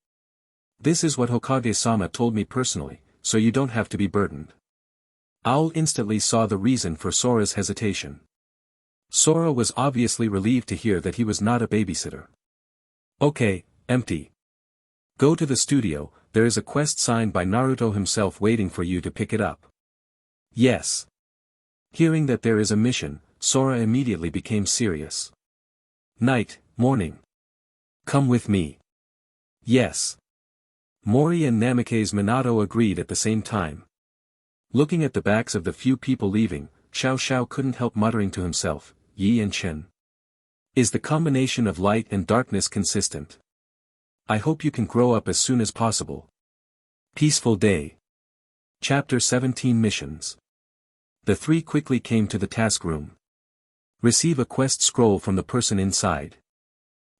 This is what Hokage-sama told me personally, so you don't have to be burdened." Owl instantly saw the reason for Sora's hesitation. Sora was obviously relieved to hear that he was not a babysitter. "Okay, empty. Go to the studio, there is a quest signed by Naruto himself waiting for you to pick it up." "Yes." Hearing that there is a mission, Sora immediately became serious. "Night, morning. Come with me." "Yes." Mori and Namikaze Minato agreed at the same time. Looking at the backs of the few people leaving, Xiao Xiao couldn't help muttering to himself, "Yi and Chen. Is the combination of light and darkness consistent? I hope you can grow up as soon as possible." Peaceful day. Chapter 17 Missions. The 3 quickly came to the task room. Receive a quest scroll from the person inside.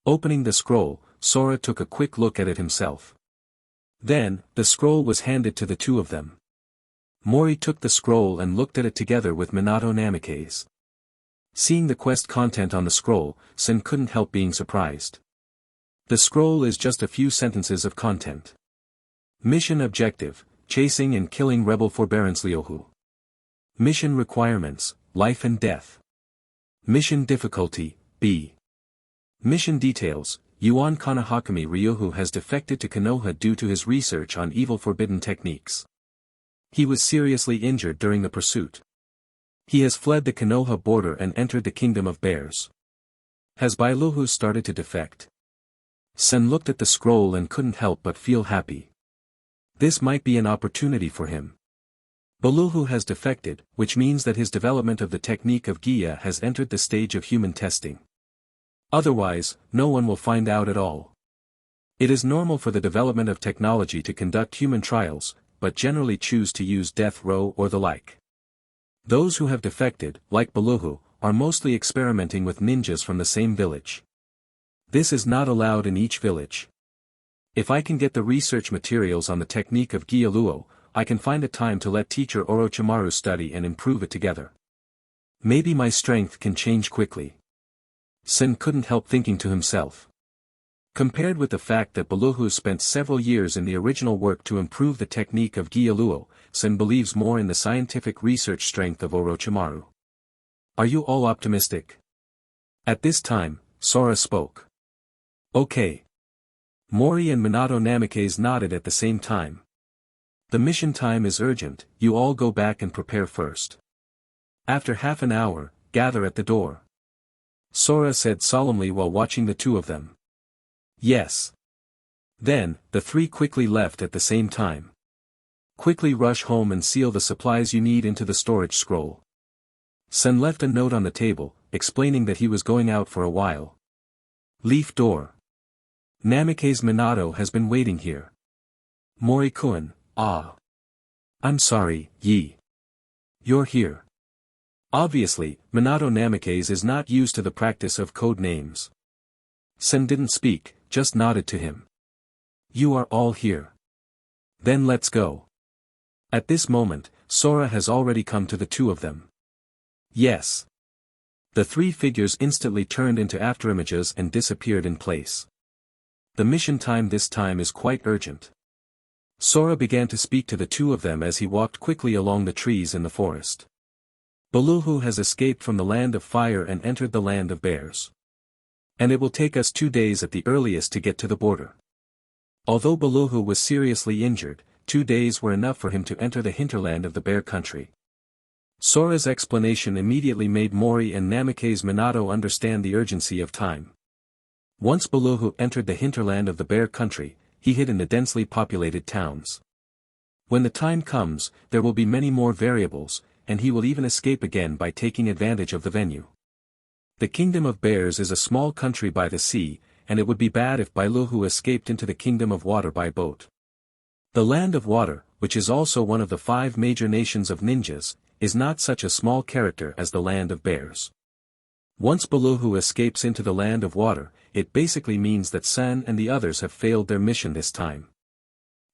Opening the scroll, Sora took a quick look at it himself. Then, the scroll was handed to the 2 of them. Mori took the scroll and looked at it together with Minato Namikaze. Seeing the quest content on the scroll, Sen couldn't help being surprised. The scroll is just a few sentences of content. Mission objective, chasing and killing rebel forbearance Ryohu. Mission requirements, life and death. Mission difficulty, B. Mission details, Yuan Kanahakami Ryohu has defected to Konoha due to his research on evil forbidden techniques. He was seriously injured during the pursuit. He has fled the Konoha border and entered the Kingdom of Bears. Has Bailuhu started to defect? Sen looked at the scroll and couldn't help but feel happy. This might be an opportunity for him. Bailuhu has defected, which means that his development of the technique of Gia has entered the stage of human testing. Otherwise, no one will find out at all. It is normal for the development of technology to conduct human trials, but generally choose to use death row or the like. Those who have defected, like Bailuhu, are mostly experimenting with ninjas from the same village. This is not allowed in each village. If I can get the research materials on the technique of Gyuluo, I can find a time to let teacher Orochimaru study and improve it together. Maybe my strength can change quickly. Sen couldn't help thinking to himself. Compared with the fact that Bailuhu spent several years in the original work to improve the technique of Gyuluo, Sen believes more in the scientific research strength of Orochimaru. Are you all optimistic? At this time, Sora spoke. Okay. Mori and Minato Namikaze nodded at the same time. The mission time is urgent, you all go back and prepare first. After half an hour, gather at the door. Sora said solemnly while watching the two of them. Yes. Then, the three quickly left at the same time. Quickly rush home and seal the supplies you need into the storage scroll. Sen left a note on the table, explaining that he was going out for a while. Leaf door. Namikaze Minato has been waiting here. Mori-kun, ah. I'm sorry, Yi. You're here. Obviously, Minato Namikaze is not used to the practice of code names. Sen didn't speak, just nodded to him. You are all here. Then let's go. At this moment, Sora has already come to the two of them. Yes. The three figures instantly turned into afterimages and disappeared in place. The mission time this time is quite urgent. Sora began to speak to the two of them as he walked quickly along the trees in the forest. Bailuhu has escaped from the land of fire and entered the land of bears. And it will take us 2 days at the earliest to get to the border. Although Bailuhu was seriously injured, 2 days were enough for him to enter the hinterland of the bear country. Sora's explanation immediately made Mori and Namikaze Minato understand the urgency of time. Once Bailuhu entered the hinterland of the bear country, he hid in the densely populated towns. When the time comes, there will be many more variables, and he will even escape again by taking advantage of the venue. The Kingdom of Bears is a small country by the sea, and it would be bad if Bailuhu escaped into the Kingdom of Water by boat. The Land of Water, which is also one of the 5 major nations of ninjas, is not such a small character as the Land of Bears. Once Bailuhu escapes into the Land of Water, it basically means that San and the others have failed their mission this time.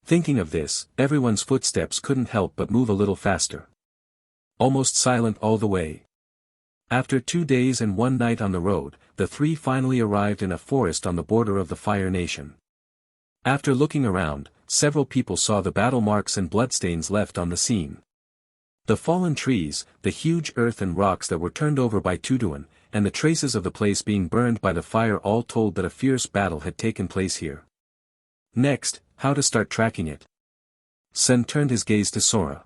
Thinking of this, everyone's footsteps couldn't help but move a little faster. Almost silent all the way. After 2 days and 1 night on the road, the three finally arrived in a forest on the border of the Fire Nation. After looking around, several people saw the battle marks and bloodstains left on the scene. The fallen trees, the huge earth and rocks that were turned over by Tuduan, and the traces of the place being burned by the fire all told that a fierce battle had taken place here. Next, how to start tracking it. Sen turned his gaze to Sora.